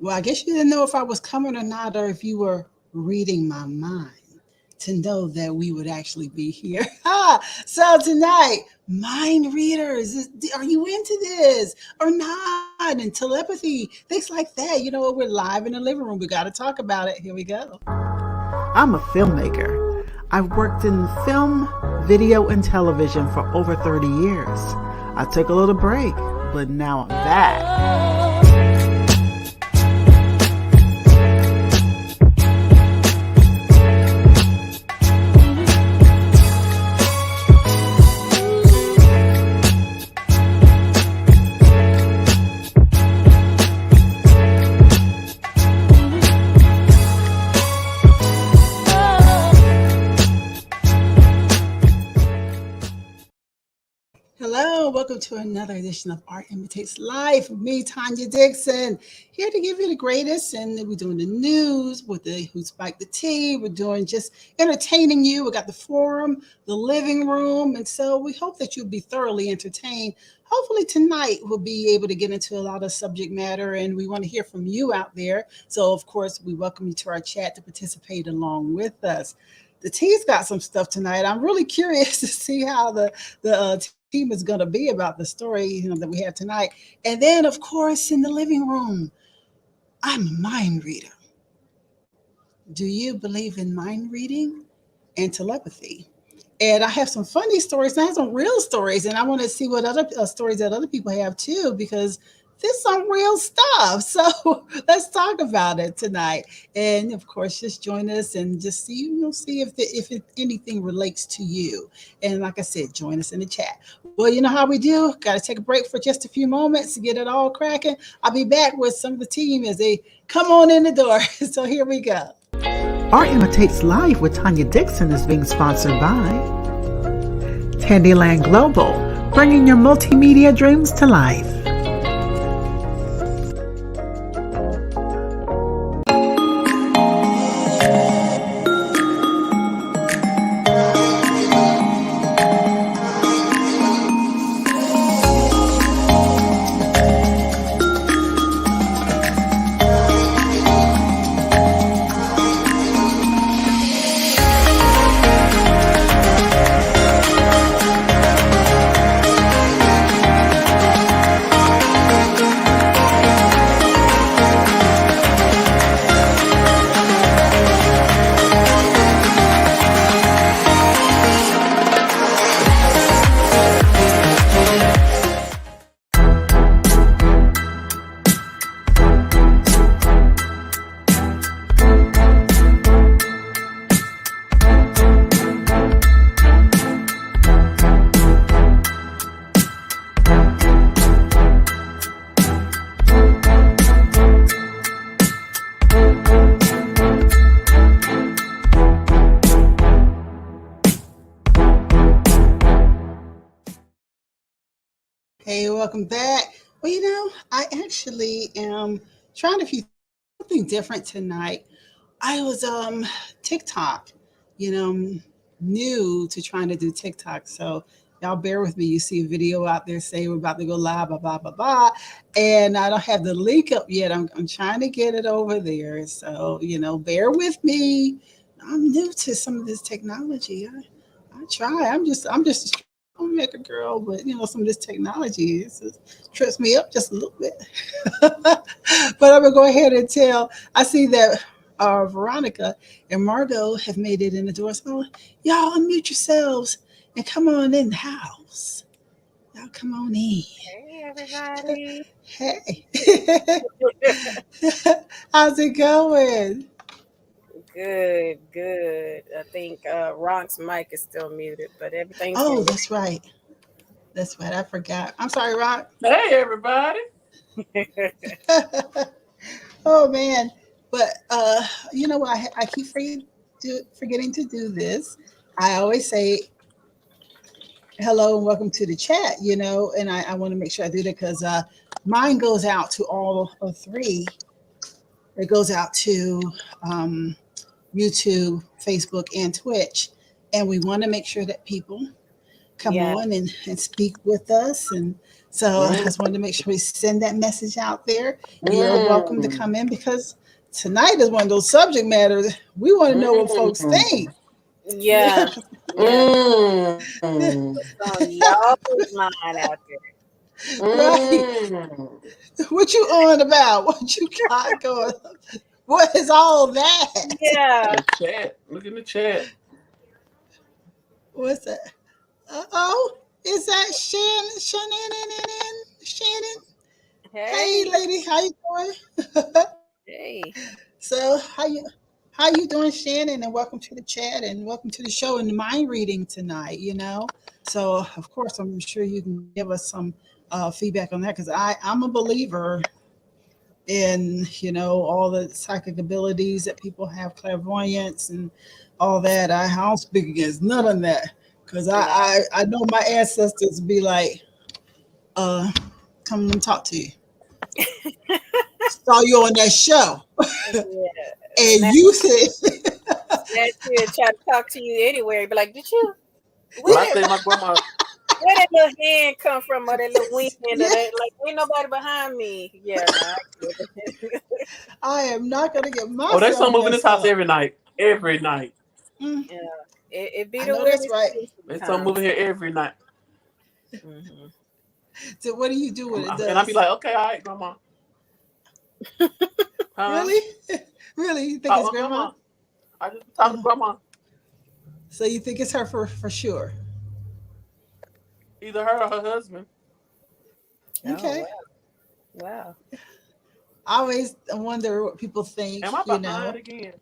Well, I guess you didn't know if I was coming or not, or if you were reading my mind to know that we would actually be here. So tonight, mind readers, are you into this or not? And telepathy, things like that. We're live in the living room. We got to talk about it. Here we go. I'm a filmmaker. I've worked in film, video, and television for over 30 years. I took a little break, but now I'm back. Hello, welcome to another edition of Art Imitates Life with me, Tanya Dixon, here to give you the greatest. And we're doing the news with the Who Spiked the Tea. We're doing just entertaining you. We got the forum, the living room. And so we hope that you'll be thoroughly entertained. Hopefully tonight we'll be able to get into a lot of subject matter, and we want to hear from you out there. So, of course, we welcome you to our chat to participate along with us. The tea's got some stuff tonight. I'm really curious to see how the team is going to be about the story that we have tonight. And then, of course, in the living room, I'm a mind reader. Do you believe in mind reading and telepathy? And I have some funny stories, and I have some real stories, and I want to see what other stories that other people have too, because this is some real stuff. So let's talk about it tonight. And of course, just join us and just see if anything relates to you. And like I said, join us in the chat. Well, you know how we do. Got to take a break for just a few moments to get it all cracking. I'll be back with some of the team as they come on in the door. So here we go. Art Imitates Life with Tanya Dixon is being sponsored by Tandiland Global, bringing your multimedia dreams to life. Hey, welcome back. Well, I actually am trying to do something different tonight. I was TikTok, you know, new to trying to do TikTok. So y'all bear with me. You see a video out there saying we're about to go live, blah, blah, blah, blah. And I don't have the link up yet. I'm trying to get it over there. So, bear with me. I'm new to some of this technology. I try. I'm just a homemaker girl, but some of this technology trips me up just a little bit. But I'm gonna go ahead and tell. I see that Veronica and Margo have made it in the door. So y'all unmute yourselves and come on in the house. Y'all come on in. Hey, everybody. Hey. How's it going? Good, good. I think Ronk's mic is still muted, but everything's Oh, good. that's right. That's right. I forgot. I'm sorry, Ron. Hey, everybody. Oh man. But you know what? I keep forgetting to do this. I always say hello and welcome to the chat, and I want to make sure I do that because mine goes out to all of three. It goes out to YouTube, Facebook, and Twitch. And we want to make sure that people come on and speak with us. And so I just wanted to make sure we send that message out there. You're welcome to come in because tonight is one of those subject matters. We want to know what folks think. Yeah. Yeah. What's on y'all's mind out Right. What you on about? What you got going? What is all that? there? Yeah. Chat. Look in the chat. What's that? Oh, is that Shannon? Shannon? Hey, Hey. lady, how you doing? Hey. So, how you doing, Shannon? And welcome to the chat and welcome to the show and the mind reading tonight. So of course, I'm sure you can give us some feedback on that because I'm a believer in all the psychic abilities that people have, clairvoyance and all that. I don't speak against none of that because I know my ancestors be like, come and talk to you. Saw you on that show, Yeah. and you said, That you try to talk to you anywhere. Be like, did you? Where When I that, say my grandma, where that little hand come from, or that little wind, or yeah, that like ain't nobody behind me. Yeah, nah. I am not gonna get oh, they myself some move in this messed house up. every night. Every night. Mm, Yeah, it be I the know that's weirdest right. thing They some moving sometimes. here every night. Mm-hmm. So what do you do when it And I be does? like, okay, all right, grandma. Huh? Really, really, you think Talk it's my grandma? grandma. I just be talking to Uh, grandma. so you think it's her for sure? Either her or her husband. Oh Okay. wow, wow. I always wonder what people Am think. I behind again?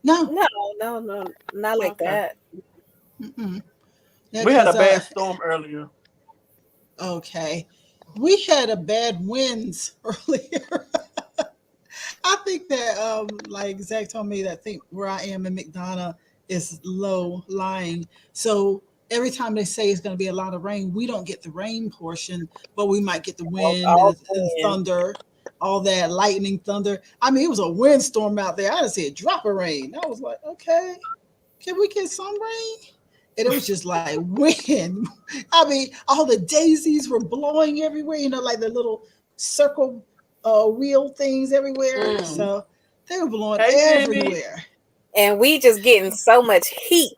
No. No, no, no, not like Okay. that. Mm-mm. Yeah, We had a because bad storm earlier. okay, we had a bad winds earlier. I think that like Zach told me that I think where I am in McDonough is low lying. So every time they say it's going to be a lot of rain, we don't get the rain portion, but we might get the wind All and in. thunder, all that lightning, thunder. I mean, it was a windstorm out there. I didn't see a drop of rain. I was like, okay, can we get some rain? And it was just like wind. I mean, all the daisies were blowing everywhere, like the little circle wheel things everywhere. Mm. So they were blowing Hey, Jimmy. everywhere. And we just getting so much heat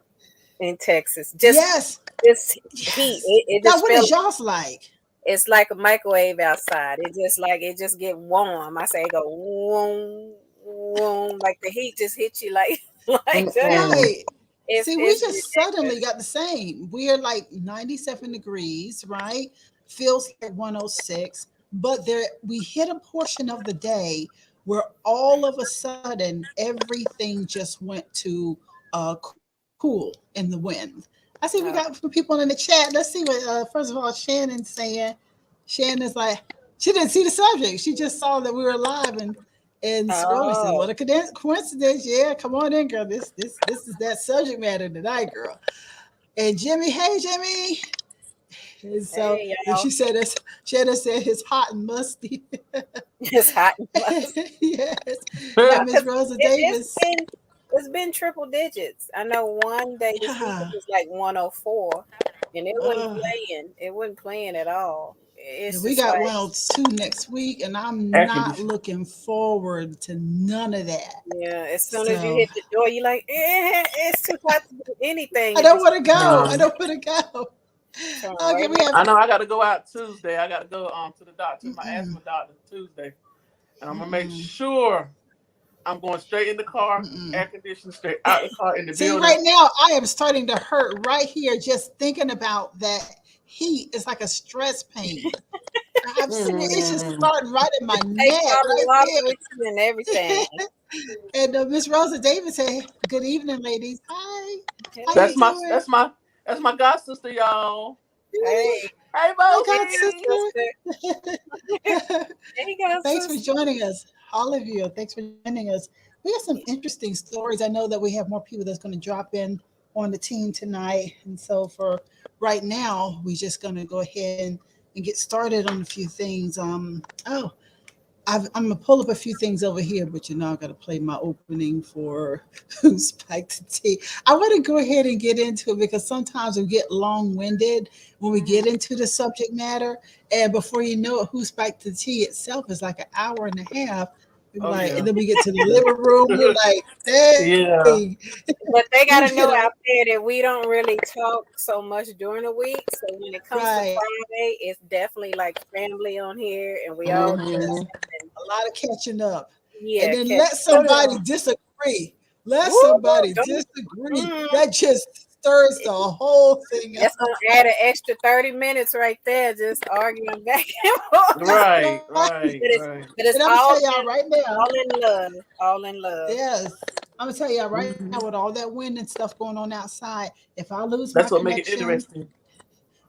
in Texas. Just Yes, this heat. yes. It Now, just what felt is y'all's like? it's like a microwave outside. It just get warm. I say it go warm, warm. Like the heat just hit you like like that. Right. It's See, we it's just suddenly ridiculous. got the same. We're like 97 degrees, right? Feels like 106, but there we hit a portion of the day where all of a sudden everything just went to cool in the wind. I see we got some people in the chat. Let's see what first of all Shannon's saying. Shannon's like she didn't see the subject. She just saw that we were live and Scrolly said, Oh, "What a coincidence! Yeah, come on in, girl. This is that subject matter tonight, girl." And Jimmy, hey Jimmy. And so hey and y'all. she said, "It's Shannon said it's hot and musty." It's hot and must. Yes. And Yeah. Miss Cause Rosa it's Davis. been triple digits. I know one day this week it Yeah. was like 104, and it wasn't Uh, playing. It wasn't playing at all. yeah, It's we just got like 102 next week, and I'm Air not conditioning. looking forward to none of that. yeah. As soon as you So hit the door, you like it's too hot to do anything I at don't this want to go. I No. don't want to go. turn Okay, right we back. have I know I got to go out Tuesday. I got to go to the doctor, my mm-mm, asthma doctor Tuesday. And I'm going to make mm-mm, sure I'm going straight in the car, mm-mm. air conditioning straight out the car in the See, building. right now I am starting to hurt right here just thinking about that heat. It's like a stress pain. I'm sitting, it's just Mm. starting right in my Take neck, bottle of water right with you and everything. there. And Miss Rosa Davis said, "Good evening, ladies. Hi, how you Hey, doing? That's my god sister, y'all. Ooh, hey, Hey, my hey, God, Bogi. sister. sister." Hey, God, Thanks for sister. joining us, all of you. Thanks for joining us. We have some interesting stories. I know that we have more people that's going to drop in on the team tonight. And so for right now, we're just going to go ahead and get started on a few things. Oh, I'm gonna pull up a few things over here, but I got to play my opening for Spike the Tea. I want to go ahead and get into it because sometimes we get long winded when we get into the subject matter, and before you know it, Who Spiked the Tea itself is like an hour and a half. Oh Like, yeah. and then we get to the living room, we're like, Yeah. dang, But they got to you know know, out there that we don't really talk so much during the week. So when it comes to right? Friday, it's definitely like family on here, and we all Yes, just Hmm. a lot of catching up, and yeah, then catch let Oh somebody yeah. disagree. Let woo, somebody don't, disagree. mm, That just stirs the whole thing that's up. gonna add an extra 30 minutes right there, just arguing back and forth. Right. Right. Right. But it's Right. but it's And I'm gonna all tell y'all in right now, all in love, all in love. yes, I'm gonna tell y'all right Hmm. now with all that wind and stuff going on outside, if I lose my That's what make it connection, interesting.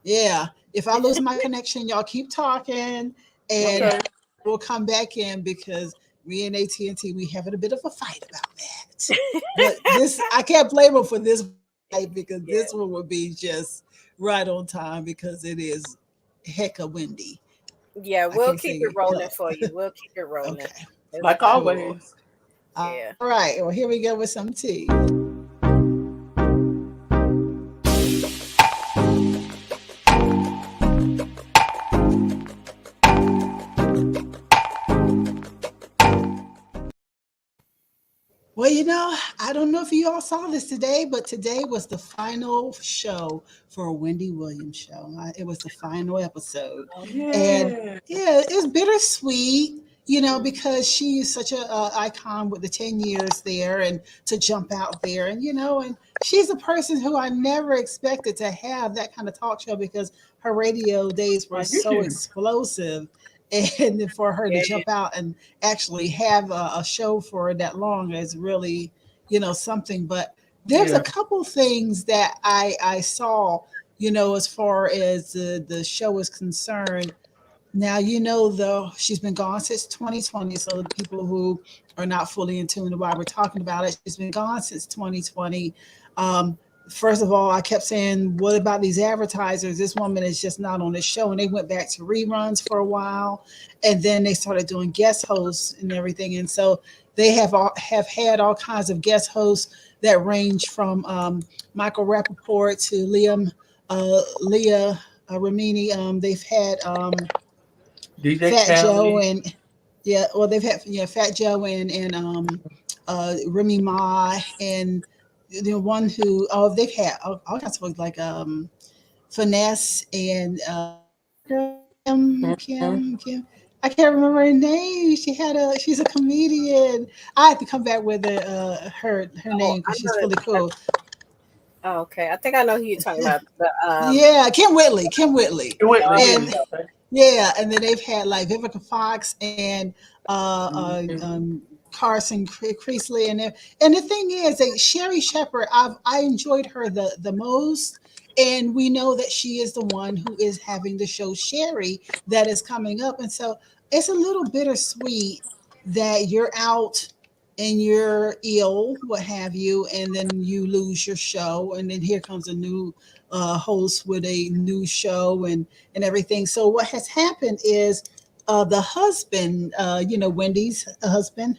yeah, if I lose my connection, y'all keep talking and Yeah, Okay. we'll come back in because me and AT&T we having a bit of a fight about that. But this I can't blame them for this fight because yeah, this one would be just right on time because it is hecka windy. yeah. I We'll can't keep say it rolling hell. for you. We'll keep it rolling. Okay, It's Like fine. cool. always. Yeah. All right, well here we go with some tea. Well, I don't know if you all saw this today, but today was the final show for a Wendy Williams show. It was the final episode. And Yeah. yeah, it's bittersweet, because she is such a icon with the 10 years there and to jump out there. And she's a person who I never expected to have that kind of talk show because her radio days were Like so you. explosive. And for her to Yeah. jump out and actually have a show for that long is really, something. But there's a Yeah. couple things that I saw, as far as the show is concerned. Now, though, she's been gone since 2020. So the people who are not fully in tune to why we're talking about it, she's been gone since 2020. Um, First of all, I kept saying, what about these advertisers? This woman is just not on the show. And they went back to reruns for a while. And then they started doing guest hosts and everything. And so they have had all kinds of guest hosts that range from Michael Rappaport to Leah Ramini. They've had DJ Fat Joe Khaled. and yeah, well they've had Fat Joe and Remy Ma and the one who they've had all kinds of folks like Finesse and Hmm. Kim. I can't remember her name. She's a comedian. I have to come back with her Oh, name I because she's know really that. cool. Okay, I think I know who you're talking about. The Yeah, Kim Whitley, Whitley. oh, and Yeah. Okay. yeah, and then they've had like Vivica Fox and Hmm. Carson Creasley, and the thing is that Sherry Shepherd, I enjoyed her the most, and we know that she is the one who is having the show Sherry that is coming up, and so it's a little bittersweet that you're out and you're ill, what have you, and then you lose your show, and then here comes a new host with a new show and everything. So what has happened is the husband, Wendy's husband,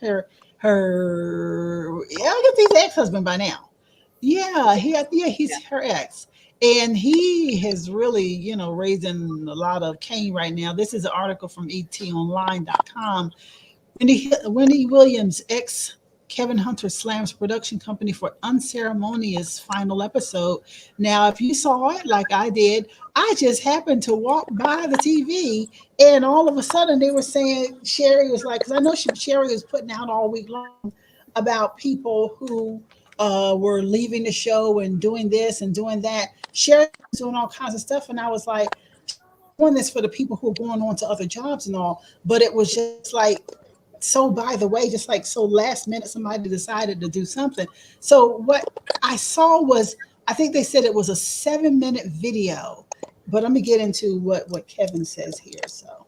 her, yeah, I guess he's ex-husband by now. Yeah, yeah. he's her ex. And he has really, raising a lot of cane right now. This is an article from etonline.com. Wendy Williams, ex Kevin Hunter, slams production company for unceremonious final episode. Now, if you saw it like I did, I just happened to walk by the TV, and all of a sudden they were saying Sherry was like, because I know Sherry was putting out all week long about people who were leaving the show and doing this and doing that. Sherry was doing all kinds of stuff, and I was like, doing this for the people who are going on to other jobs and all, but it was just like so by the way, just like so last minute somebody decided to do something. So what I saw was I think they said it was a 7-minute video, but let me get into what Kevin says here. So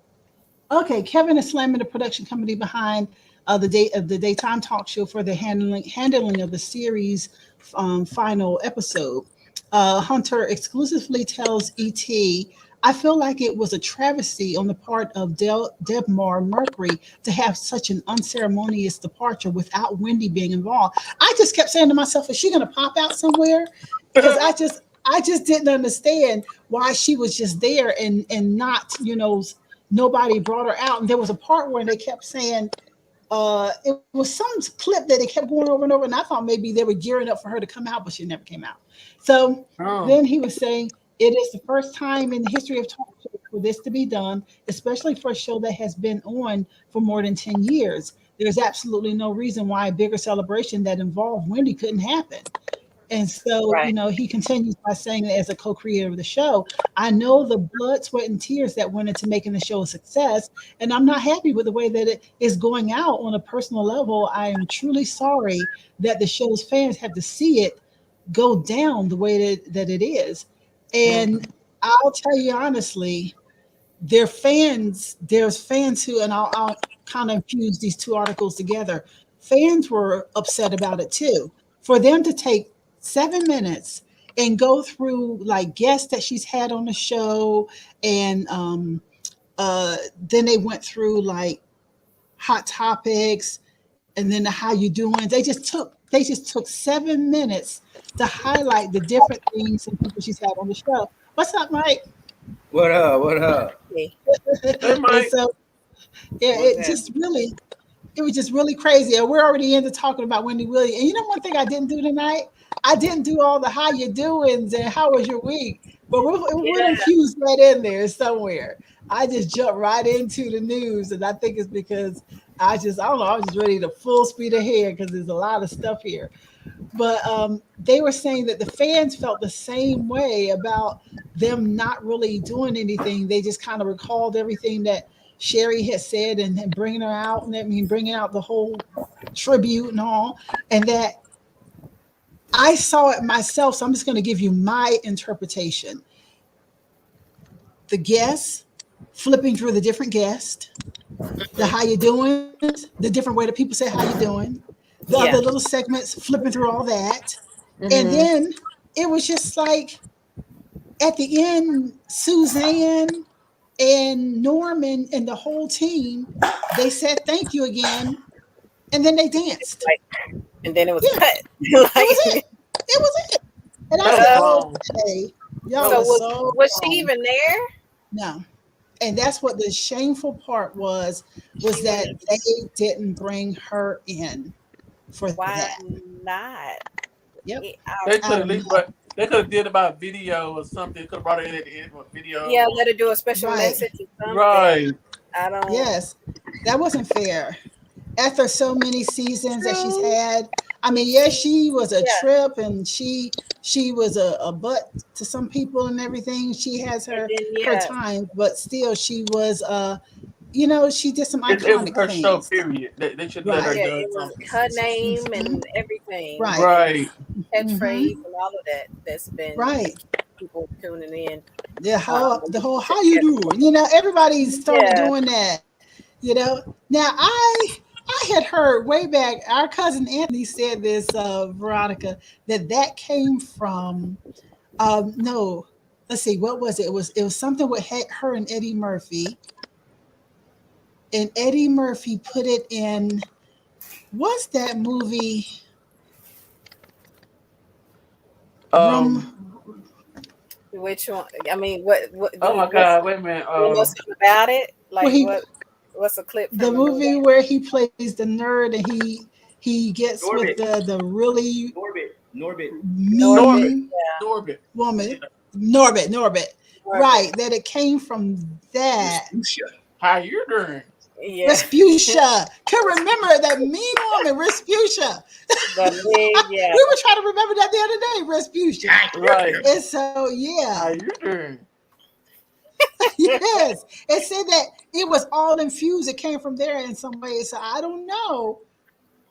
okay, Kevin is slamming the production company behind the daytime talk show for the handling of the series final episode. Hunter exclusively tells ET I feel like it was a travesty on the part of Debmar Mercury to have such an unceremonious departure without Wendy being involved. I just kept saying to myself, is she going to pop out somewhere? Because I just didn't understand why she was just there and not, nobody brought her out. And there was a part where they kept saying, it was some clip that they kept going over and over, and I thought maybe they were gearing up for her to come out, but she never came out. So then he was saying it is the first time in the history of talk shows for this to be done, especially for a show that has been on for more than 10 years. There's absolutely no reason why a bigger celebration that involved Wendy couldn't happen. And so, Right. he continues by saying that as a co-creator of the show, I know the blood, sweat, and tears that went into making the show a success, and I'm not happy with the way that it is going out on a personal level. I am truly sorry that the show's fans have to see it go down the way that it is. And I'll tell you honestly, there's fans who, and I'll kind of fuse these two articles together. Fans were upset about it too. For them to take 7 minutes and go through like guests that she's had on the show, and then they went through like hot topics, and then the how you doing. They just took 7 minutes to highlight the different things and people she's had on the show. What's up, Mike? What up? What up? Hey, And Mike. so yeah, it was just really crazy. And we're already into talking about Wendy Williams. And one thing I didn't do tonight? I didn't do all the how you doings and how was your week. But we'll infuse that in there somewhere. I just jumped right into the news, and I think it's because I don't know, I was just ready to full speed ahead because there's a lot of stuff here. But they were saying that the fans felt the same way about them not really doing anything. They just kind of recalled everything that Sherry had said and bringing her out, and bringing out the whole tribute and all, and that I saw it myself. So I'm just going to give you my interpretation. The guests, flipping through the different guests, the how you doing, the different way that people say how you doing, the other little segments, flipping through all that. And then it was just like at the end, Suzanne and Norman and the whole team, they said thank you again, and then they danced. And then it was cut. That was it. It was it. And I said, okay, y'all was she even there? No. And that's what the shameful part was that they didn't bring her in for that. Why not? Yep. They could have did about video or something. Could have brought her in at the end of a video. Yeah, let her do a special message or something. Right. I don't. Yes, that wasn't fair. After so many seasons that she's had, I mean, yes, she was a trip, and she was a butt to some people and everything. She has her time, but still, she was she did some iconic it was her things. show, period. They should let her do it was her name and everything. Right. Catchphrase and all of that. That's been people tuning in. Yeah, the whole how you doing? Everybody started doing that. Now I had heard way back, our cousin Anthony said this, Veronica, that came from no, let's see, what was it? It was something with her and Eddie Murphy. And Eddie Murphy put it in, what's that movie? Which one? I mean, what oh my God! Wait a minute. You know something about it? Like what's a clip? From the movie where he plays the nerd and he gets Norbit. With the really Norbit woman. Norbit. Right. That it came from that. How you doing? Yeah. Respucia. Can remember that mean woman, Respucia. We were trying to remember that the other day, Respucia. Right. And so, How you doing? Yes. It said that it was all infused. It came from there in some way. So I don't know.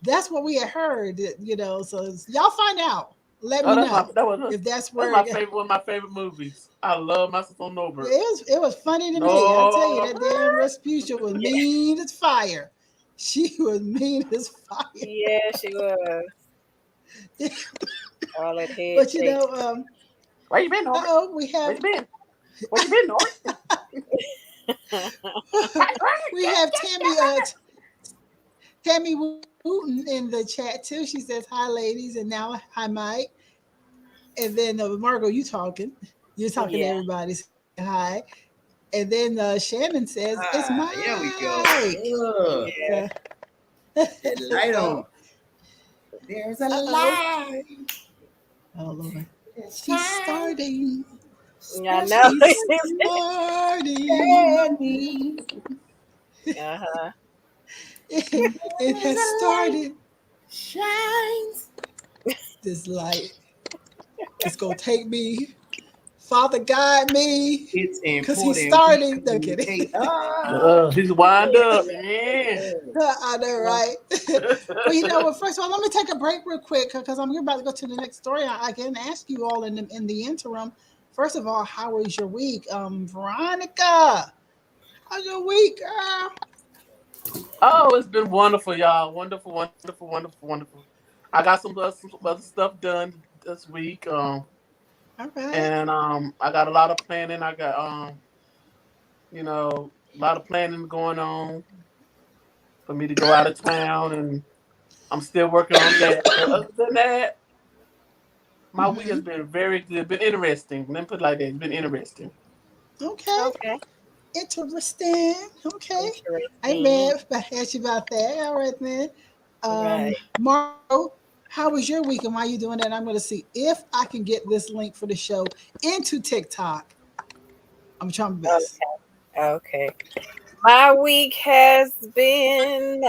That's what we had heard, So y'all find out. Let me know if that's where. That's one of my favorite movies. I love my sister Norbert. It was funny to me. I tell you, that damn Respucia was mean as fire. She was mean as fire. Yeah, she was. All that head. But where you been, Norbert? we have. Where you been? What you been, Nori? We have Tammy Wooten in the chat too. She says, "Hi, ladies," and now hi, Mike. And then Margo, you're talking to Yeah. everybody. Say hi. And then Shannon says, "It's Mike." Here we go. Yeah. That light on. There's a light. Oh Lord, she's starting. I know. She's starting. Uh-huh. It has started. Shines. This light. It's gonna take me. Father, guide me. It's Because important. he's starting. No kidding. He's wind up, man. I know, right? Well, you know what? First of all, let me take a break real quick because I'm about to go to the next story. I can ask you all in the interim. First of all, how was your week, Veronica? How's your week, girl? Oh, it's been wonderful, y'all. Wonderful, wonderful, wonderful, wonderful. I got some other stuff done this week. All right. And I got a lot of planning. I got a lot of planning going on for me to go out of town, and I'm still working on that. But other than that, my week has been very good. Been interesting. Let me put it like that. It's been interesting. Okay. Interesting. Okay. I ain't mad if I ask you about that. All right, then. Right. Margo, how was your week and why are you doing that? I'm going to see if I can get this link for the show into TikTok. I'm trying my best. Okay. My week has been,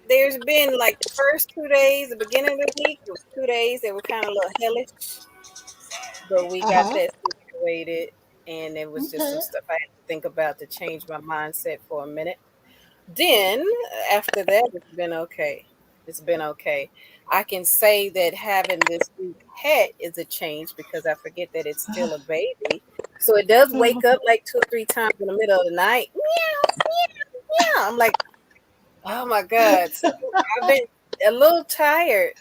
there's been like the first 2 days, the beginning of the week, it was 2 days that were kind of a little hellish. But we got that situated, and it was just some stuff I had to think about to change my mindset for a minute. Then, after that, it's been okay. It's been okay. I can say that having this new pet is a change because I forget that it's still a baby. So it does wake up like 2 or 3 times in the middle of the night. Meow, meow, meow. I'm like, oh my God. So I've been a little tired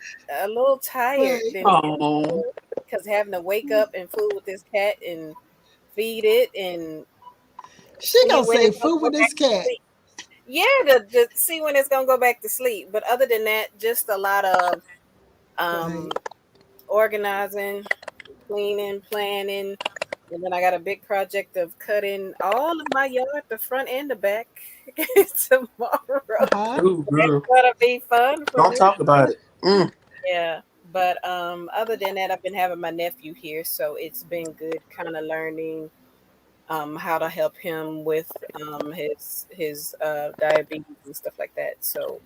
because having to wake up and fool with this cat and feed it and she gonna say food with this cat. Yeah, to see when it's gonna go back to sleep. But other than that, just a lot of organizing, cleaning, planning, and then I got a big project of cutting all of my yard, the front and the back, tomorrow. Ooh, It's gonna be fun. Don't talk about it. Yeah, but other than that, I've been having my nephew here, so it's been good, kind of learning how to help him with his diabetes and stuff like that. So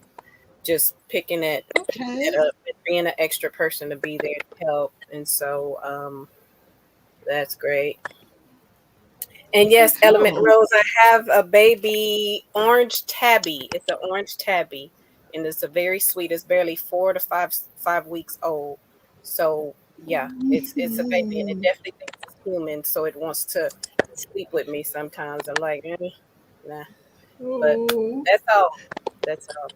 just picking it up and being an extra person to be there to help, and so that's great. And yes, Element Rose, I have a baby orange tabby. It's an orange tabby, and it's a very sweet. It's barely 4 to 5 weeks old. So yeah, it's a baby, and it definitely thinks it's human. So it wants to sleep with me sometimes. I'm like, nah. But that's all. That's all.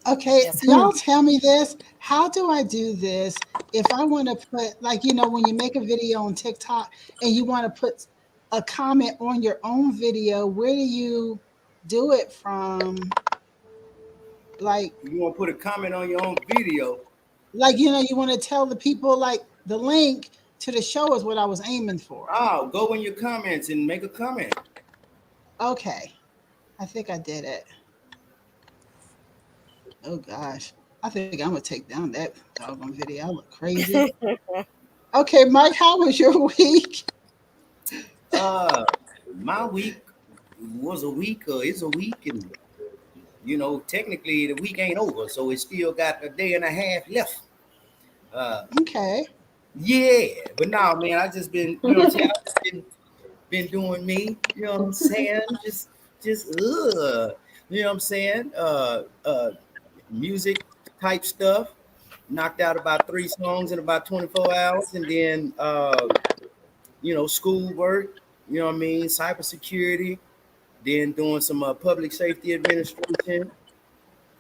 Okay, y'all tell me this. How do I do this if I want to put, like, when you make a video on TikTok and you want to put a comment on your own video, where do you do it from? Like, you want to put a comment on your own video? Like, you want to tell the people, like, the link to the show is what I was aiming for. Oh, go in your comments and make a comment. Okay. I think I did it. Oh gosh, I think I'm gonna take down that doggone video. I look crazy. Okay, Mike, how was your week? My week was a week, it's a week, and technically the week ain't over, so it still got a day and a half left. Okay. Yeah, but no, man, I just been, been doing me. You know what I'm saying? just, you know what I'm saying? Music type stuff. Knocked out about 3 songs in about 24 hours, and then school work, cybersecurity, then doing some public safety administration.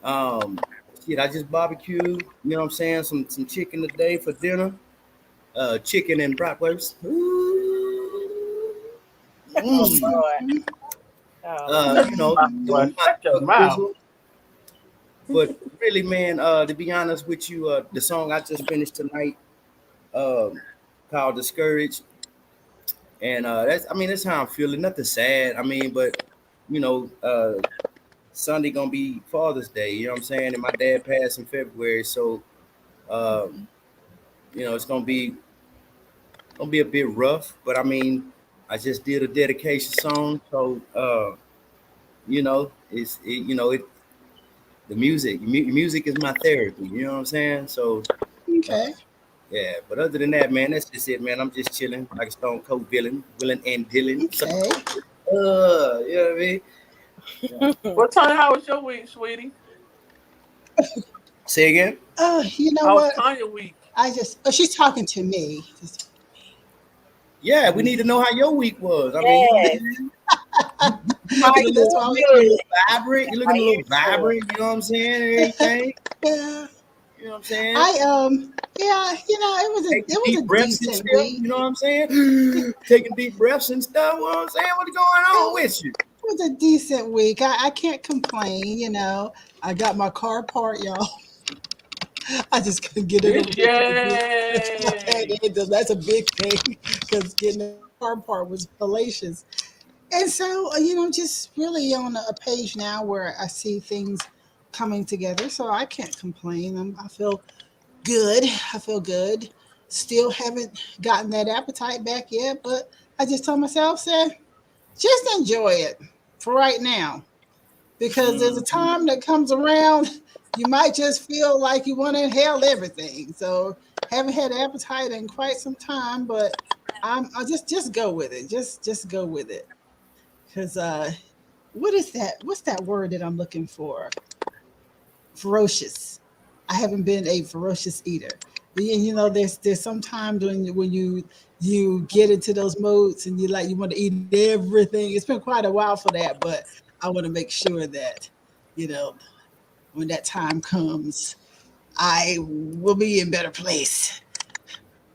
I just barbecued, some chicken today for dinner. chicken and bratwurst. Oh Mm. Lord. Oh Lord. You know, Boy, doing my shut your mouth. drizzle. But really, man, to be honest with you, the song I just finished tonight, um, called "Discouraged," and that's how I'm feeling. Nothing sad. I mean, but you know, Sunday gonna be Father's Day. You know what I'm saying? And my dad passed in February, so um, you know, it's gonna be a bit rough. But I mean, I just did a dedication song, so you know, you know it. The music is my therapy. You know what I'm saying? So uh, Okay. yeah. But other than that, man, that's just it, man. I'm just chilling like a Stone Cold villain, willing and dealing. Okay. You know what I mean? Yeah. Well, Tanya, how was your week, sweetie? Say again? You know How was what? Tanya week? She's talking to me. Yeah, we need to know how your week was. I mean, you know what I'm Yes. saying? You looking So a that's little, why I was you looking a saying, little vibrant. You I looking a hear little you. vibrant. You know what I'm saying? And everything. yeah. You know what I'm saying? Yeah, Taking it was deep a breaths and decent stuff. week. You know what I'm saying? Taking deep breaths and stuff. You know what I'm saying? What's going on It with you? was a decent week. I can't complain, I got my car part, y'all. I just couldn't get it Bitch, originally. yay! That's a big thing because getting a car part was hellacious. And so, just really on a page now where I see things coming together. So I can't complain. I feel good. I feel good. Still haven't gotten that appetite back yet, but I just told myself, said, just enjoy it for right now. Because there's a Mhm. time that comes around, you might just feel like you want to inhale everything. So haven't had appetite in quite some time, but I'll just go with it. Just go with it. Because what is that? What's that word that I'm looking for? Ferocious. I haven't been a ferocious eater. And there's some times when you get into those modes and you want to eat everything. It's been quite a while for that, but I want to make sure that you know when that time comes, I will be in better place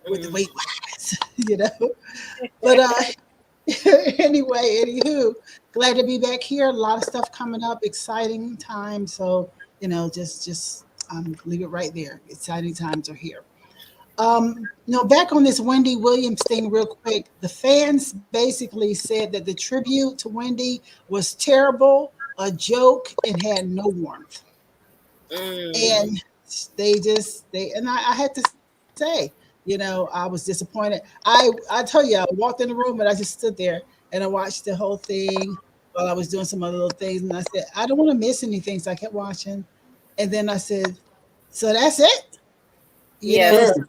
with the Mm. weight wise. you know. But anyway, anywho, glad to be back here. A lot of stuff coming up, exciting time. So just leave it right there. Exciting times are here. Back on this Wendy Williams thing, real quick. The fans basically said that the tribute to Wendy was terrible, a joke, and had no warmth. Mm. And I had to say, I was disappointed. I tell you, I walked in the room and I just stood there and I watched the whole thing while I was doing some other little things. And I said, I don't want to miss anything. So I kept watching. And then I said, so that's it? You Yes. know, Mm.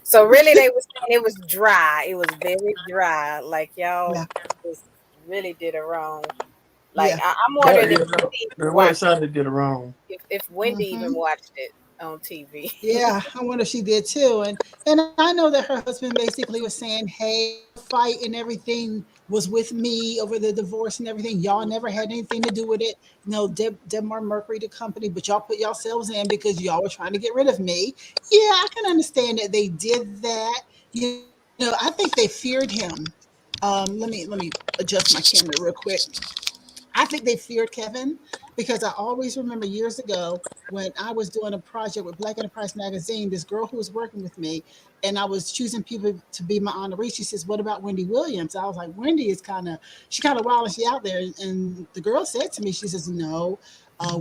So really, they was saying it was dry. It was very dry. Like y'all yeah, just really did it wrong. Like yeah. I'm That wondering if is Wendy the even way watched Sunday did it wrong. if Wendy even hmm watched it on TV. Yeah, I wonder if she did too. And I know that her husband basically was saying, "Hey, fight and everything was with me over the divorce and everything. Y'all never had anything to do with it. Debmar Mercury, the company, but y'all put yourselves in because y'all were trying to get rid of me. Yeah, I can understand that they did that. I think they feared him. Let me adjust my camera real quick. I think they feared Kevin because I always remember years ago when I was doing a project with Black Enterprise Magazine, this girl who was working with me, and I was choosing people to be my honoree. She says, "What about Wendy Williams?" I was like, "Wendy is she kind of wild and she out there." And the girl said to me, she says, "No,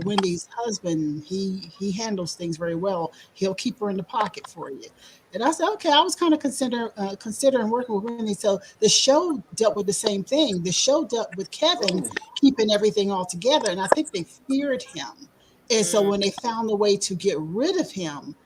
Wendy's husband, he handles things very well. He'll keep her in the pocket for you." And I said, "Okay." I was kind of considering working with Wendy. So the show dealt with the same thing. The show dealt with Kevin keeping everything all together. And I think they feared him. And so Mm. when they found a way to get rid of him,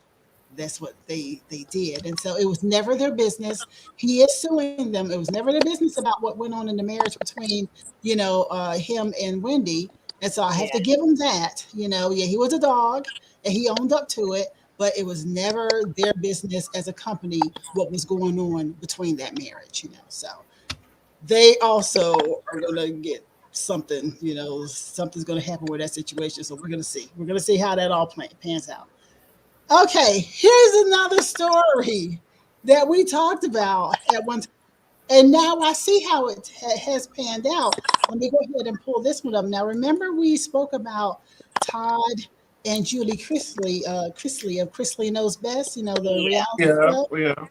that's what they did. And so it was never their business. He is suing them. It was never their business about what went on in the marriage between, him and Wendy. And so I have Yeah. to give him that. Yeah, he was a dog and he owned up to it, but it was never their business as a company what was going on between that marriage. So they also are going to get something. Something's going to happen with that situation. So we're going to see. We're going to see how that all pans out. Okay, here's another story. that we talked about at one time. And now I see how it has panned out. Let me go ahead and pull this one up. Now, remember we spoke about Todd and Julie Chrisley of Chrisley Knows Best, the Yeah, reality Yeah, show. yeah. yeah.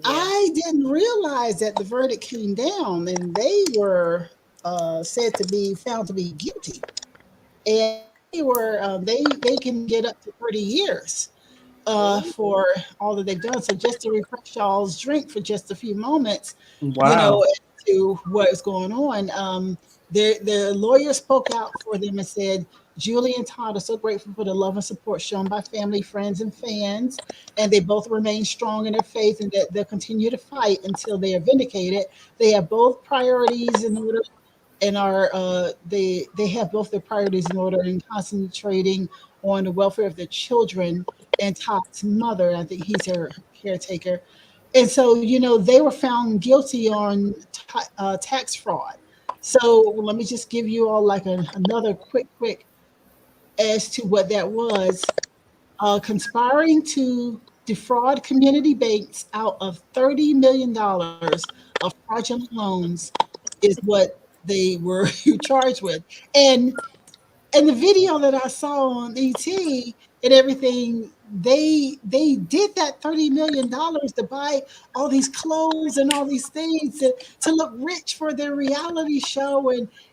I didn't realize that the verdict came down and they were said to be found to be guilty. And they were they can get up to 30 years Ooh. for all that they've done. So just to refresh y'all's drink for just a few moments, Wow. as to what is going on, the lawyer spoke out for them and said, Julie and Todd are so grateful for the love and support shown by family, friends, and fans, and they both remain strong in their faith and that they'll continue to fight until they are vindicated. They have both priorities in order and are they have both their priorities in order and concentrating on the welfare of their children and Todd's mother. I think he's her caretaker. And so, they were found guilty on tax fraud. So let me just give you all like another quick as to what that was. Conspiring to defraud community banks out of $30 million of fraudulent loans is what they were charged with. And and the video that I saw on ET and everything, they did that $30 million to buy all these clothes and all these things to look rich for their reality show,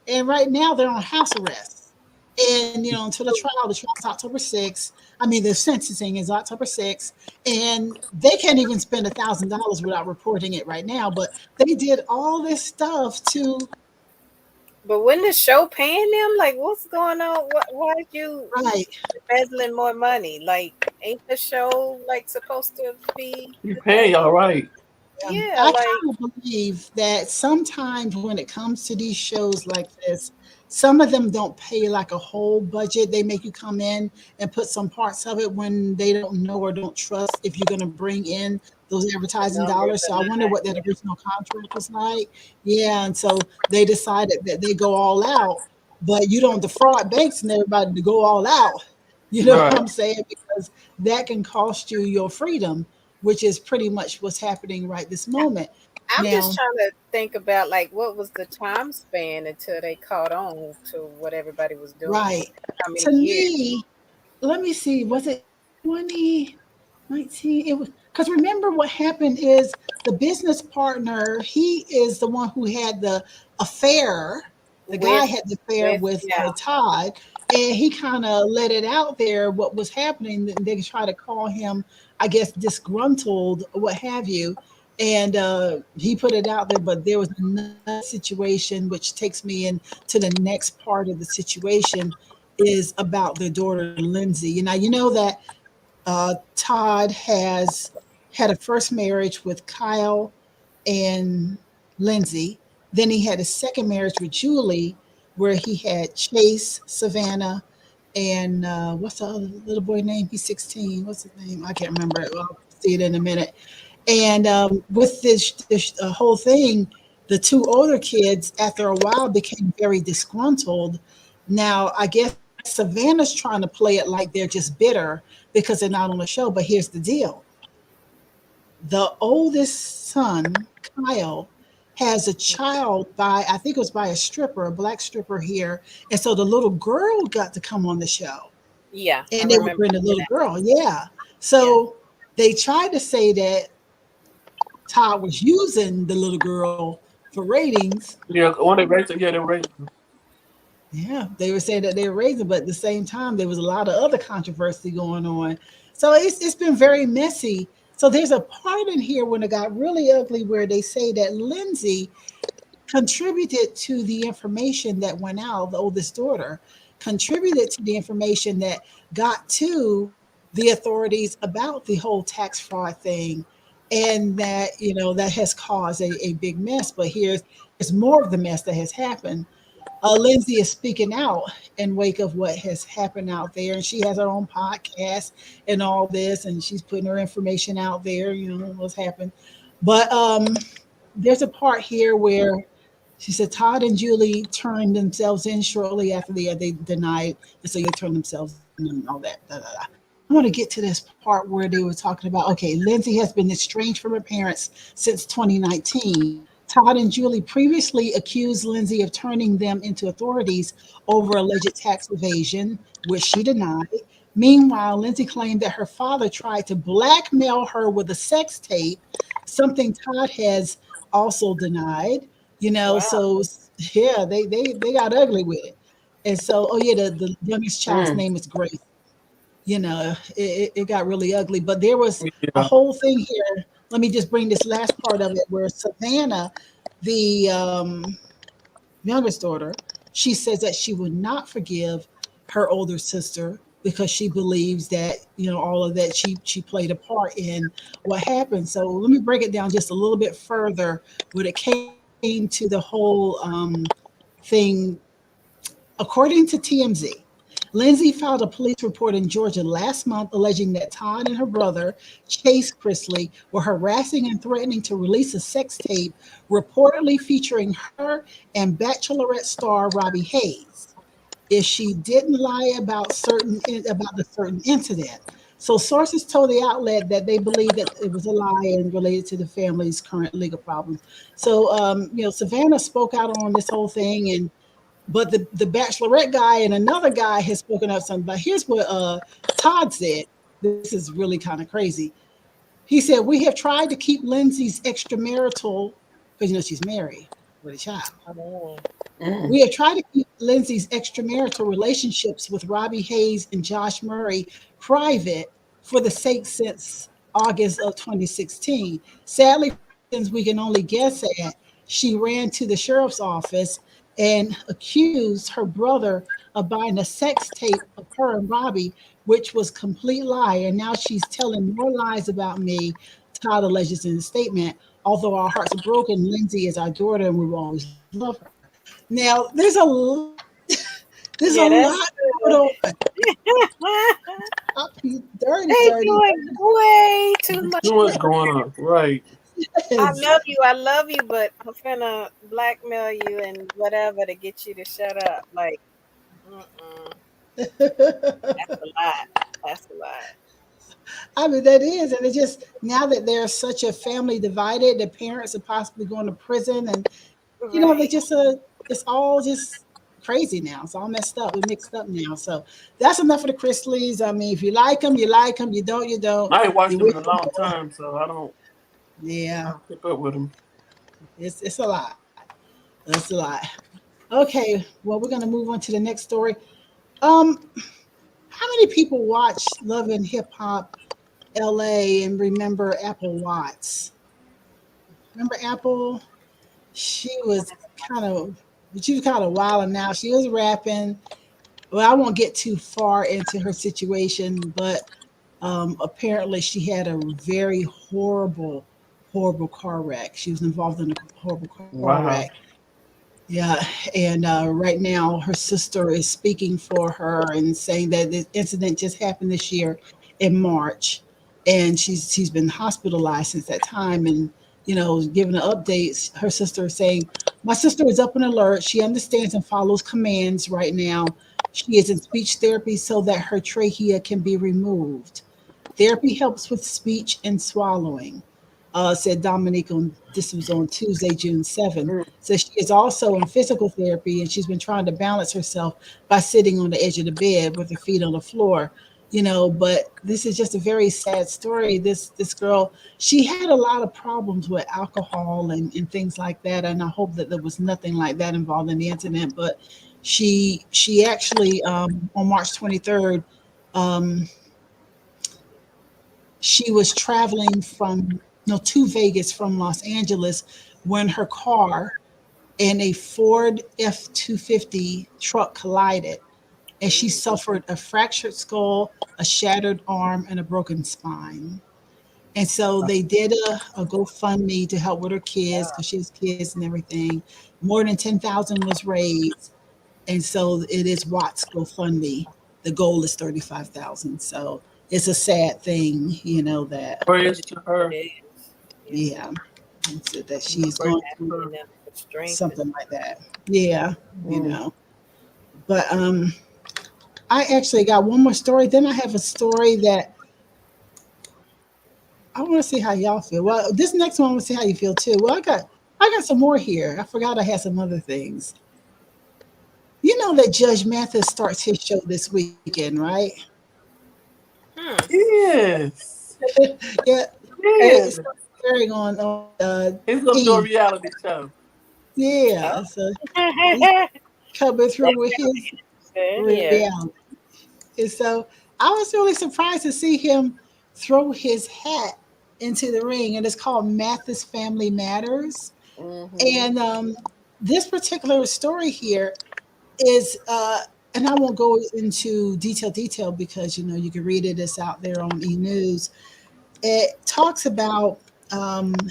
and right now they're on house arrest. And until the trial's October 6th. I mean, the sentencing is October 6th, and they can't even spend $1,000 without reporting it right now. But they did all this stuff to But when the show paying them, like, what's going on? Why are you right. embezzling more money? Like, ain't the show like supposed to be You the paying thing? y'all right. Yeah, I like, kind of believe that sometimes when it comes to these shows like this, some of them don't pay like a whole budget. They make you come in and put some parts of it when they don't know or don't trust if you're going to bring in those the advertising numbers dollars. So or I wonder not. what that original contract was like. Yeah, and so they decided that they go all out, but you don't defraud banks and everybody to go all out. You know what Right. I'm saying? Because that can cost you your freedom, which is pretty much what's happening right this moment. I'm just Now, trying to think about like what was the time span until they caught on to what everybody was doing? right. How many To years? me, let me see, was it 2019? It was because remember what happened is the business partner, he is the one who had the affair. The guy With had the affair with with yeah. Todd, and he kind of let it out there what was happening. They try to call him, I guess, disgruntled, what have you. And he put it out there, but there was another situation which takes me into the next part of the situation is about their daughter Lindsay. You know that Todd has had a first marriage with Kyle and Lindsay. Then he had a second marriage with Julie, where he had Chase, Savannah, and what's the other little boy name? He's 16. What's his name? I can't remember it. Well, I'll see it in a minute. And with this whole thing, the two older kids, after a while, became very disgruntled. Now, I guess Savannah's trying to play it like they're just bitter because they're not on the show. But here's the deal: the oldest son, Kyle, has a child by, I think it was by a stripper, a black stripper here. And so the little girl got to come on the show Yeah, I and they would remember bring the seeing little that. girl. Yeah. Yeah. So they tried to say that Todd was using the little girl for ratings. Yeah, when they raised it, yeah, they raised it. Yeah, they were saying that they were raising, but at the same time, there was a lot of other controversy going on. So it's been very messy. So there's a part in here when it got really ugly where they say that Lindsay contributed to the information that went out, the oldest daughter, contributed to the information that got to the authorities about the whole tax fraud thing. And that, that has caused a big mess. But here's more of the mess that has happened. Lindsay is speaking out in wake of what has happened out there, and she has her own podcast and all this, and she's putting her information out there. What's happened, but there's a part here where she said Todd and Julie turned themselves in shortly after they denied, and so they turned themselves in and all that. Da, da, da. I want to get to this part where they were talking about, okay, Lindsay has been estranged from her parents since 2019. Todd and Julie previously accused Lindsay of turning them into authorities over alleged tax evasion, which she denied. Meanwhile, Lindsay claimed that her father tried to blackmail her with a sex tape, something Todd has also denied. Wow. So yeah, they got ugly with it. And so, oh yeah, the youngest child's Mm. name is Grace. It got really ugly. But there was a Yeah. whole thing here. Let me just bring this last part of it where Savannah, the youngest daughter, she says that she would not forgive her older sister because she believes that all of that she played a part in what happened. So let me break it down just a little bit further when it came to the whole thing. According to TMZ, Lindsay filed a police report in Georgia last month alleging that Todd and her brother, Chase Chrisley, were harassing and threatening to release a sex tape reportedly featuring her and Bachelorette star Robbie Hayes if she didn't lie about the certain incident. So sources told the outlet that they believe that it was a lie and related to the family's current legal problems. So Savannah spoke out on this whole thing, and but the Bachelorette guy and another guy has spoken up something. But here's what Todd said. This is really kind of crazy. He said, "We have tried to keep Lindsay's extramarital, because she's married with a child. Oh, Mm. We have tried to keep Lindsay's extramarital relationships with Robbie Hayes and Josh Murray private for the sake since August of 2016. Sadly, for reasons we can only guess at, she ran to the sheriff's office and accused her brother of buying a sex tape of her and Robbie, which was complete lie. And now she's telling more lies about me," Todd alleges in a statement. "Although our hearts are broken, Lindsay is our daughter and we will always love her." Now, there's a yeah, lot that's going on. good. Dirty, They dirty, doing way too much. Too much going on. Right. I dirty. love you, but I'm finna blackmail you and whatever to get you to shut up. Like, mm-mm, that's a lot. That's a lot. I mean, that is, and it just now that there's such a family divided, the parents are possibly going to prison, and they Right. just it's all just crazy now. It's all messed up. We're mixed up now. So that's enough of the Chrisleys. I mean, if you like them, you like them. You don't, you don't. I ain't watched You them wish in a them long well. time, so I Yeah, don't keep up with them. it's a lot. It's a lot. Okay, well, we're gonna move on to the next story. Um, how many people watch Love and Hip Hop LA and remember Apple Watts? Remember Apple? She was kind of she was kind of wild, and now she was rapping. Well, I won't get too far into her situation, but apparently she had a very horrible, horrible car wreck. She was involved in a horrible car wreck. Wow. Yeah, and right now her sister is speaking for her and saying that the incident just happened this year in March, and she's been hospitalized since that time. And giving the updates, her sister is saying, "My sister is up and alert. She understands and follows commands right now. She is in speech therapy so that her trachea can be removed. Therapy helps with speech and swallowing," said Dominique this was on Tuesday, June 7th. Mm. So she is also in physical therapy and she's been trying to balance herself by sitting on the edge of the bed with her feet on the floor. But this is just a very sad story. This girl, she had a lot of problems with alcohol and things like that. And I hope that there was nothing like that involved in the incident. But she actually on March 23rd, um, she was traveling from no to Vegas from Los Angeles when her car and a Ford F-250 truck collided, and she Ooh, suffered a fractured skull, a shattered arm, and a broken spine. And so they did a GoFundMe to help with her kids because she has kids and everything. More than 10,000 was raised, and so it is Watts GoFundMe. The goal is 35,000. So it's a sad thing, that Prayers to her. it is. Yeah. yeah, so that she is Prayers going to through her. And then for strength and something like that. Yeah, you Mm. know. But I actually got one more story. Then I have a story that I want to see how y'all feel. Well, this next one I want to see how you feel too. Well, I got some more here. I forgot I had some other things. You know that Judge Mathis starts his show this weekend, right? Hmm. Yes. Yeah, it Yes. starts airing on He's gonna do a E. reality show. Yeah, Oh. so he's coming through That with sounds his good. Yeah. reality. And so I was really surprised to see him throw his hat into the ring, and it's called Mathis Family Matters. Mm-hmm. And this particular story here is, and I won't go into detail because you can read it. It's out there on E News. It talks about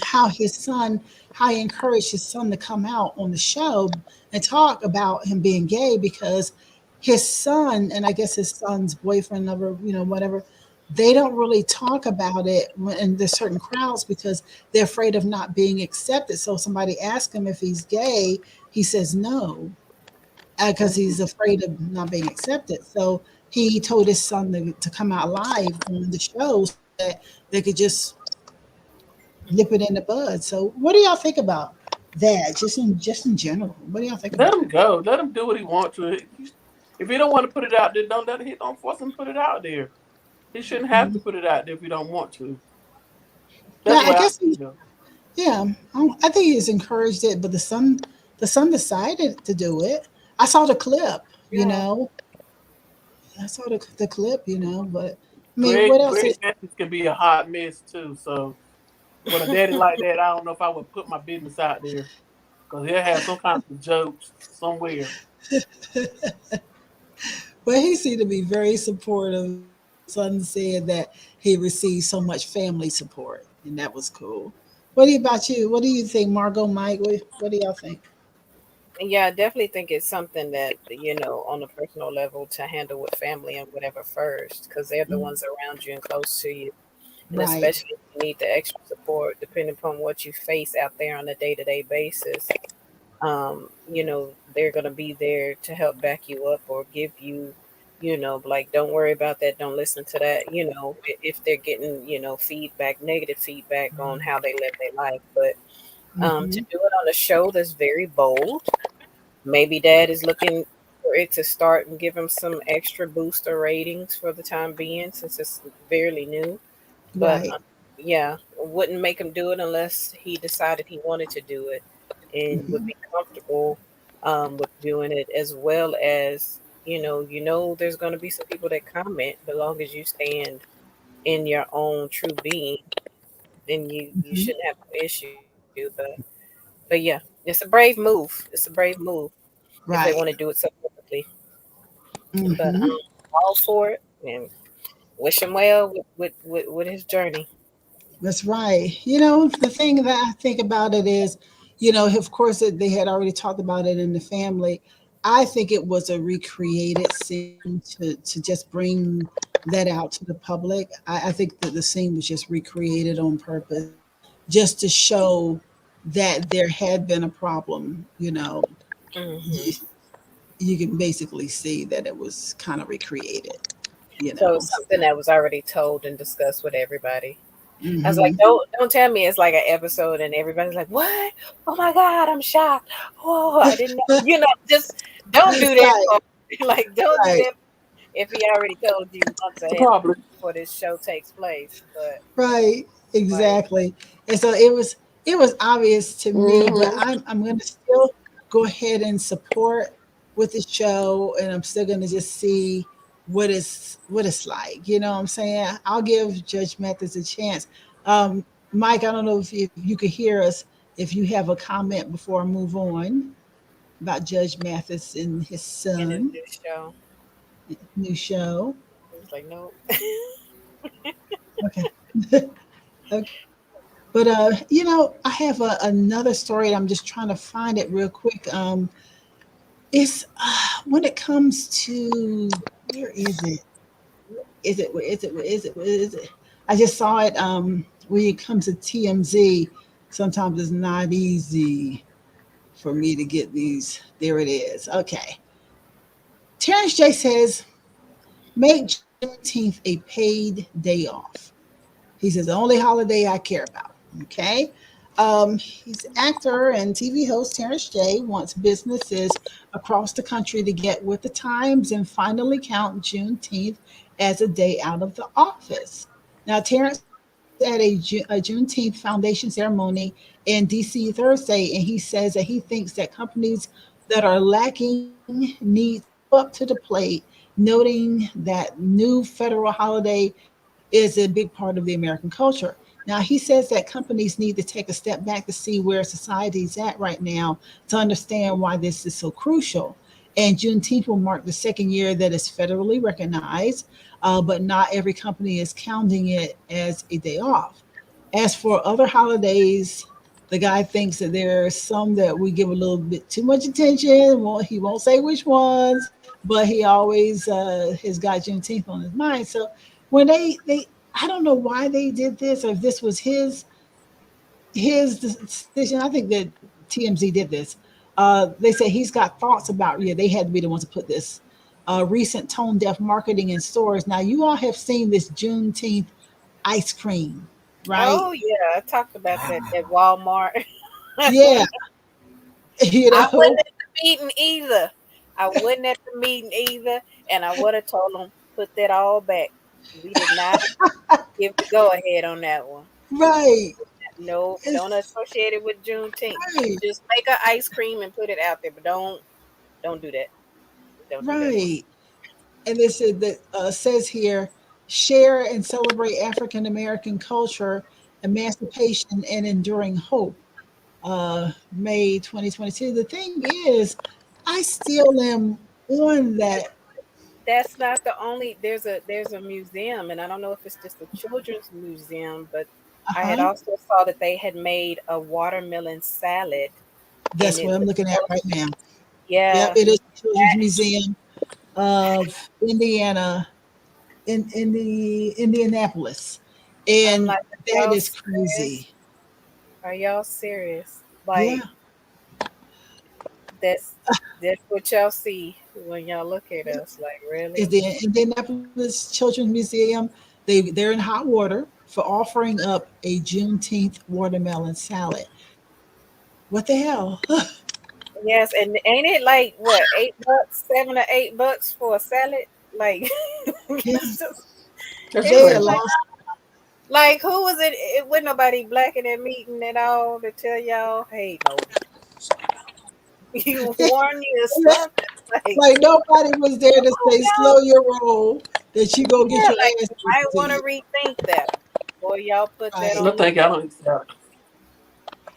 how his son, how he encouraged his son to come out on the show and talk about him being gay because his son, and I guess his son's boyfriend, or whatever, they don't really talk about it in there's certain crowds because they're afraid of not being accepted. So somebody asks him if he's gay, he says no because he's afraid of not being accepted. So he told his son to come out live on the show so that they could just nip it in the bud. So what do y'all think about that? Just in general, what do y'all think Let about him go. Let him do what he wants to. If he don't want to put it out there, don't force him to put it out there. He shouldn't it? have to put it out there if he don't want to. That's Yeah, the I way I guess feel. yeah, I think he's encouraged it, but the son decided to do it. I saw the clip, you Yeah. know. I saw the clip, but I mean, Greg what else? Greg Matthews can be a hot mess too. So with a daddy like that, I don't know if I would put my business out there because he'll have some kind of jokes somewhere. But he seemed to be very supportive. His son said that he received so much family support, and that was cool. What about you? What do you think, Margot, Mike? What do y'all think? Yeah, I definitely think it's something that, on a personal level to handle with family and whatever first, because they're the Mm, ones around you and close to you. And right. especially if you need the extra support, depending upon what you face out there on a day-to-day basis, they're going to be there to help back you up or give you, like, don't worry about that. Don't listen to that, if they're getting, feedback, negative feedback on how they live their life. But to Hmm. do it on a show that's very bold, maybe dad is looking for it to start and give him some extra booster ratings for the time being since it's fairly new. But Right. yeah, wouldn't make him do it unless he decided he wanted to do it and would Hmm. be comfortable with doing it, as well as there's going to be some people that comment, but long as you stand in your own true being, then you Hmm. shouldn't have no issue. But yeah, it's a brave move. It's a brave move if they want to Right. do it so publicly. But Hmm. all for it and wish him well with his journey. That's right. The thing that I think about it is, of course, they had already talked about it in the family. I think it was a recreated scene to just bring that out to the public. I think that the scene was just recreated on purpose, just to show that there had been a problem. Hmm. You, you can basically see that it was kind of recreated. You So know. it's something that was already told and discussed with everybody. I was like, Hmm. don't tell me it's like an episode and everybody's like, what? Oh my God, I'm shocked. Oh, I didn't know. Just don't do that. Right. Like, don't do Right. that if he already told you months ahead Probably. before this show takes place. But Right, like, exactly. And so it was obvious to me, but Mm-hmm. I'm gonna still go ahead and support with the show, and I'm still gonna just see what it's like. You know what I'm saying? I'll give Judge Mathis a chance. Mike, I don't know if you could hear us. If you have a comment before I move on about Judge Mathis and his in his son, new show, new show. it's like, no. Okay. Okay. But I have another story. I'm just trying to find it real quick. It's when it comes to where is it? Is it? Where is it? Where is it? Where is it? I just saw it. When it comes to TMZ, sometimes it's not easy for me to get these. There it is. Okay. Terrence J says make Juneteenth a paid day off. He says, the only holiday I care about. Okay. He's actor and TV host Terrence J wants businesses across the country to get with the times and finally count Juneteenth as a day out of the office. Now, Terrence was at a Juneteenth Foundation ceremony in DC Thursday, and he says that he thinks that companies that are lacking need to step up to the plate, noting that new federal holiday is a big part of the American culture. Now, he says that companies need to take a step back to see where society's at right now to understand why this is so crucial. And Juneteenth will mark the second year that it's federally recognized, but not every company is counting it as a day off. As for other holidays, the guy thinks that there are some that we give a little bit too much attention. Well, he won't say which ones, but he always has got Juneteenth on his mind. So when they I don't know why they did this or if this was his decision. I think that TMZ did this. They say he's got thoughts about, yeah, they had to be the ones to put this. Recent tone deaf marketing in stores. Now, you all have seen this Juneteenth ice cream, right? Oh yeah, I talked about that at Walmart. Yeah, you I wasn't know, at the meeting either. I wasn't at the meeting either, and I would have told them put that all back. We did not give the go ahead on that one. right. No, don't It's associate it with Juneteenth. right, Just make an ice cream and put it out there, but don't do that. Don't do that. right. And they said that says here, share and celebrate African American culture, emancipation, and enduring hope. May 2022. The thing is, I still am on that. That's not the only. There's a museum, and I don't know if it's just a children's museum, but I had Uh-huh. also saw that they had made a watermelon salad, and That's what it I'm was looking at right now. Yep, yeah. it is the Children's Museum of Indiana in the Indianapolis, I'm and like, that y'all is serious? crazy. Are y'all serious? Yeah, Like that's that's what y'all see when y'all look at us. Like is really? the Indianapolis Children's Museum. They're in hot water for offering up a Juneteenth watermelon salad. What the hell? Yes, and ain't it like what, $8, $7 or $8 for a salad? Like Yeah, it's just That's it's they are just crazy. like lost. who was it? It wasn't nobody black in that meeting at all to tell y'all, hey, no, you warn you or something. Like, Like nobody was there to oh say, slow y'all, your roll, that you go get yeah, your like ass you might handed to want to you. rethink that. Boy, y'all put that Right. No, on the thank you. I menu. don't accept.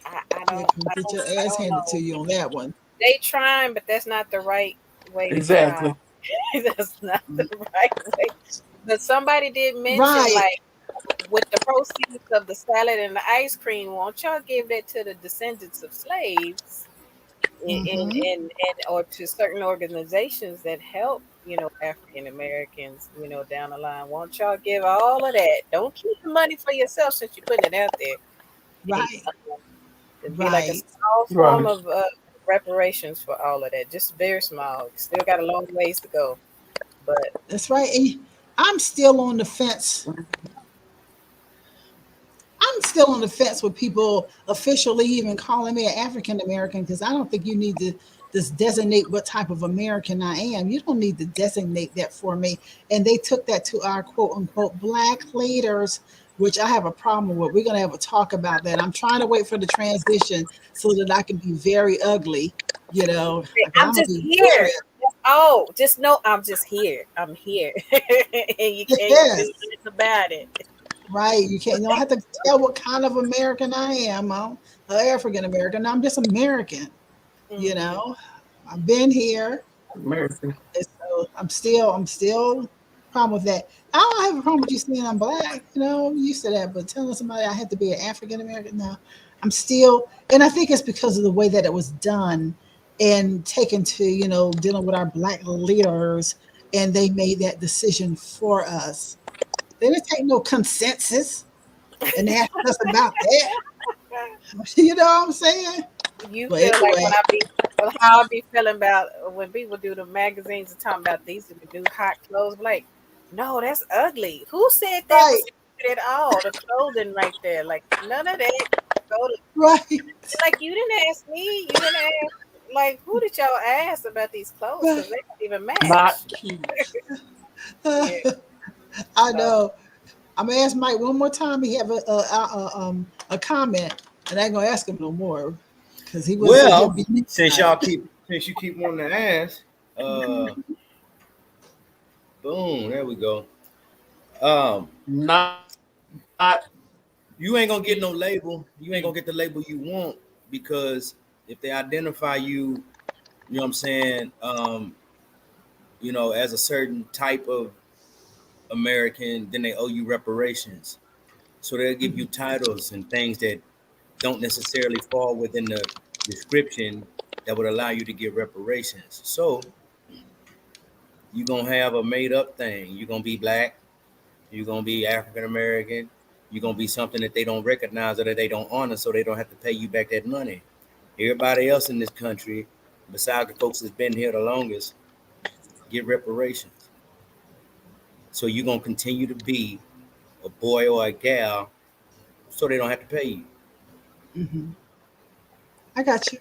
I Yeah, don't, come I get don't, your I ass don't handed to know. you on that one. They trying, but that's not the right way to try. Exactly. That's not the right way. But somebody did mention, Right. like, with the proceeds of the salad and the ice cream, won't y'all give that to the descendants of slaves Mm-hmm. and or to certain organizations that help, African Americans, down the line? Won't y'all give all of that? Don't keep the money for yourself since you're putting it out there. And, Right. it'd be like a Right. small form Right. of reparations for all of that. Just very small. Still got a long ways to go. But That's right. And I'm still on the fence. I'm still on the fence with people officially even calling me an African American because I don't think you need to just designate what type of American I am. You don't need to designate that for me. And they took that to our quote unquote black leaders, which I have a problem with. We're going to have a talk about that. I'm trying to wait for the transition so that I can be very ugly, you know, because I'm I'm going just to be here. very Oh, just know I'm just here. I'm here. And you can't do yes. nothing about it. Right. You don't have to tell what kind of American I am. I'm an African American. I'm just American. You Hmm. know, I've been here. American. And so I'm still problem with that. I don't have a problem with you saying I'm black, I'm used to that, but telling somebody I had to be an African American, no, I'm still, and I think it's because of the way that it was done and taken to, dealing with our black leaders, and they made that decision for us. They didn't take no consensus and ask us about that. You know what I'm saying? You But feel like anyway, well, how I be feeling about when people do the magazines and talking about these are the new hot clothes. Like, No, that's ugly. Who said that Right, was stupid at all? The clothing right there, like none of that. Go to, right, like you didn't ask me. You didn't ask. Like who did y'all ask about these clothes? Because right. they don't even Not match. cute. Yeah. I So know. I'm gonna ask Mike one more time. He have a comment, and I ain't gonna ask him no more because he was he'll Well, be me since tonight. you keep wanting to ask, boom, there we go. Um, Not you ain't gonna get no cute. label. You ain't gonna get the label you want because if they identify you, you know what I'm saying, as a certain type of American, then they owe you reparations. So they'll give you Mhm. titles and things that don't necessarily fall within the description that would allow you to get reparations. So you're gonna have a made up thing. You're gonna be black, you're gonna be African American, you're gonna be something that they don't recognize or that they don't honor, so they don't have to pay you back that money. Everybody else in this country, besides the folks that's been here the longest, get reparations. So you're gonna continue to be a boy or a gal, so they don't have to pay you. Mhm. I got you.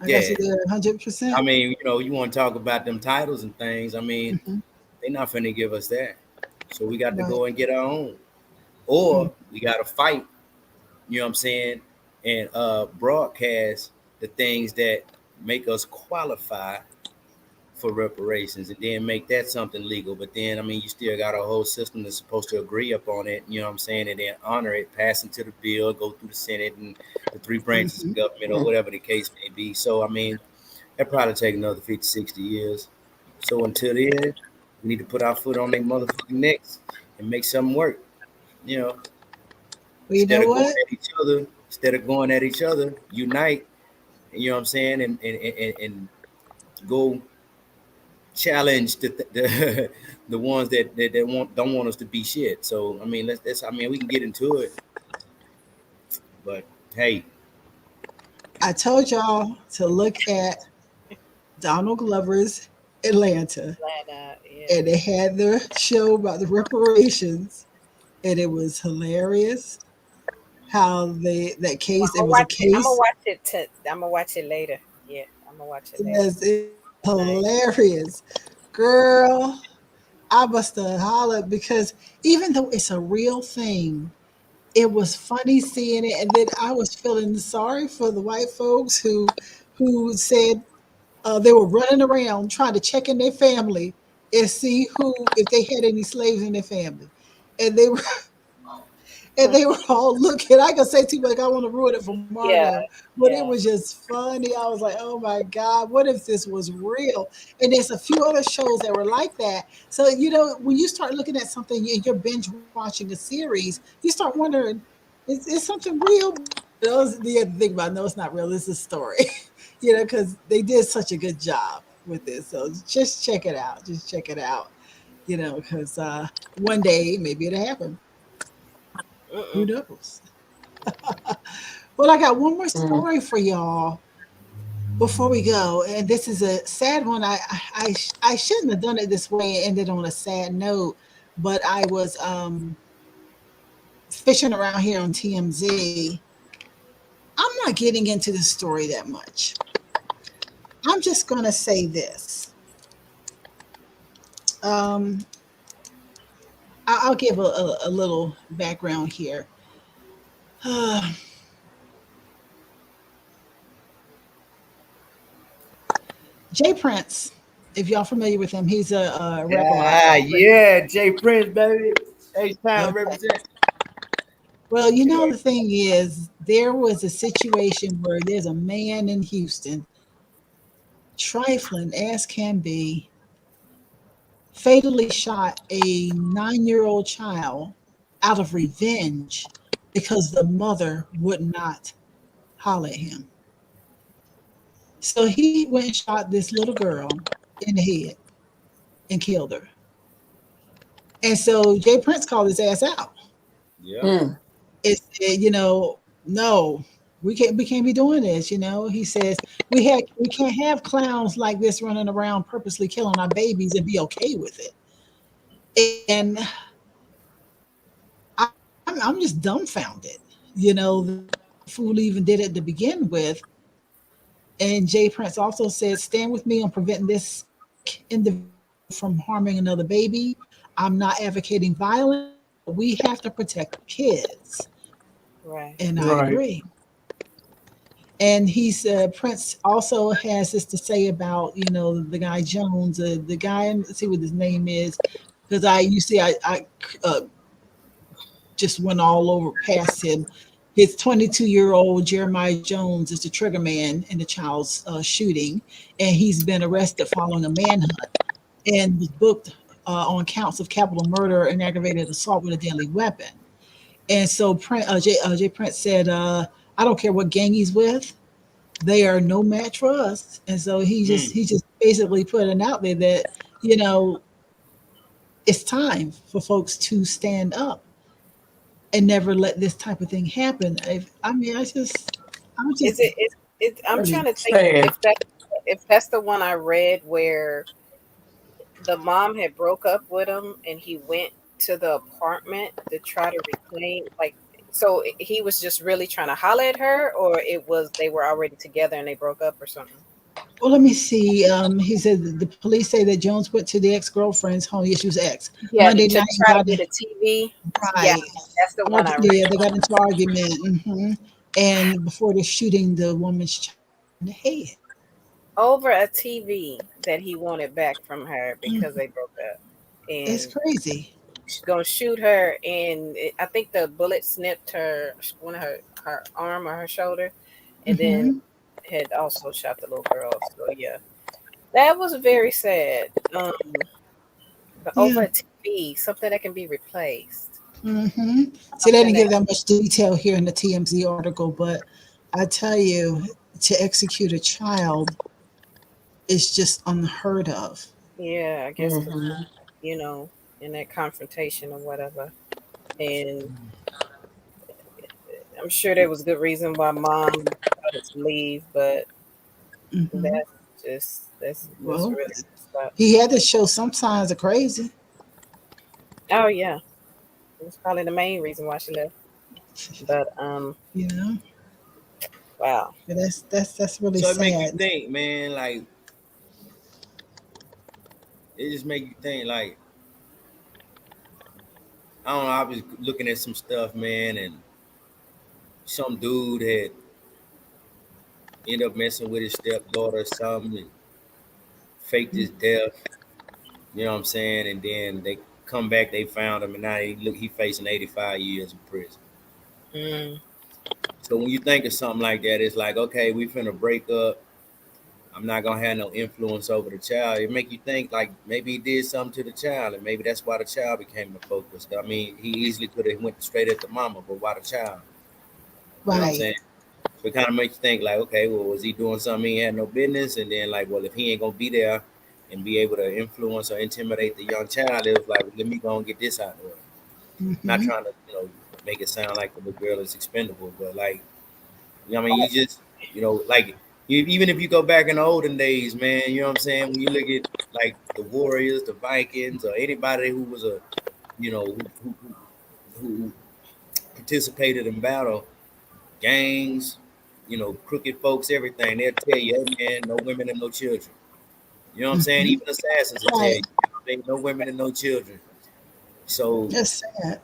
I got you Yeah. there, I 100%. mean, you want to talk about them titles and things. I mean, Mhm. they're not finna give us that. So we got to Right. go and get our own. Mhm. Or we got to fight, you know what I'm saying, and broadcast the things that make us qualify for reparations and then make that something legal. But then, I mean, you still got a whole system that's supposed to agree upon it, you know what I'm saying, and then honor it, pass into the bill, go through the Senate and the three branches of Mhm. government or whatever the case may be. So, I mean, that probably take another 50, 60 years. So until then, we need to put our foot on their motherfucking necks and make something work. You know, Well, you know what? instead of going at each other, unite. You know what I'm saying, and go challenge the the ones that don't want us to be shit. So I mean, let's I mean, we can get into it, but hey, I told y'all to look at Donald Glover's Atlanta, yeah. and they had their show about the reparations, and it was hilarious how that Well, case. It was a I'm gonna case. watch it. I'm gonna watch it later. Yeah, I'm gonna watch it later Yes, it tonight. hilarious, girl. I must have hollered because even though it's a real thing, it was funny seeing it, and then I was feeling sorry for the white folks who said they were running around trying to check in their family and see who if they had any slaves in their family, and they were all looking. I can say too much. I want to ruin it for Yeah, Margo, but it yeah. was just funny. I was like, oh my god, what if this was real? And there's a few other shows that were like that. So when you start looking at something and you're binge watching a series, you start wondering, is something real? The other thing about no, it's not real. It's a story, because they did such a good job with this. So just check it out. Just check it out. Because one day maybe it'll happen. Who Mm-mm. knows? Well, I got one more Mm. story for y'all before we go, and this is a sad one. I shouldn't have done it this way and ended on a sad note, but I was fishing around here on TMZ. I'm not getting into the story that much. I'm just gonna say this. Um, I'll give a little background here. Jay Prince, if y'all familiar with him, he's a rapper out of yeah, Atlanta. yeah, Jay Prince, baby, H Town Okay. represent. Well, Yeah, the thing is, there was a situation where there's a man in Houston, trifling as can be, fatally shot a 9-year-old child out of revenge because the mother would not holler at him. So he went and shot this little girl in the head and killed her. And so Jay Prince called his ass out. yeah, Mm. It said, no, we can't be doing this. He says we can't have clowns like this running around purposely killing our babies and be okay with it. And I'm just dumbfounded. The fool even did it to begin with. And Jay Prince also said, stand with me on preventing this sick individual from harming another baby. I'm not advocating violence. We have to protect the kids. Right. And I Right. agree. And he said Prince also has this to say about the guy Jones, the guy. Let's see what his name is, because I just went all over past him. His 22-year-old Jeremiah Jones is the trigger man in the child's shooting, and he's been arrested following a manhunt and was booked on counts of capital murder and aggravated assault with a deadly weapon. And so Jay Prince said, "I don't care what gang he's with; they are no match for us." And so he just basically putting out there that you know it's time for folks to stand up and never let this type of thing happen. I mean, I'm Is just it? I'm trying really to think Sad. if that's the one I read where the mom had broke up with him and he went to the apartment to try to reclaim, like, so he was just really trying to holler at her, or it was they were already together and they broke up or something. well. Let me see. He said the police say that Jones went to the ex girlfriend's home. Yes, she was ex Yeah, Monday to night and try to got get a TV. Yeah, right. that's the one I read. Yeah, they got into argument. And before the shooting, the woman's child in the head. Over a TV that he wanted back from her because Mhm. they broke up, It's and crazy. she's gonna shoot her. And I think the bullet snipped one of her arm or her shoulder, and then Hmm. had also shot the little girl. So yeah, that was very sad. But over Yeah. a TV, something that can be replaced, Hmm. See, they something didn't that give that much detail here in the TMZ article, but I tell you, to execute a child is just unheard of. yeah, I guess because Mm-hmm. you know in that confrontation or whatever, and I'm sure there was good reason why mom wanted to leave, but Hmm. that's Well, really messed up. he had to show some signs of crazy. Oh yeah, that's probably the main reason why she left. But You know, wow, but that's really So it make you sad. think, man. Like it just make you think. Like I don't know. I was looking at some stuff, man, and some dude had ended up messing with his stepdaughter or something and faked his death. You know what I'm saying? And then they come back, they found him, and now he facing 85 years in prison. mm, So when you think of something like that, it's like, okay, we finna break up. I'm not gonna have no influence over the child. It make you think like maybe he did something to the child, and maybe that's why the child became the focus. I mean, he easily could have went straight at the mama, but why the child? You know what I'm Right. saying? So it kind of makes you think like, okay, well, was he doing something he had no business? And then like, well, if he ain't gonna be there and be able to influence or intimidate the young child, it was like, well, let me go and get this out of the way. Not Hmm. trying to, make it sound like the little girl is expendable, but like, I mean, you just, like, even if you go back in the olden days, man, you know what I'm saying? When you look at like the Warriors, the Vikings, or anybody who was who participated in battle, gangs, crooked folks, everything, they'll tell you, hey, man, no women and no children. You know what I'm saying? Hmm. Even assassins will tell Right. you, no women and no children. So, That's sad.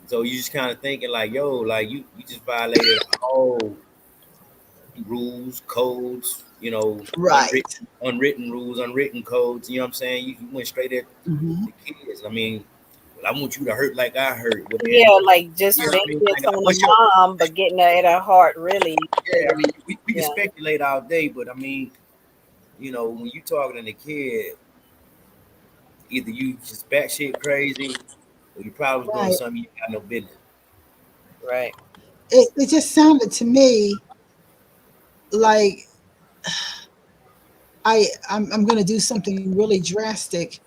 so you just kind of thinking like, yo, like you just violated all rules, codes, Right. unwritten rules, unwritten codes. You know what I'm saying? You went straight at Hmm. the kids. I mean, well, I want you to hurt like I hurt. Well, then, yeah, like just you know what I mean? vengeance Like, on the what's your? mom, but getting her at her heart really. Yeah, I mean, we can Yeah, speculate all day, but I mean, when you talking to the kid, either you just batshit crazy, or you probably was doing Right. something you got no business. right. It just sounded to me like I'm going to do something really drastic,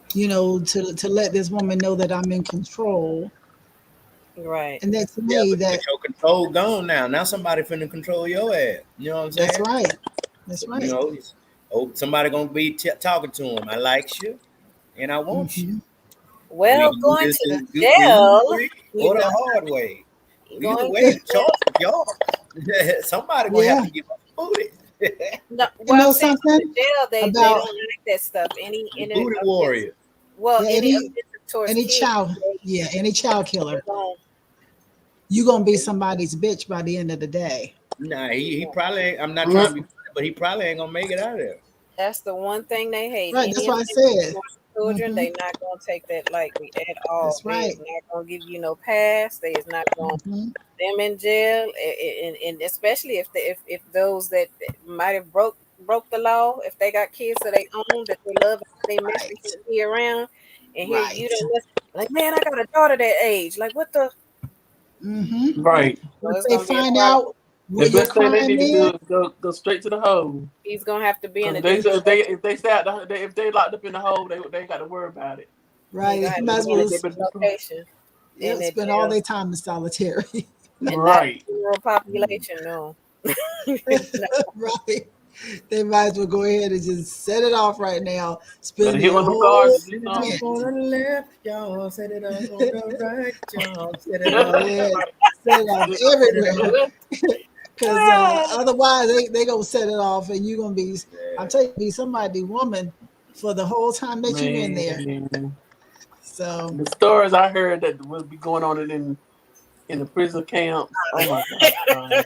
to let this woman know that I'm in control. Right. And that to Yeah, me, but that your control gone now. Now somebody finna control your ass. You know what I'm that's saying? right. So, That's right. somebody gonna be talking to him. I like you, and I want you. Hmm. Well, We going just to do the jail. easy way or the hard way. Either Going way, to the choice is yours. Somebody gonna have Yeah. to give us booty. no, You well, know I'm saying going something to jail, they about don't like that stuff. The booty warrior. Well, yeah, any offensive towards any kids, child, yeah, any child they're killer, going. you gonna be somebody's bitch by the end of the day. Nah, he probably ain't, I'm not trying to be Mm-hmm. funny, but he probably ain't gonna make it out of there. That's the one thing they hate. Right. That's Any why I offensive said. towards children, Hmm. they not gonna take that lightly at all. That's They is right. not gonna give you no pass. They is not gonna Hmm. put them in jail, and especially if those that might have broke the law, if they got kids that they own that they love, they miss, they Right. shouldn't be around, and here you Right. don't miss. Like, man, I got a daughter that age. Like, what the? Hmm. Right. So If it's they gonna be a find problem. out The what your best thing they crime need to is, do is go straight to the hole. He's gonna have to be in Because a if different. they stay out if they locked up in the hole, they ain't got to worry about it. He gonna right? have You to might as be in a well, different location in yep, that spend all jail, their time in solitary. and not Right. the general population. No. No. Right. They might as well go ahead and just set it off right now. Better Spend hit their one of them whole guards and do Set it off something. on rent. the left, y'all. Set it off on the right, y'all. Set it off. Yeah, set it off Set it everywhere. off. Because otherwise, they gonna set it off, and you're gonna be. I'm telling you, be somebody woman for the whole time that you're in there. Man, So the stories I heard that will be going on in the prison camps. Oh my God.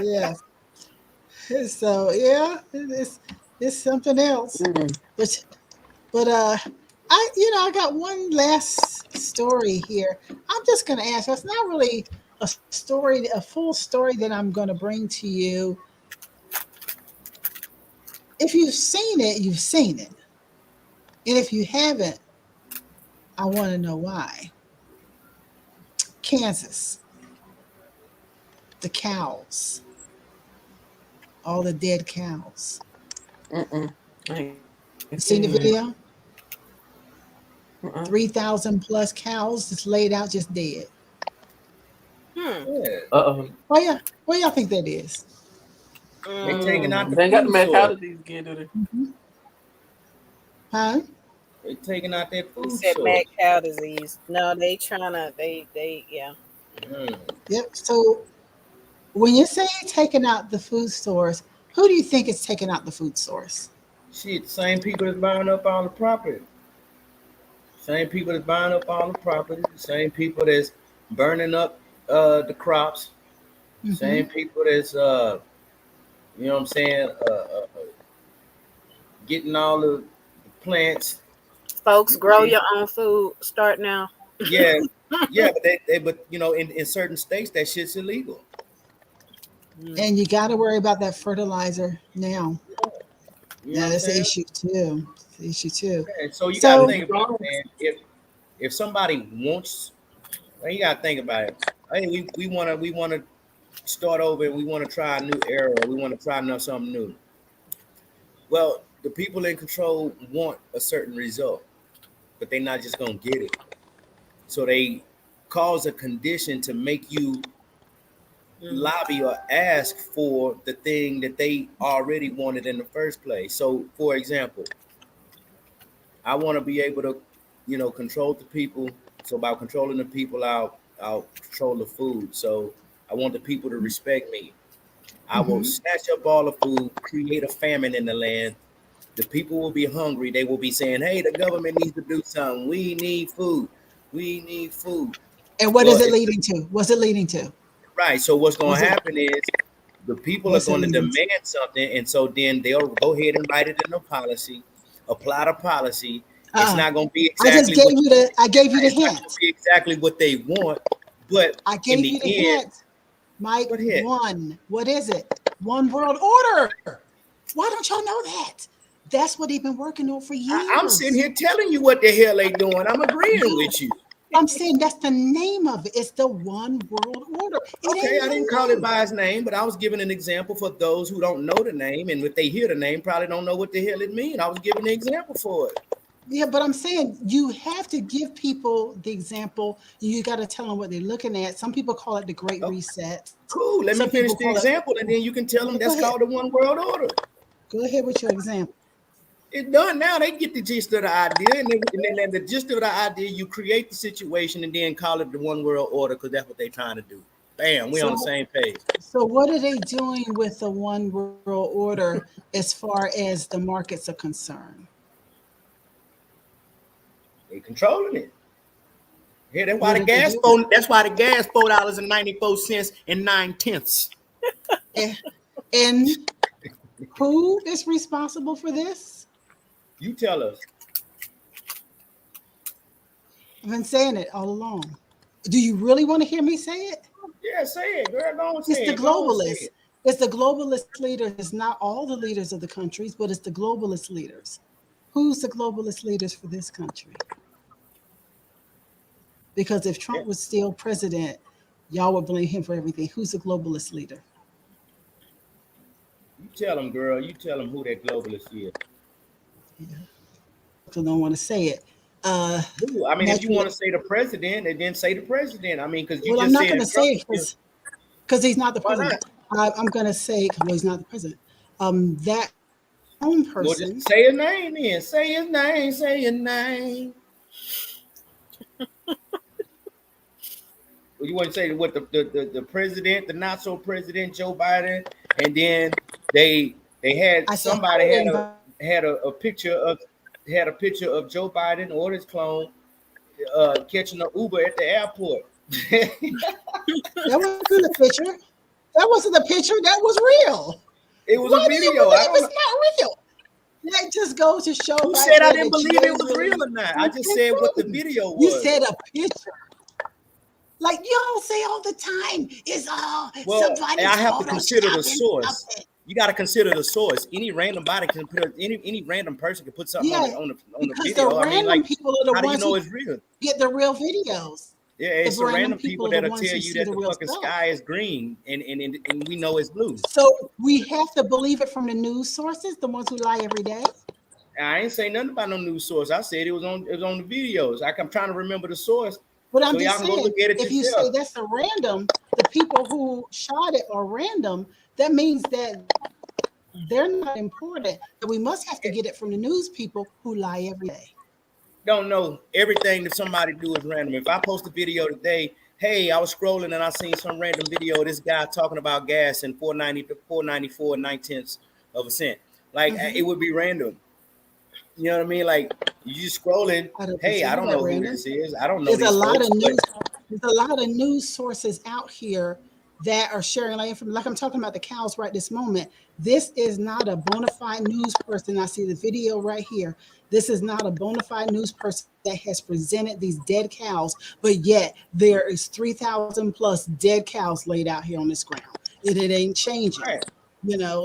yeah, so yeah, it's something else. Mm. But I got one last story here. I'm just gonna ask. It's not really a story, a full story that I'm gonna bring to you. If you've seen it, you've seen it, and if you haven't, I want to know why. Kansas, the cows, all the dead cows. Mm-mm. I You ain't seen the seen it. video? Uh-uh. 3,000 plus cows just laid out, just dead. Hmm. Yeah. Uh-oh. Why y'all think that is? They taking out the They ain't got the food source. mentalities again, do they? Mhm. Huh? They taking out that You food said mad source. cow disease. No, they trying to. They yeah. Mm. Yep. So when you say taking out the food source, who do you think is taking out the food source? Shit, same people that's buying up all the property. Same people that's buying up all the property. The same people that's burning up the crops. Hmm. Same people that's you know what I'm saying, getting all the plants. Folks, grow your own food. Start now. Yeah, yeah, but but in certain states that shit's illegal. And you got to worry about that fertilizer now. You know Yeah, what I'm that's the saying? issue too. It's the issue too. Yeah, so you gotta So think about it, man. If somebody wants, well, you gotta think about it. Hey, we wanna start over and we wanna try a new era. We wanna try something new. Well, the people in control want a certain result, but they're not just gonna get it. So they cause a condition to make you lobby or ask for the thing that they already wanted in the first place. So, for example, I want to be able to, control the people. So by controlling the people, I'll control the food. So I want the people to respect me. I will mhm. snatch up all the food, create a famine in the land. The people will be hungry. They will be saying, "Hey, the government needs to do something. We need food. We need food." And what Well, is it leading to? What's it leading to? right. So what's going What's to it happen is the people are what's it going to leading to? demand something, and so then they'll go ahead and write it in a policy, apply the policy. It's Uh-uh. not going to be I just exactly gave what you the I gave you right, the it's not going to hint. be exactly what they want, but I in gave the you the end, hint. Mike, go ahead. one. What is it? One world order. Why don't y'all know that? That's what they've been working on for I'm sitting years. here telling you what the hell they doing. I'm agreeing No, with you. I'm saying that's the name of it. It's the one world order. It Okay, ain't I didn't nothing call it new. by his name, but I was giving an example for those who don't know the name, and if they hear the name, probably don't know what the hell it means. I was giving an example for it. Yeah, but I'm saying you have to give people the example. You got to tell them what they're looking at. Some people call it the Great Oh, Reset. cool. Let Some me people finish the call it. example, and then you can tell them Yeah, go that's ahead. called the one world order. Go ahead with your example. It's done now. They get the gist of the idea, and then the gist of the idea, you create the situation and then call it the one world order because that's what they're trying to do. Bam, we on the same page. So what are they doing with the one world order as far as the markets are concerned? They controlling it. Yeah, that's why What the did they gas do? phone. That's why the gas $4.94 and 9/10. And who is responsible for this? You tell us. I've been saying it all along. Do you really want to hear me say it? Yeah, say it, girl. Go on, say It's it. the Go on, say globalists. it. It's the globalist leaders. It's not all the leaders of the countries, but it's the globalist leaders. Who's the globalist leaders for this country? Because if Trump was still president, y'all would blame him for everything. Who's the globalist leader? You tell them, girl. You tell them who that globalist is. Yeah. I don't want to say it. Who? I mean, if you want to say the president, then say the president. I mean, because you well, just I'm not said going to say it because he's not the Why president. I'm going to say well, he's not the president. That own Well, person. just say his name then. Say his name. Say his name. Well, you want to say what the president, the not so president Joe Biden, and then they had somebody had a picture of Joe Biden or his clone catching an Uber at the airport. That wasn't a picture. That wasn't a picture. That was real. It was Why a video. It's not real. That just goes to show. Who said I didn't believe it was real or not? I just said what the video was. You said a picture. Like y'all say all the time, it's somebody's I have to consider the source. Something. You got to consider the source. Any random body can put any random person can put something on the video. The random people are the how ones do you know who it's real? Get the real videos. Yeah, it's the random people that'll tell you that the fucking sky is green and we know it's blue. So we have to believe it from the news sources, the ones who lie every day. I ain't say nothing about no news source. I said it was on the videos. I'm trying to remember the source. But I'm so just saying, look at it if yourself. You say that's a random, the people who shot it are random, that means that they're not important. And we must have to get it from the news people who lie every day. Don't know everything that somebody do is random. If I post a video today, hey, I was scrolling and I seen some random video of this guy talking about gas and 4.94 9/10 of a cent. Like it would be random. You know what I mean? Like you just scrolling. Hey, I don't know who this is. I don't know. There's a lot of news. There's a lot of news sources out here that are sharing like I'm talking about the cows right this moment. This is not a bona fide news person. I see the video right here. This is not a bona fide news person that has presented these dead cows, but yet there is 3,000 plus dead cows laid out here on this ground. It ain't changing. Right.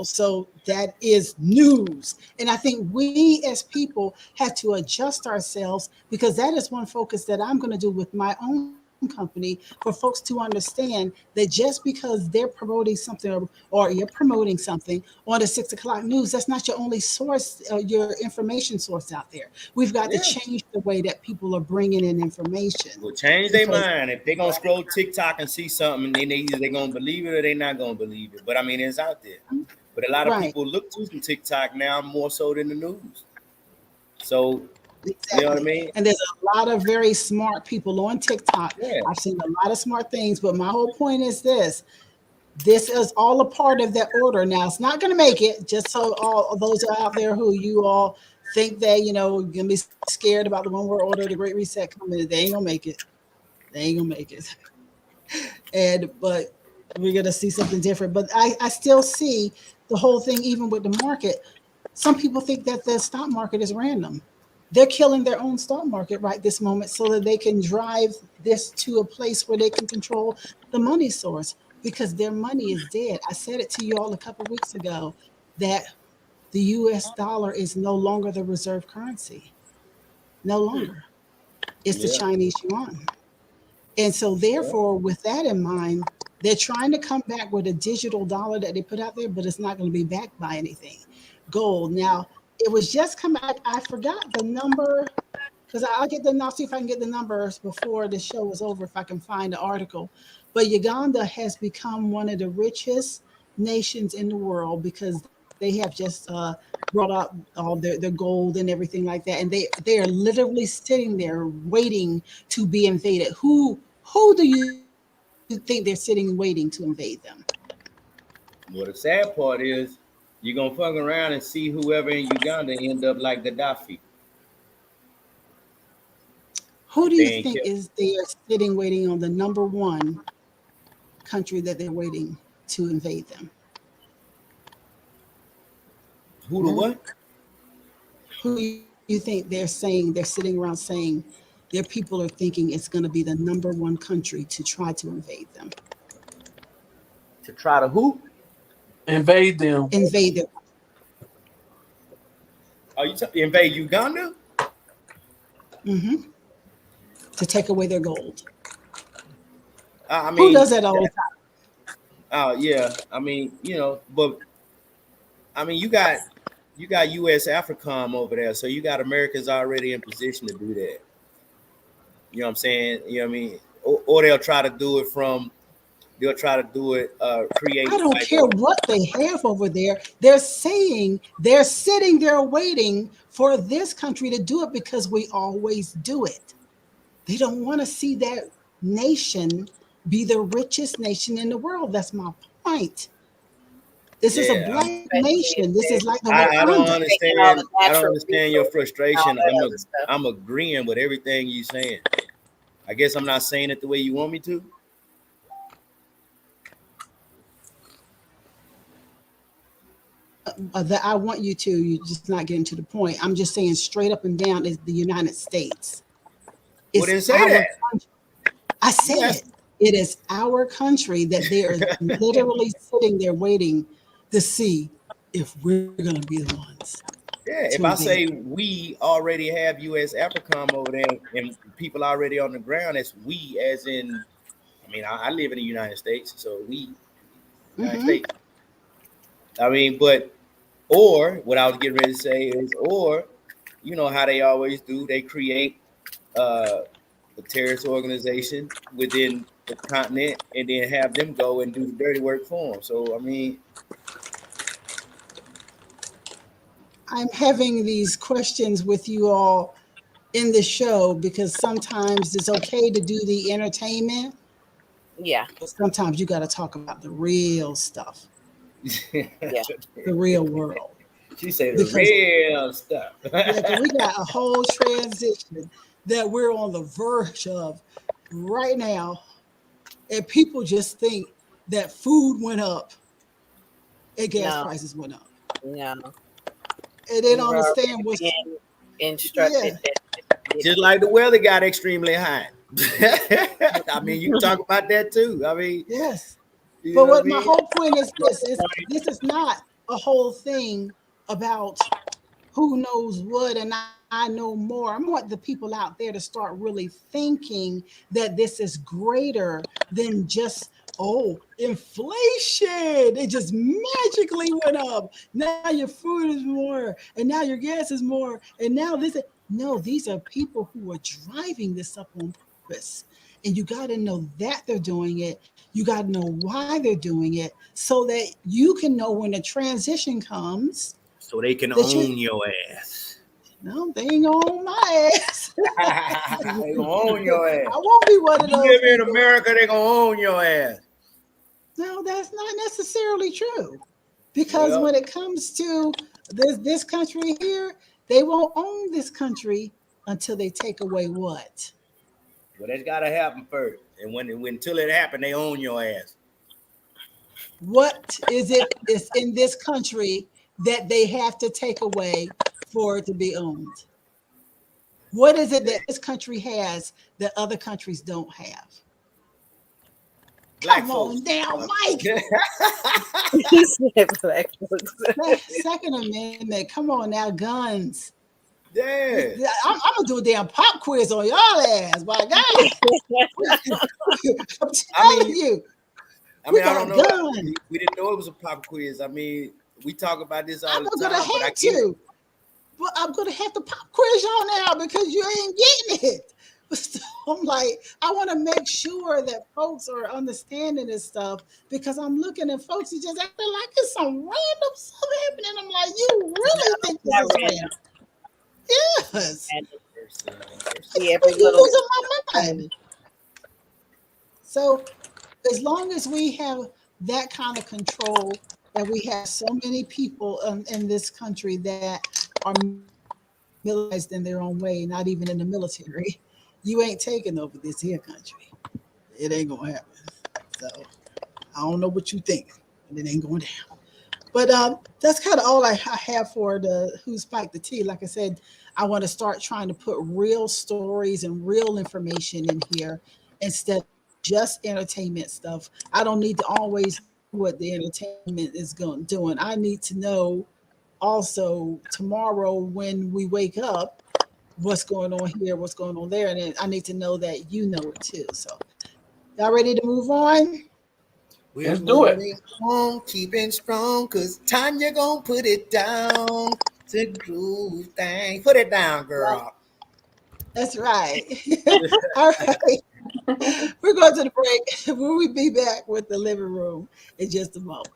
So that is news. And I think we as people have to adjust ourselves because that is one focus that I'm going to do with my own company for folks to understand that just because they're promoting something or you're promoting something on the 6 o'clock news, that's not your only source, your information source out there. We've got to change the way that people are bringing in information. Well, change their mind. If they're going to scroll TikTok and see something, then they're going to believe it or they're not going to believe it. But I mean, it's out there. But a lot of people look to TikTok now more so than the news. So, exactly. You know what I mean? And there's a lot of very smart people on TikTok. Yeah. I've seen a lot of smart things, but my whole point is this is all a part of that order. Now, it's not going to make it, just so all those are out there who you all think that, going to be scared about the one world order, the Great Reset coming. They ain't going to make it. They ain't going to make it. But we're going to see something different. But I still see the whole thing, even with the market. Some people think that the stock market is random. They're killing their own stock market right this moment so that they can drive this to a place where they can control the money source because their money is dead. I said it to you all a couple of weeks ago that the US dollar is no longer the reserve currency. No longer. It's the Chinese yuan. And so therefore, with that in mind, they're trying to come back with a digital dollar that they put out there, but it's not going to be backed by anything. Gold. Now, it was just come out. I forgot the number because I'll see if I can get the numbers before the show is over, if I can find the article. But Uganda has become one of the richest nations in the world because they have just brought out all their gold and everything like that, and they are literally sitting there waiting to be invaded. Who do you think they're sitting waiting to invade them? Well, the sad part is you're gonna fuck around and see whoever in Uganda end up like Gaddafi. Who If do they you ain't think killed. is they are sitting waiting on the number one country that they're waiting to invade them? Who the what? Who do you think they're sitting around saying their people are thinking it's going to be the number one country to try to invade them, To try to who? Invade them. invade their Are you invade Uganda? hmm to take away their gold? I Who mean, does that all the time? yeah. I mean, but I mean, you got U.S. AFRICOM over there, so you got Americans already in position to do that. You know what I'm saying? You know what I mean? Or they'll try to do it create I don't like care what they have over there. They're saying they're sitting there waiting for this country to do it because we always do it. They don't want to see that nation be the richest nation in the world. That's my point. This is a yeah. black Especially if nation. This is they're like the I don't Wakanda. taking all the understand. I don't natural understand your resources and all frustration. that other stuff. I'm agreeing with everything you saying. I guess I'm not saying it the way you want me to. That I want you to. You're just not getting to the point. I'm just saying straight up and down is the United States. Well, It's then say our that. country. I said You it. It is our country that they are literally sitting there waiting to see if we're going to be the ones Yeah, to if I invade. say we already have U.S. AFRICOM over there and people already on the ground, that's we as in, I mean, I live in the United States, so we, United Mm-hmm. States. I mean, but, or what I was getting ready to say is, or, you know how they always do, they create a terrorist organization within the continent and then have them go and do the dirty work for them. So, I mean, I'm having these questions with you all in the show because sometimes it's okay to do the entertainment, Yeah, but sometimes you got to talk about the real stuff, yeah. the real world. she say the Because real stuff. yeah, 'cause we got a whole transition that we're on the verge of right now, and people just think that food went up and gas No, prices went up, no. and they We don't were already understand what's being yeah. instructed that Just like the weather got extremely hot. I mean, you can talk about that too. I mean, Yes. you But know what I what my mean? whole point is this is not a whole thing about who knows what and I know more. I want the people out there to start really thinking that this is greater than just, oh, inflation. It just magically went up. Now your food is more, and now your gas is more, and now this. No, these are people who are driving this up on purpose. And you got to know that they're doing it. You got to know why they're doing it so that you can know when the transition comes So they can that you own your ass. no, they ain't gonna own my ass. They gonna own your ass. I won't be one of You those live in people. America, they gonna own your ass. No, that's not necessarily true. Because Well, when it comes to this country here, they won't own this country until they take away what? that's gotta happen first. And when until it happen, they own your ass. What is it is in this country that they have to take away for it to be owned? What is it that this country has that other countries don't have? Black Come folks. on now, Mike. he said black folks. Second Amendment. Come on now, guns. Yeah. I'm gonna do a damn pop quiz on y'all ass. My God, I'm telling you, I we mean, I got don't know. guns. We didn't know it was a pop quiz. I mean, we talk about this all I'm the gonna time, but I have get it. to. But I'm gonna have to pop quiz y'all now because you ain't getting it. I'm like, I want to make sure that folks are understanding this stuff because I'm looking at folks who just acting like it's some random stuff happening. I'm like, you really think this Not is random. random? Yes. Random. I See be every little losing my mind. So as long as we have that kind of control, that we have so many people in this country that are militarized in their own way, not even in the military, you ain't taking over this here country. It ain't gonna happen. So I don't know what you think, but it ain't going down. But that's kind of all I have for the Who Spiked the Tea. Like I said, I want to start trying to put real stories and real information in here instead of just entertainment stuff. I don't need to always know what the entertainment is going doing. I need to know also tomorrow when we wake up what's going on here, what's going on there, and then I need to know that you know it too. So y'all ready to move on? We're Let's do it. moving on, keeping strong, cause Tanya gonna put it down to groove thing. Put it down, girl. That's right. All right. We're going to the break. We'll be back with the living room in just a moment.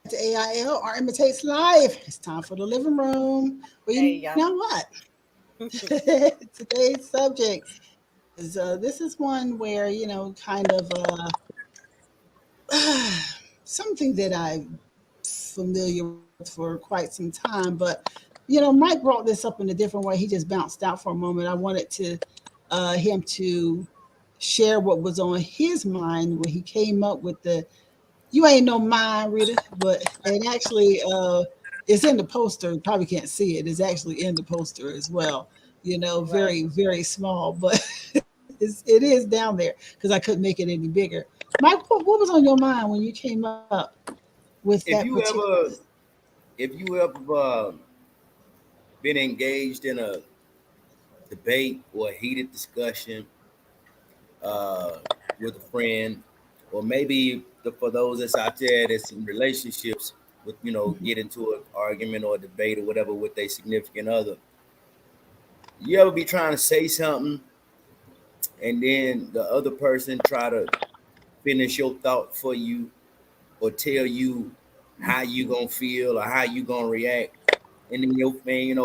To AIL, Art Imitates Life. It's time for the living room. Well, Hey, you y'all. know what? Today's subject is this is one where, kind of something that I'm familiar with for quite some time. But, Mike brought this up in a different way. He just bounced out for a moment. I wanted to him to share what was on his mind when he came up with the you ain't no mind reader, but and actually it's in the poster. You probably can't see it. It's actually in the poster as well. Right. Very, very small, but it is down there because I couldn't make it any bigger. Mike, what was on your mind when you came up with that If you particular? ever, if you ever been engaged in a debate or a heated discussion uh, with a friend, or maybe for those that's out there that's in relationships with, get into an argument or a debate or whatever with their significant other, you ever be trying to say something and then the other person try to finish your thought for you or tell you how you gonna feel or how you gonna react, and then your man,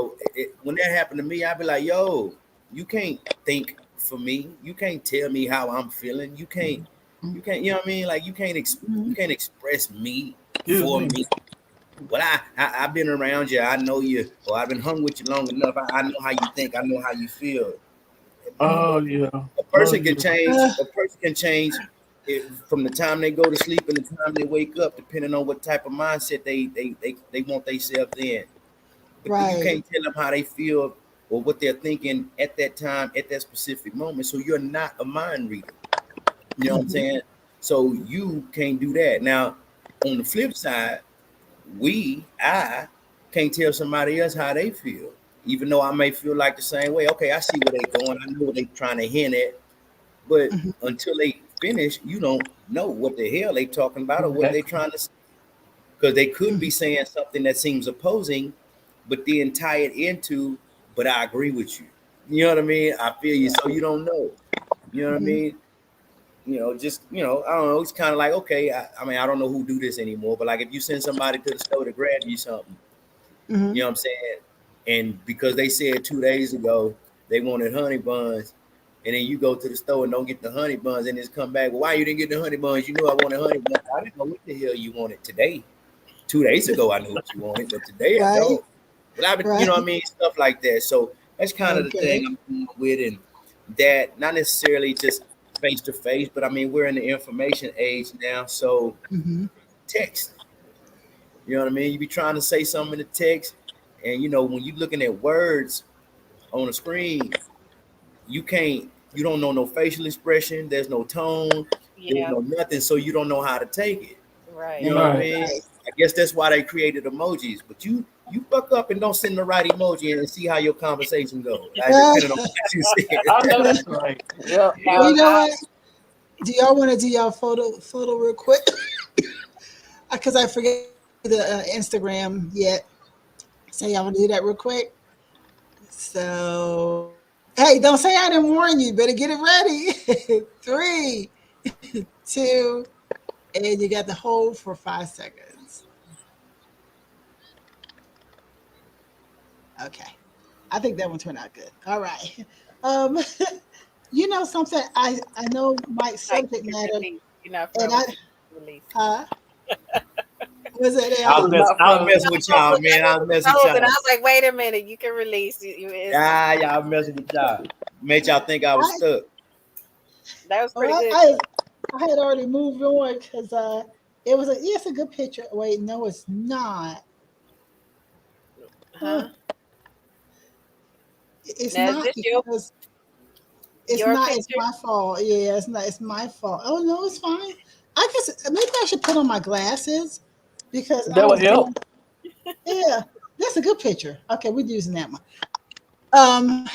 when that happened to me, I'd be like, yo, you can't think for me. You can't tell me how I'm feeling. You can't, you know what I mean? Like you can't express me Excuse for me. me. Well, I've been around you. I know you, or I've been hung with you long enough. I know how you think. I know how you feel. Oh yeah. A Oh person can yeah. change. Uh, A person can change from the time they go to sleep and the time they wake up, depending on what type of mindset they want themselves in. But you Right. can't tell them how they feel or what they're thinking at that time, at that specific moment. So you're not a mind reader. You know what I'm saying? So you can't do that. Now, on the flip side, I can't tell somebody else how they feel, even though I may feel like the same way. Okay, I see where they're going. I know what they're trying to hint at. But until they finish, you don't know what the hell they talking about or what they're trying to say. Because they could be saying something that seems opposing, but then tie it into, but I agree with you. You know what I mean? I feel you. So you don't know. You know what I mean? Just, I don't know. It's kind of like, okay, I mean, I don't know who do this anymore, but like if you send somebody to the store to grab you something, you know what I'm saying? And because they said 2 days ago they wanted honey buns, and then you go to the store and don't get the honey buns and just come back, well, why you didn't get the honey buns? You knew I wanted honey buns. I didn't know what the hell you wanted today. 2 days ago I knew what you wanted, but today I Right. don't. But I've been, you know what I mean? Stuff like that. So that's kind of the Okay. thing I'm dealing with, and that not necessarily just face to face, but I mean, we're in the information age now. So text, you know what I mean? You be trying to say something in the text, and when you're looking at words on the screen, you don't know no facial expression, there's no tone, there's no nothing, so you don't know how to take it. Right. You know what I Right. mean? I guess that's why they created emojis. But you fuck up and don't send the right emoji and see how your conversation goes. Depending on what you see. I know that's right. Yeah. Well, you know what? Do y'all want to do y'all photo real quick? Because I forget the Instagram yet. So y'all want to do that real quick? So, hey, don't say I didn't warn you. Better get it ready. 3, 2, and you got the hold for 5 seconds. Okay. I think that one turned out good. All right. Um, something I know Mike's subject matter, You're not and from I release. Was it I was messing with y'all, man. I was messing with And I y'all. was like, wait a minute, you can release it. Y'all messing with y'all. Made y'all think I was stuck. That was pretty good. I had already moved on because it was it's a good picture. Wait, no, it's not. Huh? It's Now, is not this because it's your not. picture? It's my fault. Yeah, it's not. It's my fault. Oh no, it's fine. I guess maybe I should put on my glasses because I That would was help. doing. Yeah, that's a good picture. Okay, we're using that one. Um,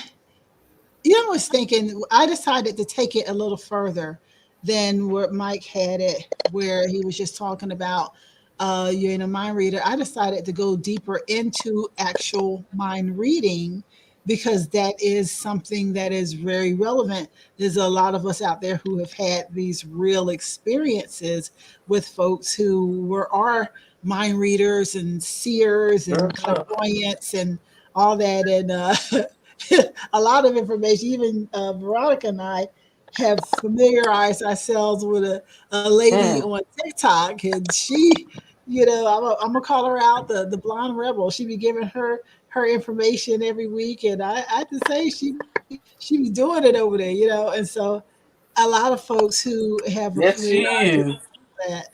I was thinking. I decided to take it a little further than where Mike had it, where he was just talking about you're in a mind reader. I decided to go deeper into actual mind reading because that is something that is very relevant. There's a lot of us out there who have had these real experiences with folks who were our mind readers and seers and clairvoyants and all that. And a lot of information, even Veronica and I have familiarized ourselves with a lady on TikTok, and she, I'm gonna call her out, the blonde rebel. She be giving her information every week, and I have to say she be doing it over there, and so a lot of folks who have a Yes, she familiarity is. with that.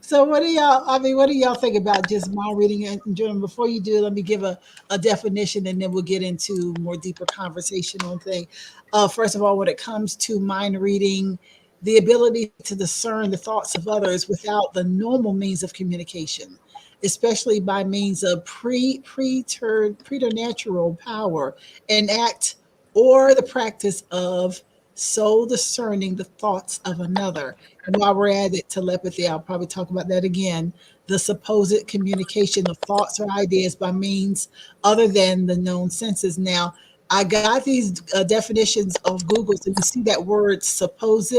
So what do y'all? I mean, what do y'all think about just mind reading and journal? Before you do, let me give a definition, and then we'll get into more deeper conversation on thing. First of all, when it comes to mind reading, the ability to discern the thoughts of others without the normal means of communication, especially by means of preternatural power, an act or the practice of soul discerning the thoughts of another. And while we're at it, telepathy, I'll probably talk about that again. The supposed communication of thoughts or ideas by means other than the known senses. Now, I got these definitions of Google, so you see that word supposed.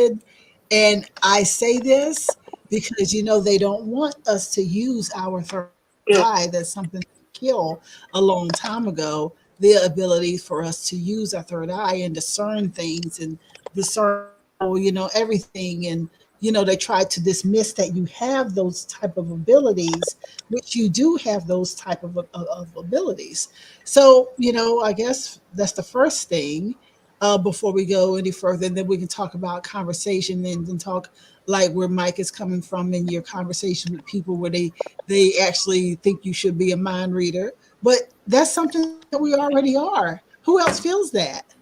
And I say this because, they don't want us to use our third Yeah. eye. That's something to kill a long time ago. The ability for us to use our third eye and discern things and discern, everything. And they try to dismiss that you have those type of abilities, which you do have those type of abilities. So I guess that's the first thing. before we go any further, and then we can talk about conversation and talk like where Mike is coming from in your conversation with people where they actually think you should be a mind reader. But that's something that we already are. Who else feels that?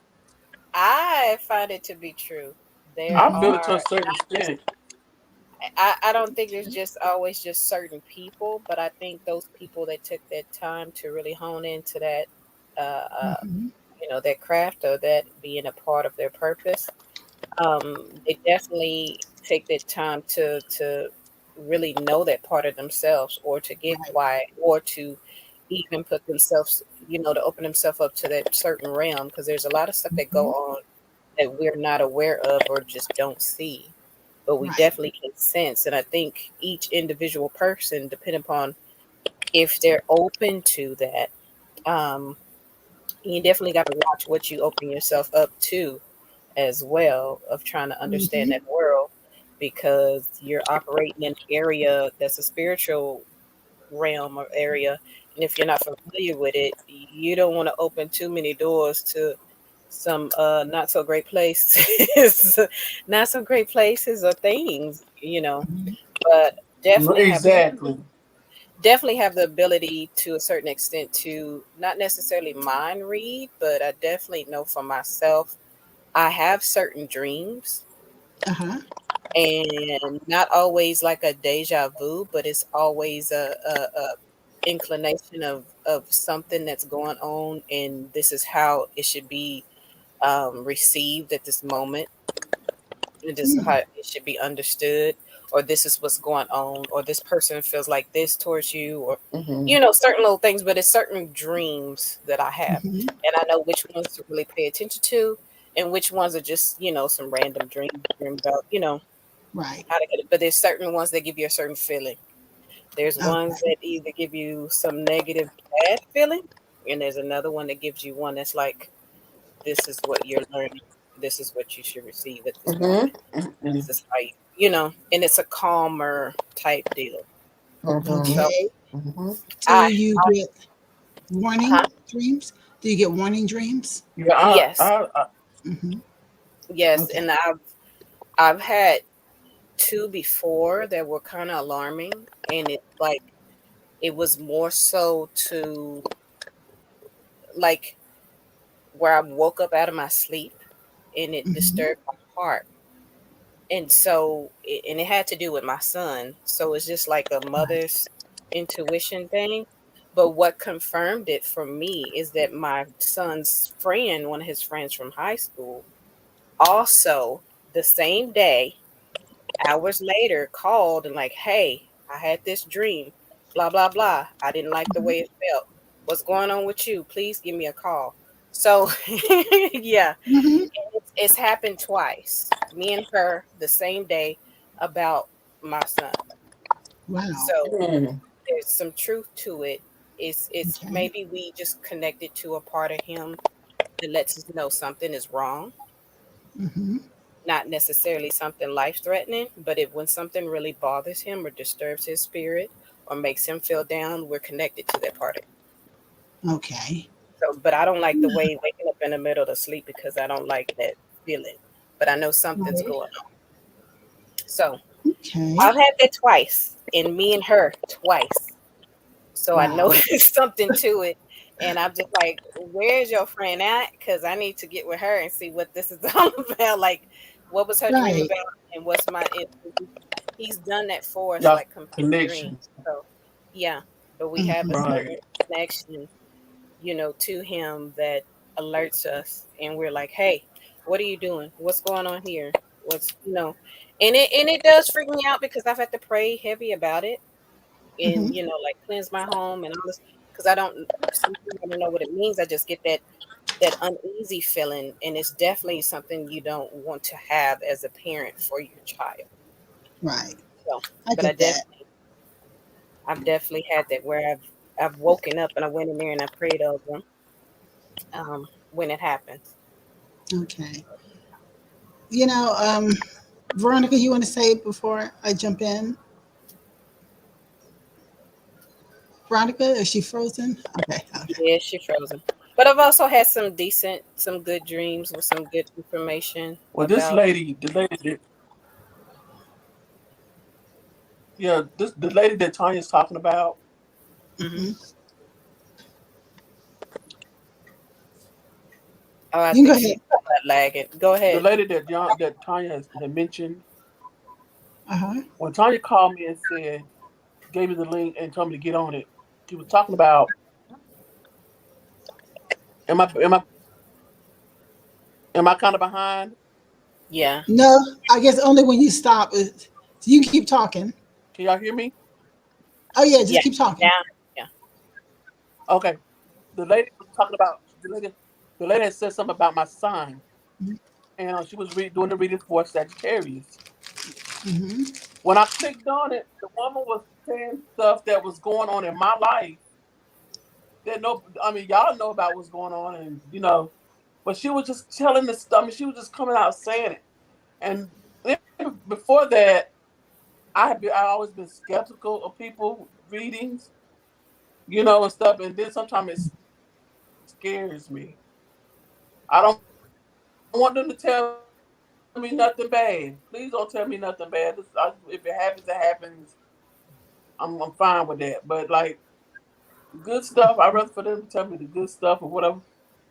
I find it to be true. There I Mm-hmm. feel it to are a certain not just extent. I don't think there's just always just certain people, but I think those people that took that time to really hone into that, Mm-hmm. that craft or that being a part of their purpose, they definitely take that time to really know that part of themselves, or to get Right. quiet, or to even put themselves, to open themselves up to that certain realm, because there's a lot of stuff that go Mm-hmm. on that we're not aware of or just don't see, but we Right. definitely can sense. And I think each individual person, depending upon if they're open to that, um, you definitely got to watch what you open yourself up to as well, of trying to understand Mm-hmm. that world, because you're operating in an area that's a spiritual realm or area. And if you're not familiar with it, you don't want to open too many doors to some not so great places, not so great places or things. Mm-hmm. But definitely have Exactly. definitely have the ability to a certain extent to not necessarily mind read, but I definitely know for myself I have certain dreams, Uh-huh. and not always like a deja vu, but it's always a inclination of something that's going on, and this is how it should be received at this moment, and this is Mm. how it should be understood, or this is what's going on, or this person feels like this towards you, or Hmm. certain little things. But it's certain dreams that I have, Mm-hmm. and I know which ones to really pay attention to, and which ones are just some random dream about Right. how to get it. But there's certain ones that give you a certain feeling. There's ones Okay. that either give you some negative bad feeling, and there's another one that gives you one that's like, this is what you're learning, this is what you should receive at this Hmm. moment, this is how and it's a calmer type deal. Hmm. So Okay. Hmm. So I, you get warning huh? dreams? Do you get warning dreams? Yeah, Yes, Mm-hmm. yes, Okay. and I've had two before that were kind of alarming, and it's like it was more so to, like, where I woke up out of my sleep and it Mm-hmm. disturbed my heart. And so, and it had to do with my son. So it's just like a Right. mother's intuition thing. But what confirmed it for me is that my son's friend, one of his friends from high school, also the same day, hours later, called and like, hey, I had this dream, blah, blah, blah. I didn't like the Mm-hmm. way it felt. What's going on with you? Please give me a call. So, yeah, Mm-hmm. it's happened twice. Me and her the same day about my son. Wow. So hmm. there's some truth to it. It's Okay. maybe we just connected to a part of him that lets us know something is wrong. Mm-hmm. Not necessarily something life threatening, but if when something really bothers him or disturbs his spirit or makes him feel down, we're connected to that part of him. Okay. So, but I don't like the way waking up in the middle of the sleep, because I don't like that feeling. But I know something's Right. going on. So Okay. I've had that twice, and me and her twice. So I know Wow. there's something to it. And I'm just like, where's your friend at? Because I need to get with her and see what this is all about. Like, what was her dream Right. about? And what's my. He's done that for us, Y'all like complete dreams. connections. So, yeah. But we have a Mm-hmm. certain Right. connection, to him that alerts us. And we're like, hey, what are you doing? What's going on here? And it does freak me out, because I've had to pray heavy about it, and Mm-hmm. like cleanse my home and all this, because sometimes I don't know what it means. I just get that uneasy feeling, and it's definitely something you don't want to have as a parent for your child. Right. So, I but get that. I've definitely had that where I've woken up and I went in there and I prayed over them, when it happens. Okay. You know, Veronica, you want to say it before I jump in? Veronica, is she frozen? Okay. Okay. Yeah, she frozen, but But I've also had some good dreams with some good information Well, this about. lady, the lady that, yeah, the lady that Tanya's talking about, Mhm. Mhm. Oh, I You can think go she's ahead. not lagging. Go the ahead. lady that Tanya had mentioned, Uh-huh. when Tanya called me and said, gave me the link and told me to get on it, she was talking about, am I kind of behind? Yeah. No, I guess only when you stop. You can keep talking. Can y'all hear me? Oh yeah, Yeah. just keep talking. Now. Yeah. Okay. The lady was talking about the lady had said something about my sign, and she was doing the reading for Sagittarius. Mm-hmm. When I clicked on it, the woman was saying stuff that was going on in my life that no, I mean y'all know about what's going on, and but she was just telling the stuff. I mean, she was just coming out saying it, and before that, I always been skeptical of people readings, and stuff, and then sometimes it scares me. I don't want them to tell me nothing bad. Please don't tell me nothing bad. If it happens, it happens. I'm fine with that. But like good stuff, I'd rather for them to tell me the good stuff or whatever.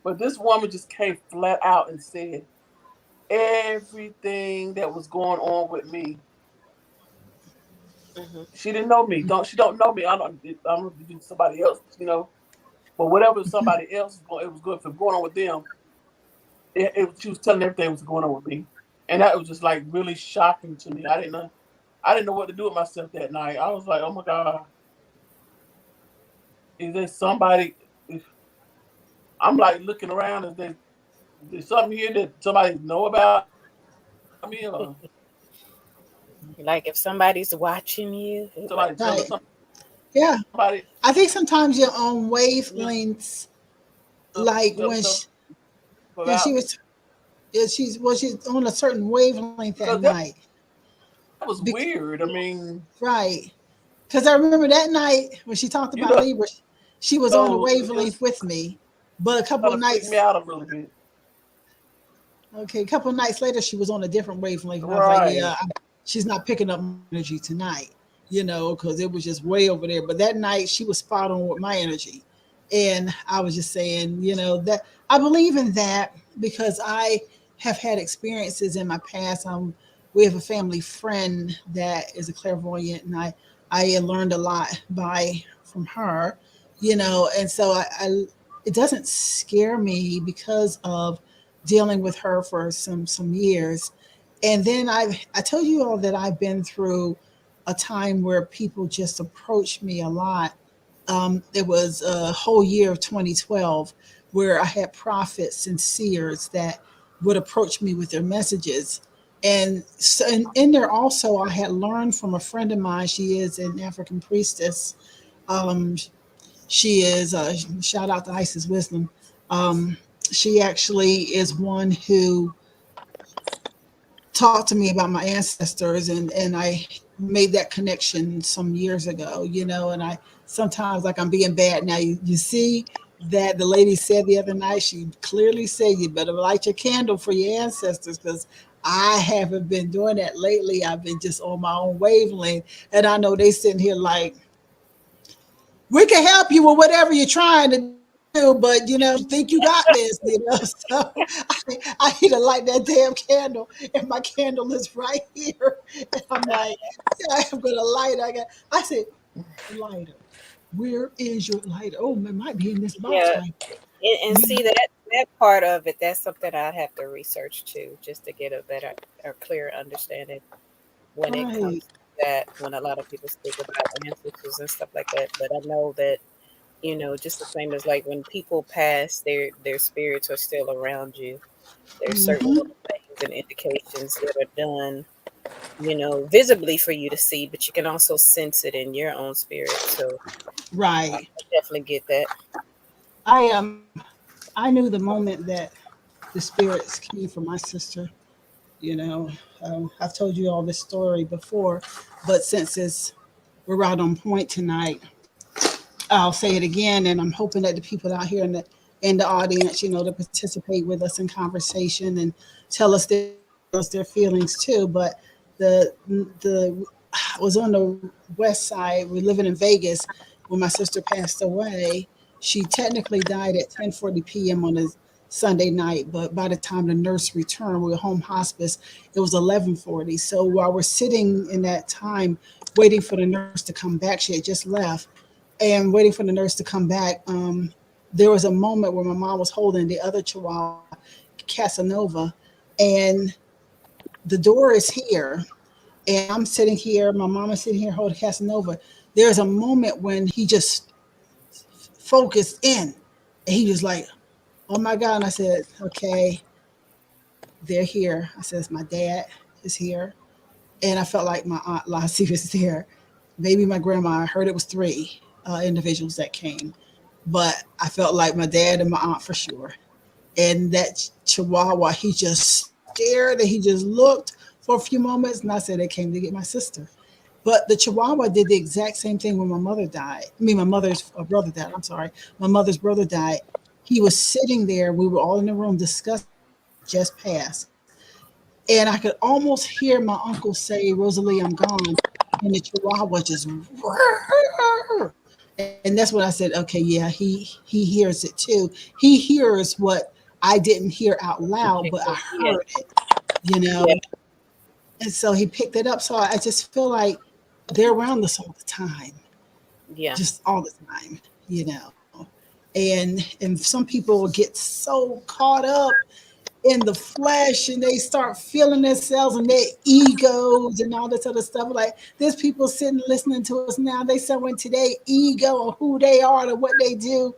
But this woman just came flat out and said everything that was going on with me. Mhm. She didn't know me. Don't she don't know me. I don't know if it's somebody else. But whatever somebody else is going, it was good for going on with them. She was telling everything was going on with me, and that was just like really shocking to me. I didn't know what to do with myself that night. I was like, oh my god, is there somebody? If I'm like looking around, is there something here that somebody know about me or Like if somebody's watching you, somebody telling Right. somebody Yeah. I think sometimes you you're on wavelengths, like telling when stuff yeah, about she me was she's on a certain wavelength that because that night. was Bec- weird. I mean, right. Because I remember that night when she talked you about know, Libra, she was on the it wavelength just with me. But a couple kind of of freaked me nights, out a little bit. okay, a couple of nights later, she was on a different wavelength. And I was like, Right. yeah, she's not picking up my energy tonight, because it was just way over there. But that night, she was spot on with my energy. And I was just saying, that I believe in that because I have had experiences in my past. We have a family friend that is a clairvoyant, and I learned a lot from her, and so it doesn't scare me because of dealing with her for some years. And then I told you all that I've been through a time where people just approached me a lot. It was a whole year of 2012 where I had prophets and seers that would approach me with their messages. And so in there also, I had learned from a friend of mine. She is an African priestess. Um, she is, shout out to Isis Wisdom. Um, she actually is one who talked to me about my ancestors, and I made that connection some years ago, and I sometimes, like, I'm being bad now. You see that the lady said the other night, she clearly said you better light your candle for your ancestors, because I haven't been doing that lately. I've been just on my own wavelength, and I know they sitting here like, we can help you with whatever you're trying to do, but think you got this. So I need to light that damn candle, and my candle is right here. And I'm like, yeah, I'm gonna light. I said, lighter. Where is your lighter? Oh, it might be in this box Yeah. right. And You see that part of it, that's something I'd have to research too, just to get a better or clearer understanding when it comes right. to that, when a lot of people speak about ancestors and stuff like that. But I know that, just the same as like when people pass, their spirits are still around you. There's certain Hmm. little things and indications that are done, visibly for you to see, but you can also sense it in your own spirit. So I Right. definitely get that. I knew the moment that the spirits came from my sister. You know, I've told you all this story before, but since we're right on point tonight, I'll say it again, and I'm hoping that the people out here in in the audience, to participate with us in conversation and tell us their feelings too. But the I was on the west side. We're living in Vegas when my sister passed away. She technically died at 10:40 p.m. on a Sunday night, but by the time the nurse returned, we were home hospice. It was 11:40. So while we're sitting in that time waiting for the nurse to come back, she had just left, and waiting for the nurse to come back, there was a moment where my mom was holding the other Chihuahua, Casanova, and the door is here, and I'm sitting here, my mom is sitting here holding Casanova. There's a moment when he just focused in, and he was like, "Oh my God!" And I said, "Okay, they're here." I says, "My dad is here," and I felt like my aunt Lassie was there. Maybe my grandma. I heard it was three individuals that came, but I felt like my dad and my aunt for sure. And that Chihuahua, he just stared and he just looked for a few moments, and I said, "They came to get my sister." But the Chihuahua did the exact same thing when my mother died. I mean, my mother's brother died. I'm sorry. My mother's brother died. He was sitting there. We were all in the room discussing just passed. And I could almost hear my uncle say, "Rosalie, I'm gone." And the Chihuahua just, and that's when I said, "Okay, yeah, he hears it too. He hears what I didn't hear out loud, but I Yeah. heard it, you Yeah. know. And so he picked it up. So I just feel like they're around us all the time, Yeah. just all the time. And some people get so caught up in the flesh and they start feeling themselves and their egos and all this other stuff. Like there's people sitting listening to us now. They someone today ego or who they are or what they do,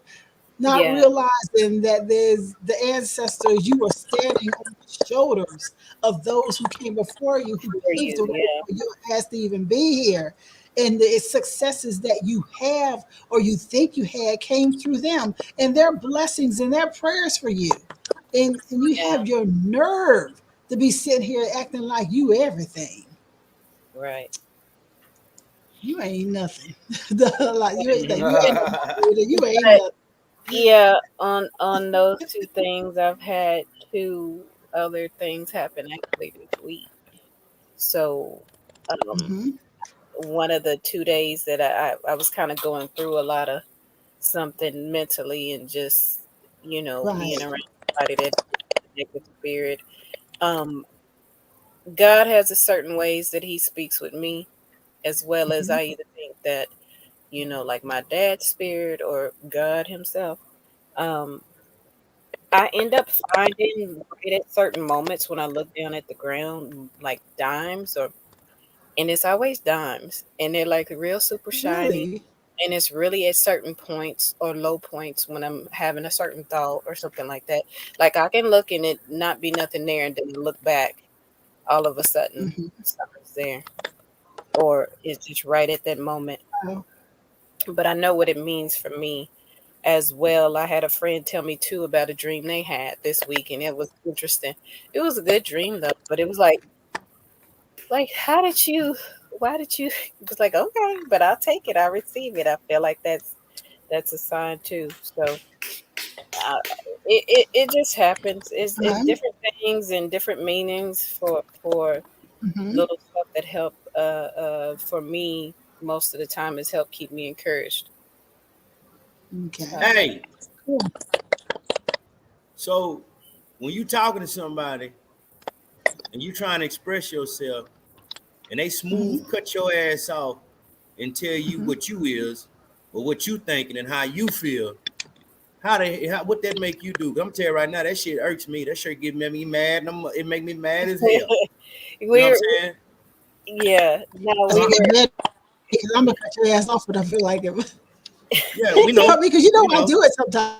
not Yeah. realizing that there's the ancestors. You are standing on the shoulders of those who came before you, who For paved you. the way Yeah. for your ass to even be here. And the successes that you have or you think you had came through them and their blessings and their prayers for you. And you Yeah. have your nerve to be sitting here acting like you everything. Right. You ain't nothing. Like you ain't no moderator. You ain't But nothing. yeah, on those two things, I've had two other things happen actually this week. So, um, Hmm. one of the 2 days that I was kind of going through a lot of something mentally and just being Right. around somebody that negative spirit. Um, God has a certain ways that He speaks with me, as well as Hmm. I either think that like my dad's spirit or God Himself. Um, I end up finding right at certain moments when I look down at the ground, like dimes, and it's always dimes, and they're like real super shiny. Really? And it's really at certain points or low points when I'm having a certain thought or something like that. Like I can look and it not be nothing there, and then look back, all of a sudden Hmm. something's there, or it's just right at that moment. Oh, But I know what it means for me as well. I had a friend tell me too about a dream they had this week, and it was interesting. It was a good dream though, but it was like how did you? Why did you? It was like okay, but I'll take it. I receive it. I feel like that's a sign too. So uh, it just happens. It's uh-huh. different things and different meanings for Hmm. little stuff that help. For me, most of the time, is help keep me encouraged. Okay. So Hey, Cool. so when you talking to somebody and you trying to express yourself and they Hmm. smooth cut your ass off and tell you Hmm. what you is or what you thinking and how you feel, what that make you do? I'm tell you right now, that shit irks me. That shit get me mad. It make me mad as hell. You know what we're I'm saying? yeah. No, Don't we get were mad because I'm gonna cut your ass off when I feel like it. Yeah, we know. Because We I know. do it sometimes.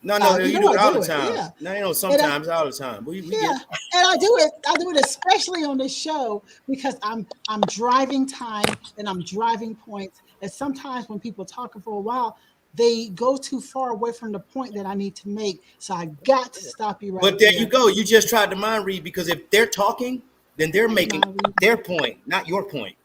No, I you do do it it. all the Yeah. time. No, And sometimes, all the time. We yeah, get it. and I do it. I do it especially on this show because I'm driving time and I'm driving points. And sometimes when people talking for a while, they go too far away from the point that I need to make. So I got to stop you right But there you there. go. You just tried to mind read because if they're talking, then they're I ain't making mind reading. their point, not your point.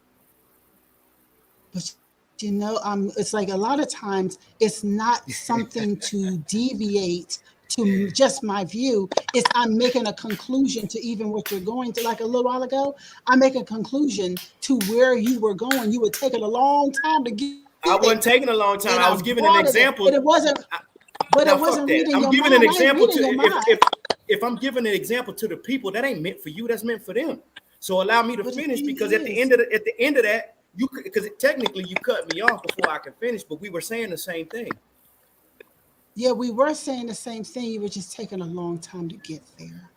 But It's like a lot of times it's not something to deviate to just my view. It's I'm making a conclusion to even what you're going to. Like a little while ago, I make a conclusion to where you were going. You were taking a long time to get I it, wasn't taking a long time. and I I was giving an brought it in, example. but it wasn't. But Now it fuck wasn't that. reading I'm your giving mind. an I ain't example reading to your mind. if I'm giving an example to the people, that ain't meant for you. That's meant for them. So allow me to But the finish, thing because is, at the end of that, because technically you cut me off before I can finish, but we were saying the same thing. yeah, we were saying the same thing. You were just taking a long time to get there.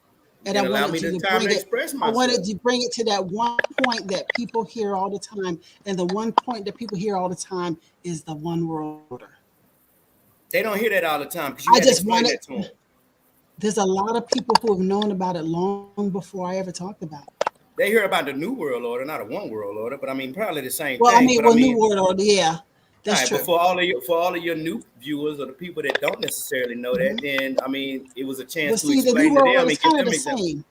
And I Then allow me wanted you the to time bring to it. express I myself. wanted to bring it to that one point that people hear all the time. And the one point that people hear all the time is the one world order. They don't hear that all the time because you I had to just explain wanted, that to them. there's a lot of people who have known about it long before I ever talked about it. They hear about the new world order, not a one world order, but I mean probably the same Well, I thing. mean, But well, New World Order, yeah, that's right, true. but for all of your new viewers or the people that don't necessarily know that, then I mean it was a chance But to see, the New explain to World them Order is and give kind of them the examples. same.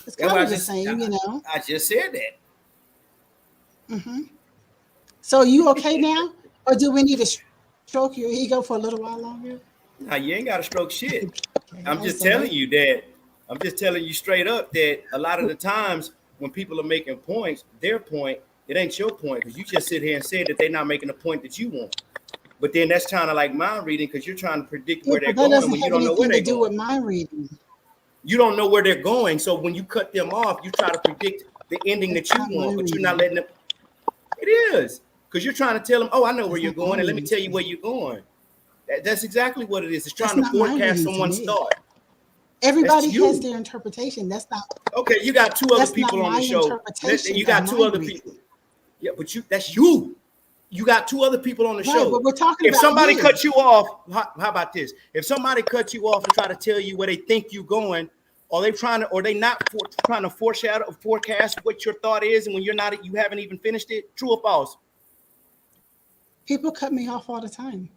It's That's kind why of the same, I just said that. So you okay now? Or do we need to stroke your ego for a little while longer? Now you ain't got to stroke shit. Okay, I'm I just was like, telling you that. I'm just telling you straight up that a lot of the times when people are making points, their point, it ain't your point, because you just sit here and say that they're not making the point that you want. But then that's kind of like mind reading, because you're trying to predict yeah, where they're but that going doesn't when you have don't know where anything to they're do going. with mind reading. You don't know where they're going. So when you cut them off, you try to predict the ending That's that you not want, mind but you're not reading. letting them. It is, because you're trying to tell them, oh, I know where That's you're not going, mind and let me reading tell to you me. where you're going. That's exactly what it is. It's That's trying to not mind forecast reading to someone's me. thought. That's Everybody has you. their interpretation. Okay, you got two other That's not people on my the show. interpretation You of got two mind other reading. people. Yeah, but that's you. You got two other people on the Right, show. but we're talking If about somebody you. cuts you off, how about this? If somebody cuts you off and try to tell you where they think you're going, are they trying to, or they not trying to foreshadow or forecast what your thought is, and when you're not, you haven't even finished it? True or false? People cut me off all the time.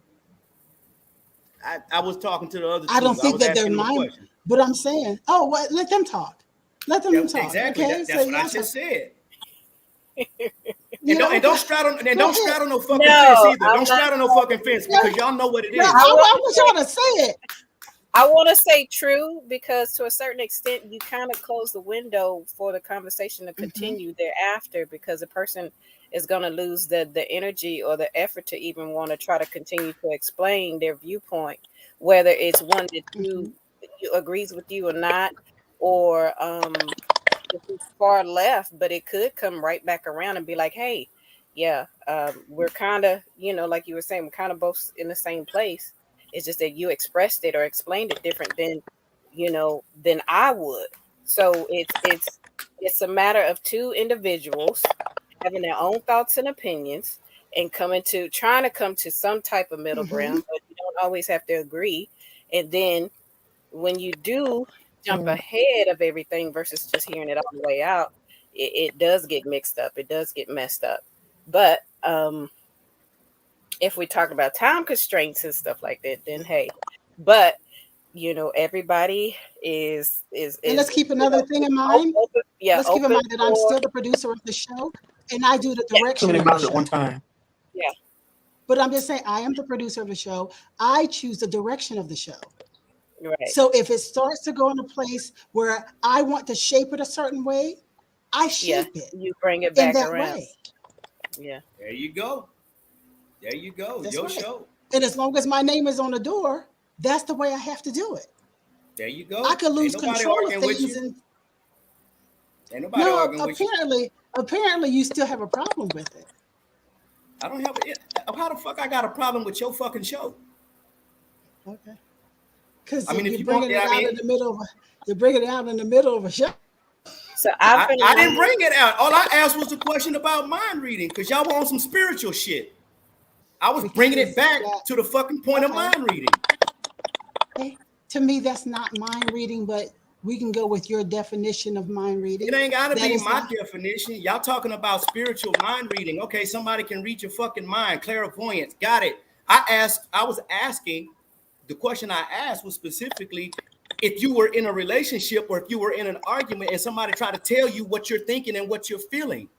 I was talking to the other I don't two. I think was that they're asking them a mine, question. but I'm saying, oh, what? Let them talk. Let them talk. Exactly. Okay, so That's what I y'all talk. just said. Yeah, And okay. don't straddle Go ahead. no fucking fence No, either. I'm Don't not. straddle no fucking fence, Yeah, because y'all know what it yeah. I is. I want want to say, y'all to say it. I want to say true, because to a certain extent, you kind of close the window for the conversation to continue thereafter, because the person is going to lose the energy or the effort to even want to try to continue to explain their viewpoint, whether it's one that you agrees with you or not, or if it's far left, but it could come right back around and be like, hey, yeah, we're kind of, like you were saying, we're kind of both in the same place. It's just that you expressed it or explained it different than I would. So it's a matter of two individuals having their own thoughts and opinions and trying to come to some type of middle ground, but you don't always have to agree. And then when you do jump ahead of everything versus just hearing it all the way out, it does get mixed up. It does get messed up. But if we talk about time constraints and stuff like that, then hey, but everybody is And let's keep another thing in mind. open, yeah, Let's keep in open mind that I'm for still the producer of the show, and I do the Too direction many of the mouths at show. one time. yeah, But I'm just saying, I am the producer of the show. I choose the direction of the show. right, So if it starts to go in a place where I want to shape it a certain way, I yeah, shape it you bring it in back that around, way. yeah, There you go. There you go. That's Your right. show. And as long as my name is on the door, that's the way I have to do it. There you go. I could lose Ain't nobody control of arguing with things, you. and Ain't nobody no, arguing with you. apparently you still have a problem with it. I don't have it. How the fuck I got a problem with your fucking show? Okay. Because I mean, if you're you bringing want, it I out mean, in the middle of you're bringing it out in the middle of a show. so I've been I didn't wondering, bring it out. All I asked was the question about mind reading, because y'all were on some spiritual shit. I was Because bringing it back to the fucking point of okay. mind reading. Okay. To me, that's not mind reading, but we can go with your definition of mind reading. It ain't gotta That be is my not. definition. Y'all talking about spiritual mind reading. Okay, somebody can read your fucking mind. Clairvoyance. Got it. I was asking, the question I asked was specifically if you were in a relationship or if you were in an argument and somebody tried to tell you what you're thinking and what you're feeling.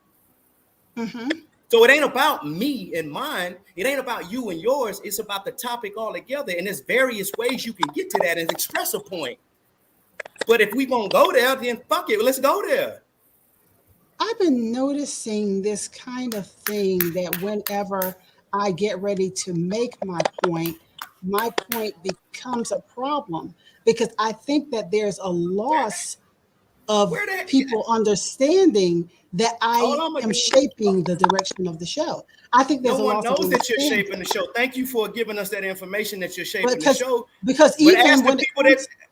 So it ain't about me and mine. It ain't about you and yours. It's about the topic altogether. And there's various ways you can get to that and express a point. But if we gonna go there, then fuck it. Let's go there. I've been noticing this kind of thing that whenever I get ready to make my point becomes a problem because I think that there's a loss of people understanding that I am shaping the direction of the show. I think there's no one knows that you're understanding. shaping the show. Thank you for giving us that information that you're shaping the show. Because but even ask the when people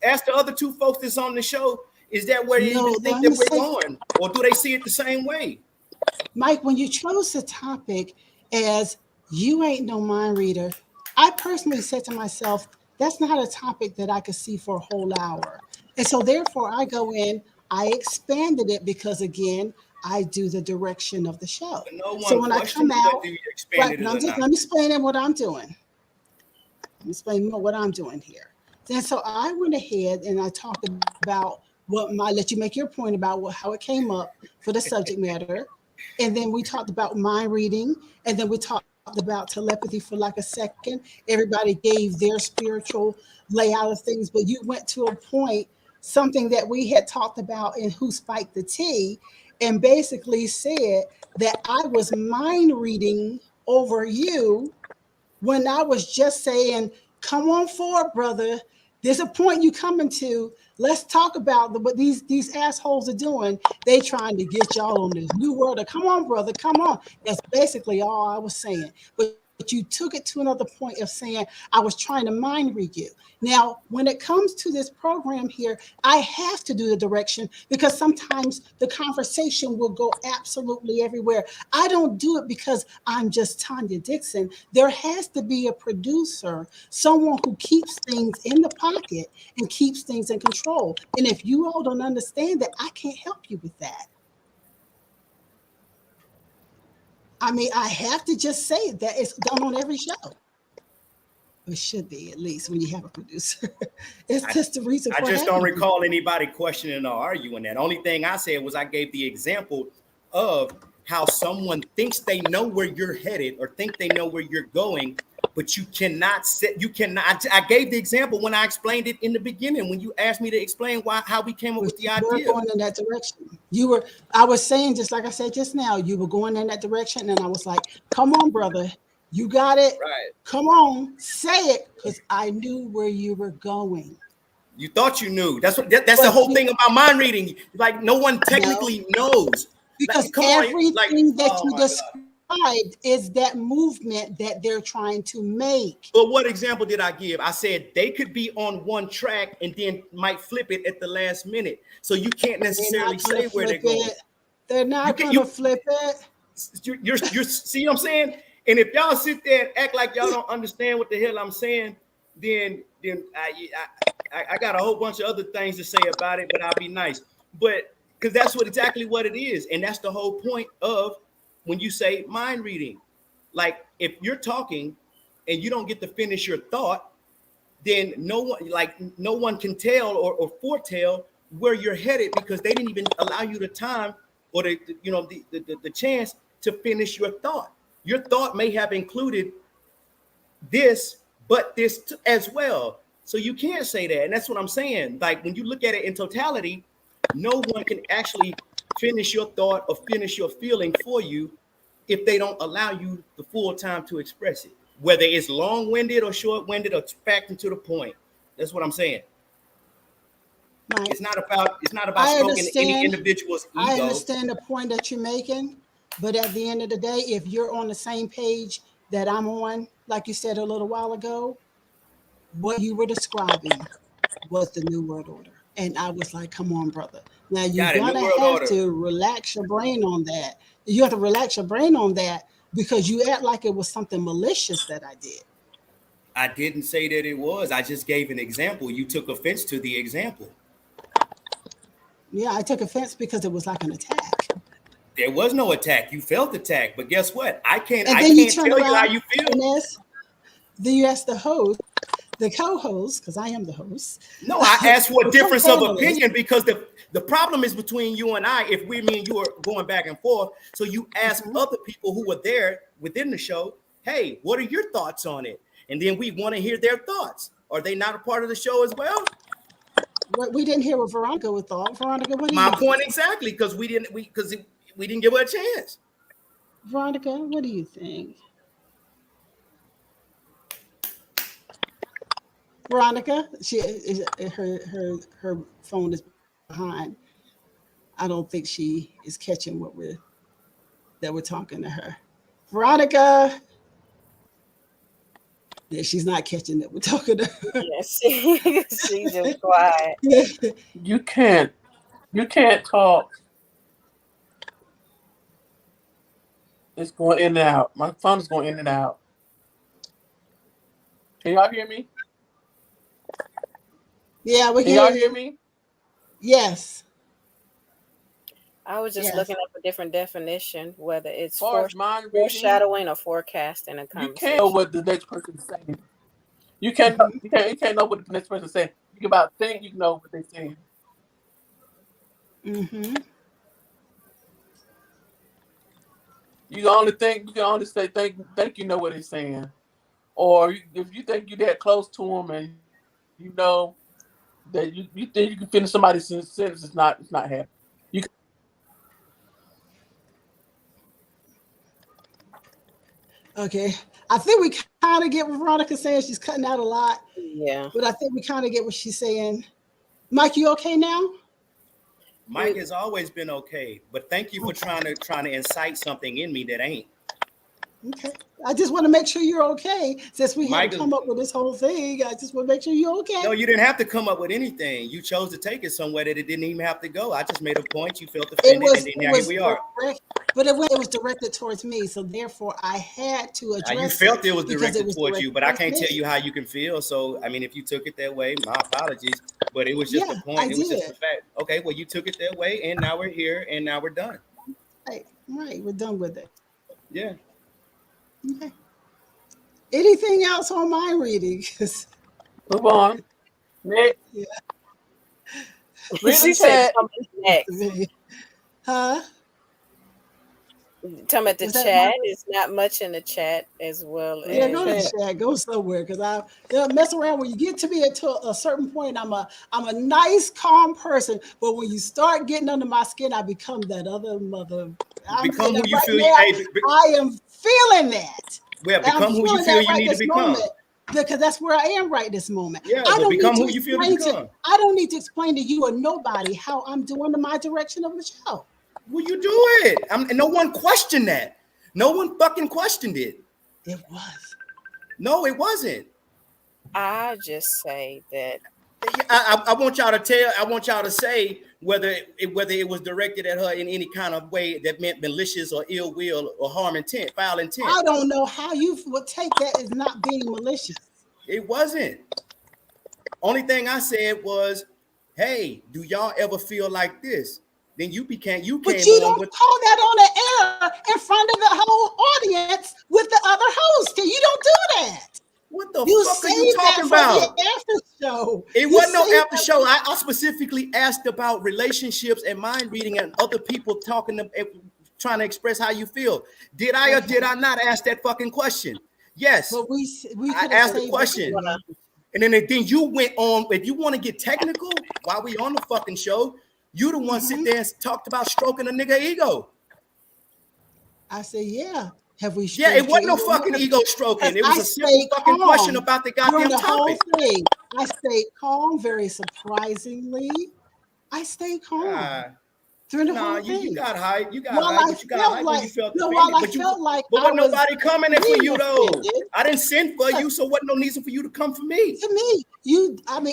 ask the other two folks that's on the show, is that where they even think that we're going, or do they see it the same way? Mike, when you chose the topic as you ain't no mind reader, I personally said to myself, that's not a topic that I could see for a whole hour. And so therefore I go in, I expanded it because again, I do the direction of the show. So when I come out, let me explain what I'm doing. Let me explain what I'm doing here. And so I went ahead and I talked about let you make your point about how it came up for the subject matter. And then we talked about mind reading. And then we talked about telepathy for like a second. Everybody gave their spiritual layout of things, but you went to a point, something that we had talked about in Who Spiked the Tea, and basically said that I was mind reading over you when I was just saying, come on forward, brother. There's a point you coming to. Let's talk about what these assholes are doing. They trying to get y'all on this new world. Come on, brother. Come on. That's basically all I was saying. But you took it to another point of saying I was trying to mind read you. Now, when it comes to this program here, I have to do the direction because sometimes the conversation will go absolutely everywhere. I don't do it because I'm just Tanya Dixon. There has to be a producer, someone who keeps things in the pocket and keeps things in control. And if you all don't understand that, I can't help you with that. I mean, I have to just say that it's done on every show. It should be, at least, when you have a producer. It's just the reason for I just don't recall anybody questioning or arguing that. Only thing I said was I gave the example of how someone thinks they know where you're headed or think they know where you're going, but you cannot. I gave the example when I explained it in the beginning, when you asked me to explain how we came up with the idea. You were going in that direction. I was saying, just like I said just now, you were going in that direction, and I was like, come on, brother. You got it. Right. Come on, say it, because I knew where you were going. You thought you knew. That's the whole thing about mind reading. Like no one technically knows. Because everything that you described is that movement that they're trying to make. But what example did I give? I said they could be on one track and then might flip it at the last minute. So you can't necessarily say where they're going. They're not going to flip it. You're see what I'm saying? And if y'all sit there and act like y'all don't understand what the hell I'm saying, then I got a whole bunch of other things to say about it, but I'll be nice. But because that's exactly what it is. And that's the whole point of when you say mind reading. Like if you're talking and you don't get to finish your thought, then no one can tell or foretell where you're headed because they didn't even allow you the time or the chance to finish your thought. Your thought may have included this, but this as well. So you can't say that. And that's what I'm saying. Like when you look at it in totality, no one can actually finish your thought or finish your feeling for you if they don't allow you the full time to express it, whether it's long-winded or short-winded or back into the point. That's what I'm saying. Right. It's not about stroking any individual's ego. I understand the point that you're making. But at the end of the day, if you're on the same page that I'm on, like you said a little while ago, what you were describing was the New World Order. And I was like, come on, brother. Now, you're going to have to relax your brain on that. You have to relax your brain on that because you act like it was something malicious that I did. I didn't say that it was. I just gave an example. You took offense to the example. Yeah, I took offense because it was like an attack. There was no attack. You felt attacked, but guess what? I can't tell you how you feel. Then you ask the host, the co-host, because I am the host. No, I asked for a difference of panelists. opinion because the problem is between you and I. If me and you are going back and forth, so you ask other people who were there within the show, hey, what are your thoughts on it? And then we want to hear their thoughts. Are they not a part of the show as well? We didn't hear what Veronica thought. Veronica, what do you My think? point exactly, because we didn't give her a chance. Veronica, what do you think? Veronica, her phone is behind. I don't think she is catching what we're talking to her. Veronica. Yeah, she's not catching that we're talking to her. Yes, she's just quiet. You can't talk. It's going in and out. My phone's going in and out. Can y'all hear me? Yeah, we can. Y'all hear me? Yes. I was just looking up a different definition, whether it's foreshadowing or forecasting a conversation. You can't know what the next person is saying. You can't know what the next person is saying. You can about think you know what they're saying. Mm-hmm. You can only say think you know what they're saying. Or if you think you're that close to them and you know that you think you can finish somebody's sentence, it's not happening. Okay. I think we kind of get what Veronica's saying. She's cutting out a lot. Yeah. But I think we kind of get what she's saying. Mike, you okay now? Mike has always been okay, but thank you for trying to incite something in me that ain't. Okay. I just want to make sure you're okay. Since we had to come up with this whole thing, I just want to make sure you're okay. No, you didn't have to come up with anything. You chose to take it somewhere that it didn't even have to go. I just made a point. You felt offended, and then here we are. But it was directed towards me, so therefore I had to address it. You felt it was directed towards you, but I can't tell you how you can feel. So, I mean, if you took it that way, my apologies. But it was just a point. It was just a fact. Okay, well, you took it that way, and now we're here, and now we're done. Right. We're done with it. Yeah. Okay. Anything else on mind reading? Move on. Next. Yeah. She said next. Huh? Talking about the chat. It's not much in the chat as well. Yeah, go to the chat. Go somewhere, because I mess around. When you get to me to a certain point, I'm a nice, calm person. But when you start getting under my skin, I become that other mother. Become who you feel. I am feeling that. Yeah, become who you feel you need to become. Because that's where I am right this moment. Yeah, but become who you feel to become. I don't need to explain to you or nobody how I'm doing in my direction of the show. Well, you do it. And no one questioned that. No one fucking questioned it. It was. No, it wasn't. I just say that. I want y'all to tell. I want y'all to say whether it was directed at her in any kind of way that meant malicious or ill will or harm intent, foul intent. I don't know how you would take that as not being malicious. It wasn't. Only thing I said was, "Hey, do y'all ever feel like this?" Then you came. But you don't call that on the air in front of the whole audience with the other host. You don't do that. What the fuck are you talking about? The after show. It wasn't no after show. I specifically asked about relationships and mind reading and other people trying to express how you feel. Did I or did I not ask that fucking question? Yes. But we I asked the question. And then you went on. If you want to get technical while we on the fucking show, you the one sit there and talked about stroking a nigga ego. I said, yeah. Have we? Yeah, it wasn't no fucking ego stroking. It was a simple fucking question about the goddamn topic. I stayed calm, very surprisingly. I stayed calm. Through the whole thing. You got hype. You got hype. But you got hype when you felt offended. But wasn't nobody coming in for you though. I didn't send for you, so wasn't no reason for you to come for me. To me,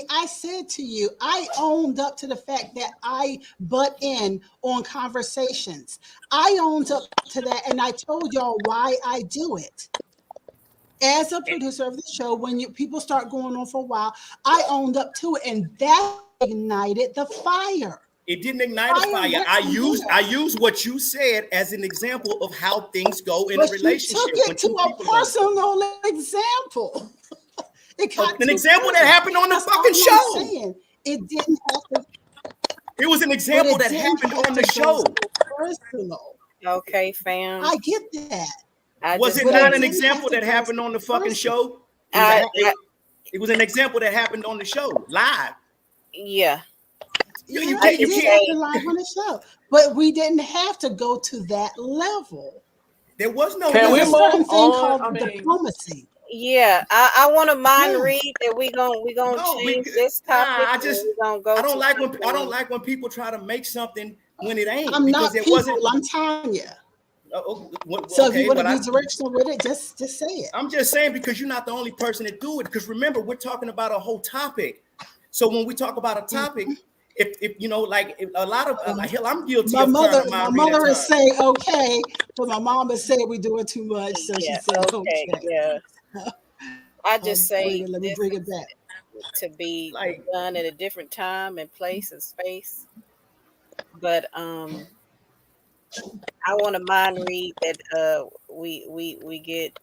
I said to you, I owned up to the fact that I butt in on conversations. I owned up to that, and I told y'all why I do it. As a producer of the show, when people start going on for a while, I owned up to it, and that ignited the fire. It didn't ignite a fire. I used what you said as an example of how things go in a relationship. You took it to a personal example. It got An too example that personal. happened on the That's all fucking I'm show. saying. It didn't have to. It was an But example it that didn't happened have on to the go show. so personal. Okay, fam. I get that. I Was just it But not it an say didn't have example to that go happened so on the fucking personal. show? I, I It was an example that happened on the show live. yeah. You Yeah, can't. it You did can't. happen live on the show. But we didn't have to go to that level. There was no. Can There's we a level. move certain thing on? called I mean, diplomacy. Yeah, I want to mind Yeah. read that we gonna No, change this topic. I And just we gonna go I don't to like something. when people try to make something when it ain't I'm because not it people, wasn't. I'm Tanya. So if you Okay, want to well be directional with it, just say it. I'm just saying because you're not the only person that do it. Because remember, we're talking about a whole topic. So when we talk about a topic, if you know, like if a lot of hell, I'm guilty of trying to My mind read at mother is times. saying okay, but my mom is saying we're doing too much, so she Yeah, said okay, okay. yeah. I just say Let me this bring it is back. to be Like done at a different time and place and space. But I want to mind read that we get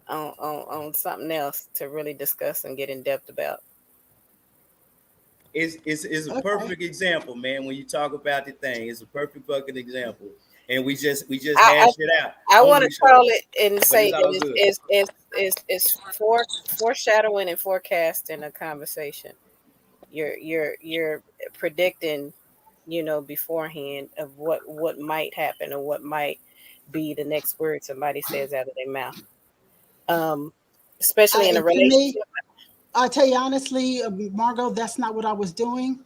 on something else to really discuss and get in depth about. is a Okay. perfect example, man. When you talk about the thing, it's a perfect fucking example, and we just I hashed it out I on want to the show, call it and but say it's that all good. it's foreshadowing and forecasting a conversation. You're predicting, beforehand of what might happen or what might be the next word somebody says out of their mouth. Um, especially in a To me, relationship. I'll tell you honestly, Margo, that's not what I was doing.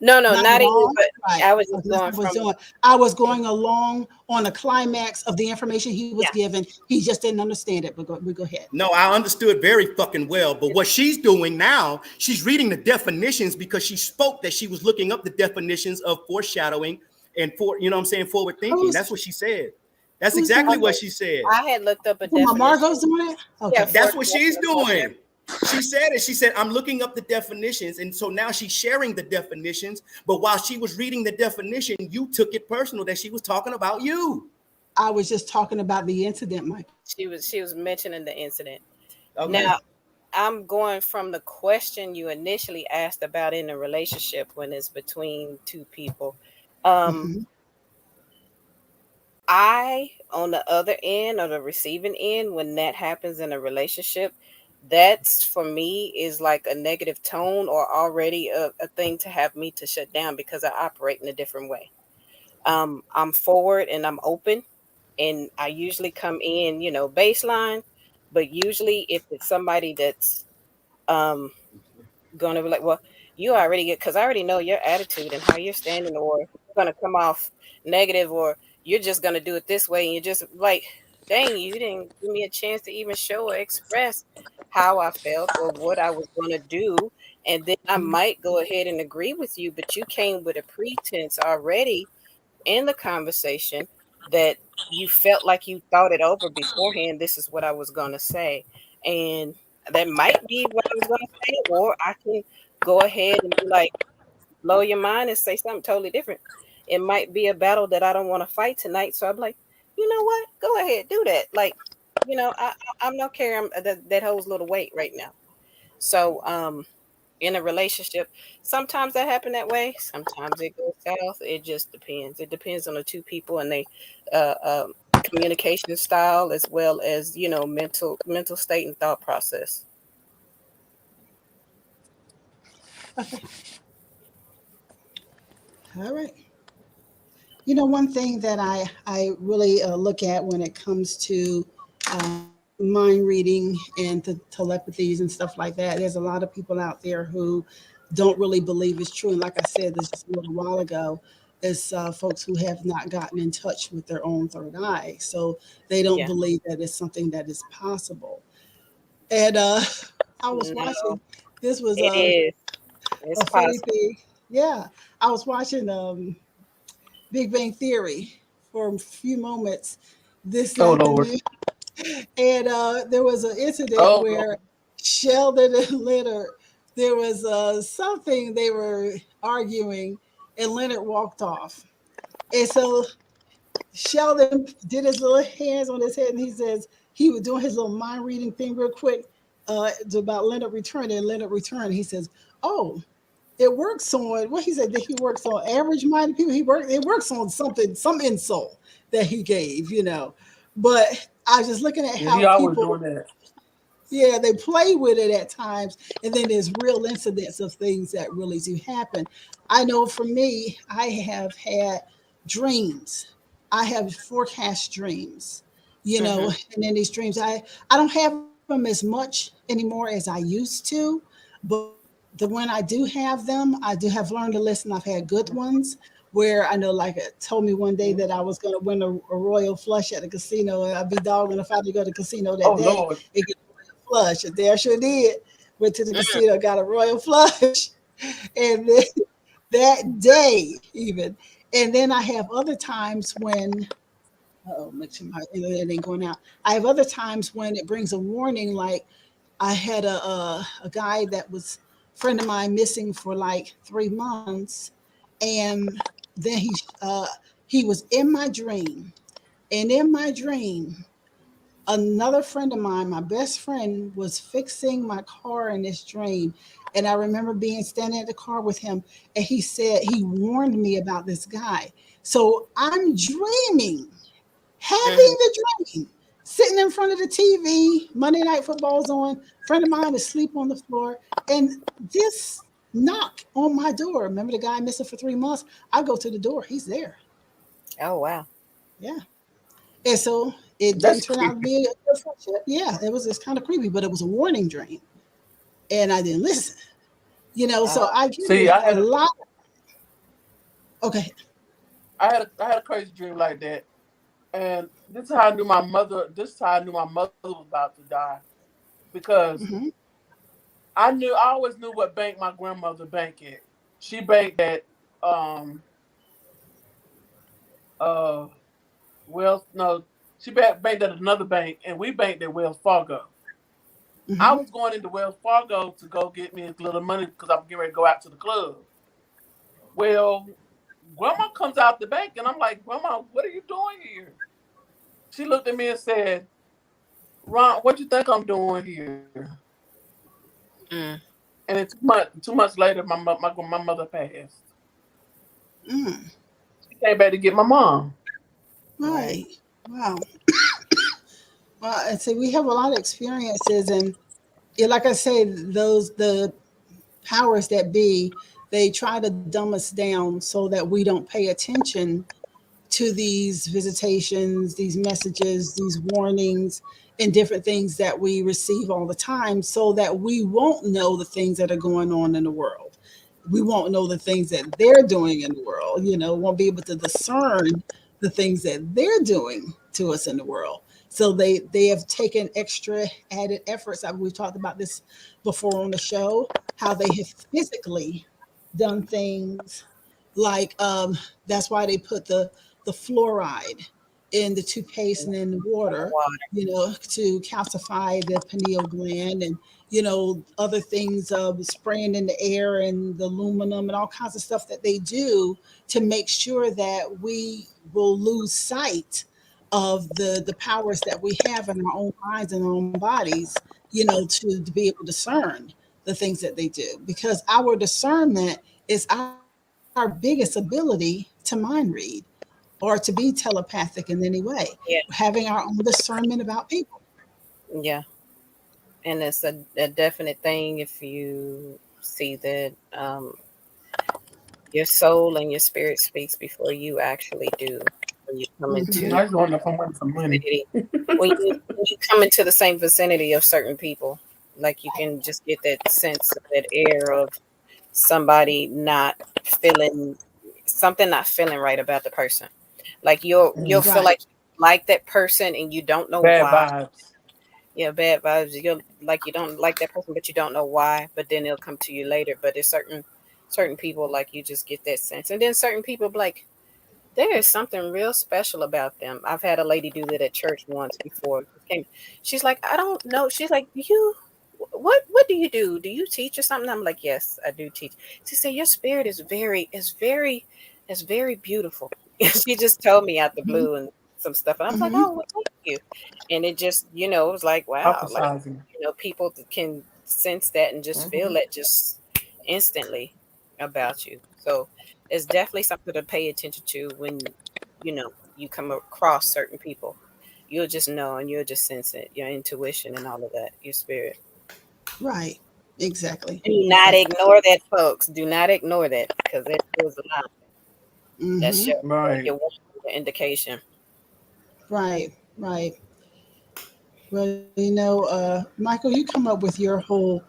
No, Not not at even. all. But Right. I was So just that's going what I was from doing. I was going along on the climax of the information he was yeah. given. He just didn't understand it. But we go ahead. No, I understood very fucking well. But what she's doing now, she's reading the definitions because she spoke that she was looking up the definitions of foreshadowing and you know what I'm saying, forward thinking. Who's That's what she said. That's who's exactly doing what it? she said. I had looked up a My definition. Margo's doing it? Yeah, Okay. That's what she's forecasting. doing. She said it. She said, I'm looking up the definitions. And so now she's sharing the definitions. But while she was reading the definition, you took it personal that she was talking about you. I was just talking about the incident, Mike. She was mentioning the incident. Okay. Now, I'm going from the question you initially asked about in a relationship when it's between two people. Mm-hmm. I, on the other end or the receiving end, when that happens in a relationship, that's for me is like a negative tone or already a thing to have me to shut down because I operate in a different way. I'm forward and I'm open, and I usually come in, baseline, but usually if it's somebody that's um gonna be like, well, you already get because I already know your attitude and how you're standing, or you're gonna come off negative, or you're just gonna do it this way, and you're just like, dang, you didn't give me a chance to even show or express how I felt or what I was gonna do. And then I might go ahead and agree with you, but you came with a pretense already in the conversation that you felt like you thought it over beforehand. This is what I was going to say. And that might be what I was going to say, or I can go ahead and be like, blow your mind and say something totally different. It might be a battle that I don't want to fight tonight. So I'm like, you know what? Go ahead, do that. Like, I'm no care. That holds little weight right now. So, in a relationship, sometimes that happen that way, sometimes it goes south. It just depends. It depends on the two people and they uh, um, communication style, as well as mental state and thought process. All right. One thing that I really look at when it comes to mind reading and the telepathies and stuff like that, there's a lot of people out there who don't really believe it's true. And like I said this just a little while ago, is folks who have not gotten in touch with their own third eye. So they don't Yeah. believe that it's something that is possible. And I was No, watching, this was it is. It's a funny possible. thing. Yeah. I was watching Big Bang Theory for a few moments this oh Lord. afternoon, and there was an incident Oh Lord. where Sheldon and Leonard, there was something they were arguing, and Leonard walked off, and so Sheldon did his little hands on his head, and he says he was doing his little mind reading thing real quick. it's about Leonard returning. And Leonard returned. He says, "Oh, it works on what he said that he works on average-minded people. It works on something, some insult that he gave, you know." But I was just looking at Yeah, he how always people, doing that. yeah, they play with it at times, and then there's real incidents of things that really do happen. I know for me, I have had dreams. I have forecast dreams, you know, Mm-hmm. and in these dreams, I don't have them as much anymore as I used to, but the when I do have them, I do have learned to listen. I've had good ones where I know, like, it told me one day that I was going to win a royal flush at the casino, and I'd be dogging if I had to go to the casino that Oh day Lord. and get a royal flush. And there I sure did. Went to the casino, got a royal flush, and then that day even. And then I have other times when, oh, make sure my internet ain't going out. I have other times when it brings a warning, like I had a guy that was a friend of mine missing for like 3 months, and then he was in my dream, and in my dream, another friend of mine, my best friend, was fixing my car in this dream, and I remember being standing at the car with him, and he said he warned me about this guy. So I'm dreaming, having Mm-hmm. the dream, sitting in front of the TV, Monday Night Football's on, friend of mine is asleep on the floor, and this knock on my door. Remember the guy missing for 3 months? I go to the door, he's there. Oh wow. Yeah. And so it didn't That's turn out to creepy. be a good friendship. Yeah, it was just kind of creepy, but it was a warning dream. And I didn't listen. You know, so I get See, it a lot. Okay. I had a crazy dream like that. And this is how I knew my mother. This is how I knew my mother was about to die because Hmm. I always knew what bank my grandmother banked at. She banked at um uh Wells no, she banked at another bank, and we banked at Wells Fargo. I Hmm. was going into Wells Fargo to go get me a little money because I'm getting ready to go out to the club. Well, Grandma comes out the bank, and I'm like, Grandma, what are you doing here? She looked at me and said, Ron, what you think I'm doing here? Mm. And then 2 months later, my mother passed. Mm. She came back to get my mom. Right. Right. Wow. Well, and so we have a lot of experiences, and yeah, like I say, the powers that be, they try to dumb us down so that we don't pay attention to these visitations, these messages, these warnings, and different things that we receive all the time, so that we won't know the things that are going on in the world. We won't know the things that they're doing in the world, you know, won't be able to discern the things that they're doing to us in the world. So they have taken extra added efforts. We've talked about this before on the show, how they have physically done things like that's why they put the fluoride in the toothpaste and in the water, Water. you know, to calcify the pineal gland, and you know, other things of spraying in the air and the aluminum and all kinds of stuff that they do to make sure that we will lose sight of the powers that we have in our own minds and our own bodies, you know, to be able to discern the things that they do, because our discernment is our biggest ability to mind read or to be telepathic in any way, Yeah. having our own discernment about people. Yeah. And it's a definite thing if you see that your soul and your spirit speaks before you actually do. When you come Hmm. into I just want to know if I'm winning some money. vicinity, when you come into the same vicinity of certain people, like you can just get that sense of that air of somebody not feeling something not feeling right about the person. Like you'll Mhm. feel Right. like you like that person and you don't know Bad why. vibes. Yeah, bad vibes. You'll like you don't like that person, but you don't know why. But then it'll come to you later. But there's certain people like you just get that sense, and then certain people be like there is something real special about them. I've had a lady do that at church once before. She's like, I don't know. She's like, what do you do? Do you teach or something? I'm like, yes, I do teach. She said, your spirit is very beautiful. She just told me out the Hmm. blue and some stuff, and I was like, Hmm. oh, what? you. And it just, it was like, wow, like, Prophesizing. people can sense that and just feel Mm-hmm. that just instantly about you. So it's definitely something to pay attention to when, you come across certain people. You'll just know and you'll just sense it, your intuition and all of that, your spirit. Right. Exactly. Do not Exactly. ignore that, folks. Do not ignore that because it is a lot. That's Mm-hmm. your Right. one indication. Right. Right. Well, Michael, you come up with your whole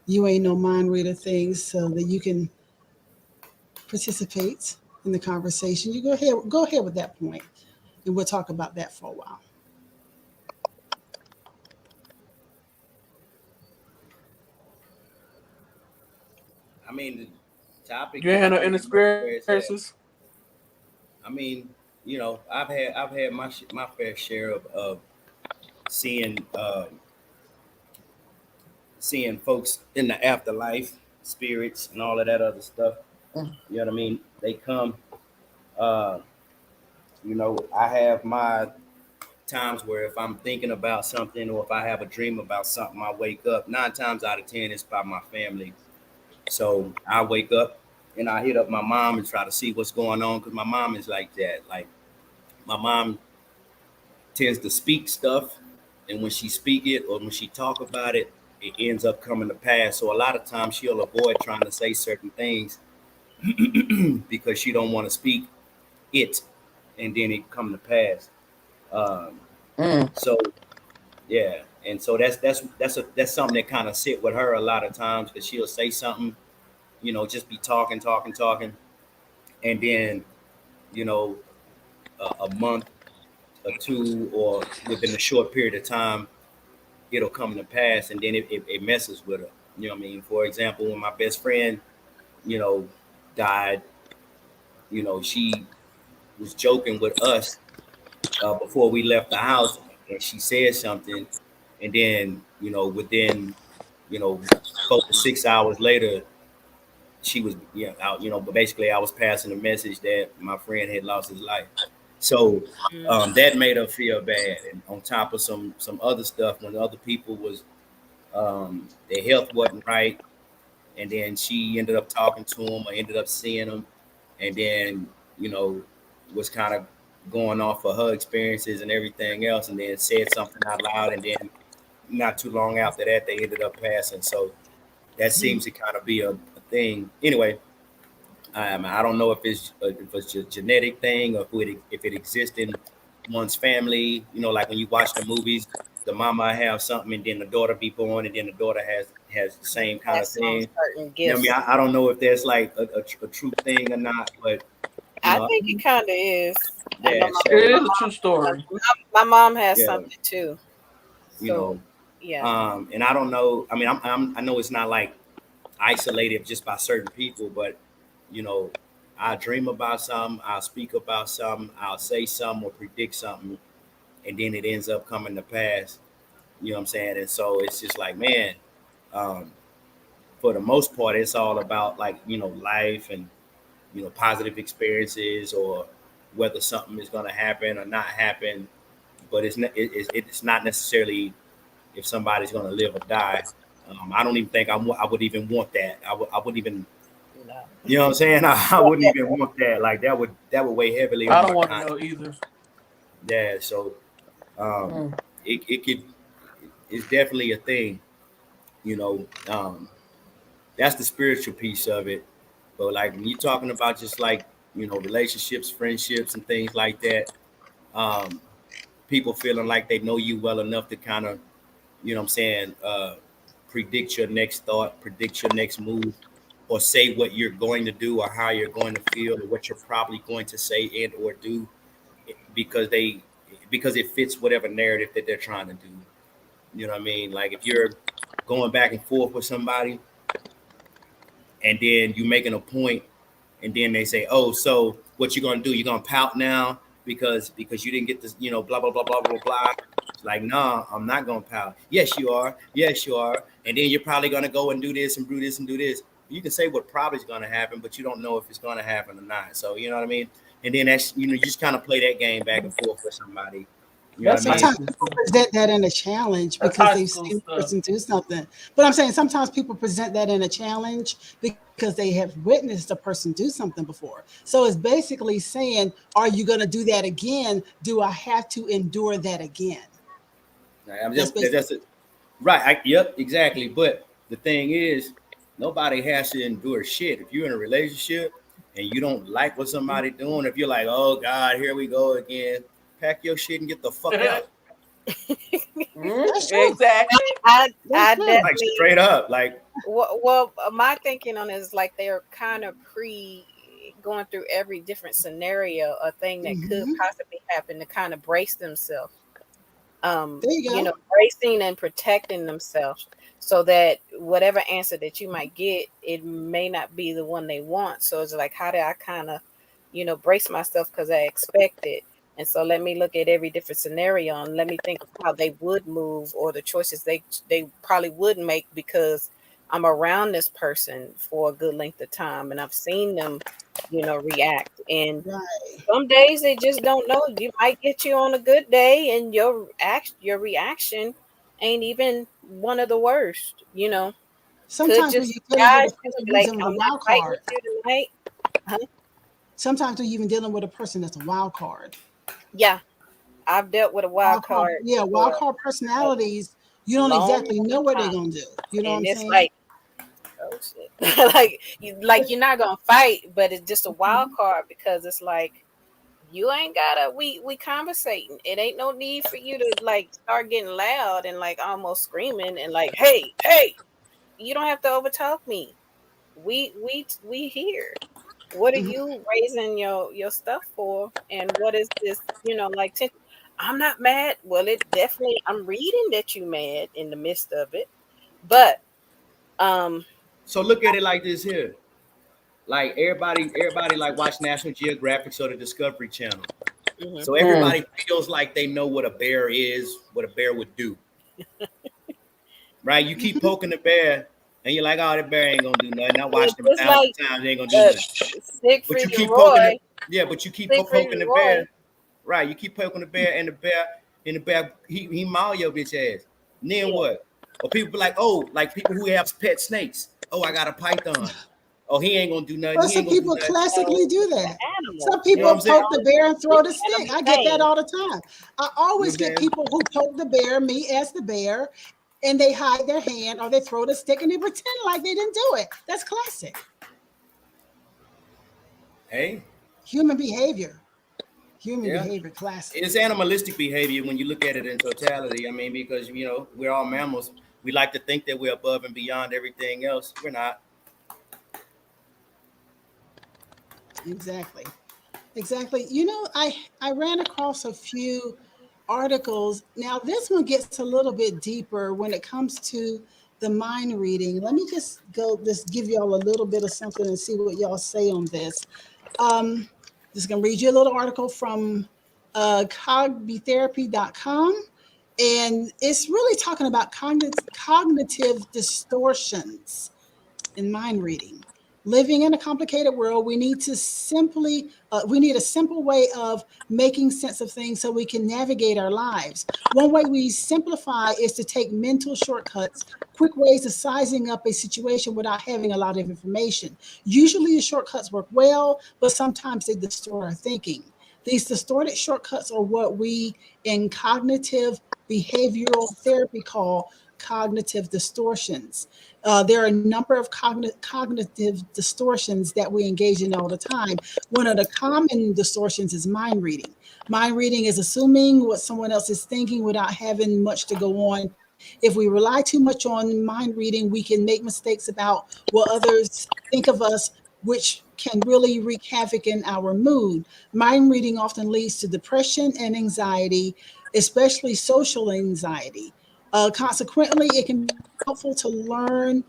"you ain't no mind reader" things so that you can participate in the conversation. You go ahead. Go ahead with that point, and we'll talk about that for a while. I mean, the topic You is ain't had no pretty much where it's at. experiences. I mean, I've had my fair share of seeing seeing folks in the afterlife, spirits, and all of that other stuff. You know what I mean? They come. Uh, I have my times where if I'm thinking about something or if I have a dream about something, I wake up. 9 times out of 10, it's by my family. So I wake up and I hit up my mom and try to see what's going on because my mom is like that. Like my mom tends to speak stuff, and when she speak it or when she talk about it, it ends up coming to pass. So a lot of times she'll avoid trying to say certain things because she don't want to speak it, and then it come to pass. Um, Mm. so yeah, and so that's something that kind of sit with her a lot of times because she'll say something, just be talking, talking, talking, and then you know a month or two or within a short period of time it'll come to pass, and then it messes with her. You know what I mean? For example, when my best friend, you know, died, she was joking with us before we left the house, and she said something, and then within 4 to 6 hours later, she was out. But basically, I was passing a message that my friend had lost his life. So that made her feel bad, and on top of some other stuff, when other people was their health wasn't right, and then she ended up talking to him or ended up seeing him, and then you know was kind of going off of her experiences and everything else, and then said something out loud, and then not too long after that they ended up passing. So that seems to kind of be a thing. Anyway, I don't know if it's a genetic thing or if it exists in one's family. Like when you watch the movies, the mama have something, and then the daughter be born, and then the daughter has the same kind of Has some thing. certain I mean, gifts. I don't know if that's like a true thing or not, but you I know, think it kind of is. I know yeah. It So my is a true story. my mom has yeah, something too. you So know, yeah. and I don't know. I mean, I know it's not like isolated just by certain people, but you know, I dream about something, I'll speak about something, I'll say something or predict something, and then it ends up coming to pass. You know what I'm saying? And so it's just like, man, um, for the most part, it's all about like life and positive experiences or whether something is going to happen or not happen. But it's not necessarily if somebody's going to live or die. I don't even think I would even want that. I wouldn't even. No. You know what I'm saying? I wouldn't even want that. Like that would weigh heavily I on don't my want to conscience. know either. Yeah. So um, Mm. it could it's definitely a thing. You know, that's the spiritual piece of it. But like when you're talking about just like relationships, friendships, and things like that, um, people feeling like they know you well enough to kind of what I'm saying, predict your next thought, predict your next move, or say what you're going to do or how you're going to feel or what you're probably going to say and or do because it fits whatever narrative that they're trying to do. You know what I mean? Like if you're going back and forth with somebody and then you making a point and then they say, "Oh, so what you gonna do? You gonna pout now because you didn't get this, blah blah blah blah blah blah." It's like, "No, I'm not gonna pout." Yes, you are. Yes, you are. And then you're probably gonna go and do this and do this and do this. You can say what probably is gonna happen, but you don't know if it's gonna happen or not. So you know what I mean. And then that's you just kind of play that game back and forth with somebody, You know what I That's high mean? Sometimes school people stuff. present that in a challenge That's because high they've school seen the stuff. person do something. But I'm saying sometimes people present that in a challenge because they have witnessed a person do something before. So it's basically saying, are you going to do that again? Do I have to endure that again? I'm That's just basically. that's it. Right. Yep, exactly. But the thing is, nobody has to endure shit. If you're in a relationship and you don't like what somebody doing, if you're like, oh God, here we go again, pack your shit and get the fuck out. That's true. Exactly. That's I true. Like definitely straight up. Like, well, my thinking on it is like they're kind of going through every different scenario, a thing that could Hmm. possibly happen to kind of brace themselves. There you go. Bracing and protecting themselves so that whatever answer that you might get, it may not be the one they want. So it's like, how do I kind of, brace myself because I expect it. And so let me look at every different scenario and let me think of how they would move or the choices they probably would make because I'm around this person for a good length of time and I've seen them, react. And Right. some days they just don't know. You might get you on a good day, and your reaction ain't even one of the worst. Could Sometimes when just you're dealing with guys a just person be who's like, in a "I'm not wild fighting with card, you tonight." Huh? sometimes when you're even dealing with a person that's a wild card, Yeah, I've dealt with a wild card yeah, wild for card a personalities, you don't long, exactly long know what they're time, gonna do. You know what I'm and it's saying? like, oh shit, you're not gonna fight, but it's just a wild card because it's like you ain't gotta we conversating. It ain't no need for you to like start getting loud and like almost screaming and like, hey, you don't have to overtalk me. We here. What are Mhm. you raising your stuff for? And what is this, like I'm not mad. Well, it definitely I'm reading that you mad in the midst of it. But um so look at it like this here. Like everybody like watch National Geographic or the Discovery Channel. mhm. So Mm. everybody feels like they know what a bear is, what a bear would do. Right? You keep Mhm. poking the bear, and you're like, oh, the bear ain't gonna do nothing. I Well, watched him just 1,000 like times, they ain't gonna do uh nothing. But Siegfried you and keep poking the Roy, yeah, but you keep Siegfried poking and the Roy. bear, right? You keep poking the bear, and the bear, he maul your bitch ass. And then Yeah. what? Or people be like, oh, like people who have pet snakes. Oh, I got a python. Oh, he ain't gonna do nothing. But He some ain't gonna do people nothing. classically So do it's the that. animal. Some You know what people I'm saying? poke the bear and throw It's the the stick. animal I get that thing. all the time. I You know always what I'm get saying? people who poke the bear, me as the bear, and they hide their hand or they throw the stick and they pretend like they didn't do it. That's classic Hey, human behavior. Human yeah. behavior, classic. It's animalistic behavior when you look at it in totality. I mean, because we're all mammals. We like to think that we're above and beyond everything else. We're not. Exactly. Exactly. I ran across a few articles. Now, this one gets a little bit deeper when it comes to the mind reading. Let me just give y'all a little bit of something and see what y'all say on this. Um, just gonna read you a little article from cogbtherapy.com, and it's really talking about cognitive distortions in mind reading. Living in a complicated world, we need a simple way of making sense of things so we can navigate our lives. One way we simplify is to take mental shortcuts, quick ways of sizing up a situation without having a lot of information. Usually the shortcuts work well, but sometimes they distort our thinking. These distorted shortcuts are what we in cognitive behavioral therapy call cognitive distortions. There are a number of cognitive distortions that we engage in all the time. One of the common distortions is mind reading. Mind reading is assuming what someone else is thinking without having much to go on. If we rely too much on mind reading, we can make mistakes about what others think of us, which can really wreak havoc in our mood. Mind reading often leads to depression and anxiety, especially social anxiety. Consequently, it can be helpful to learn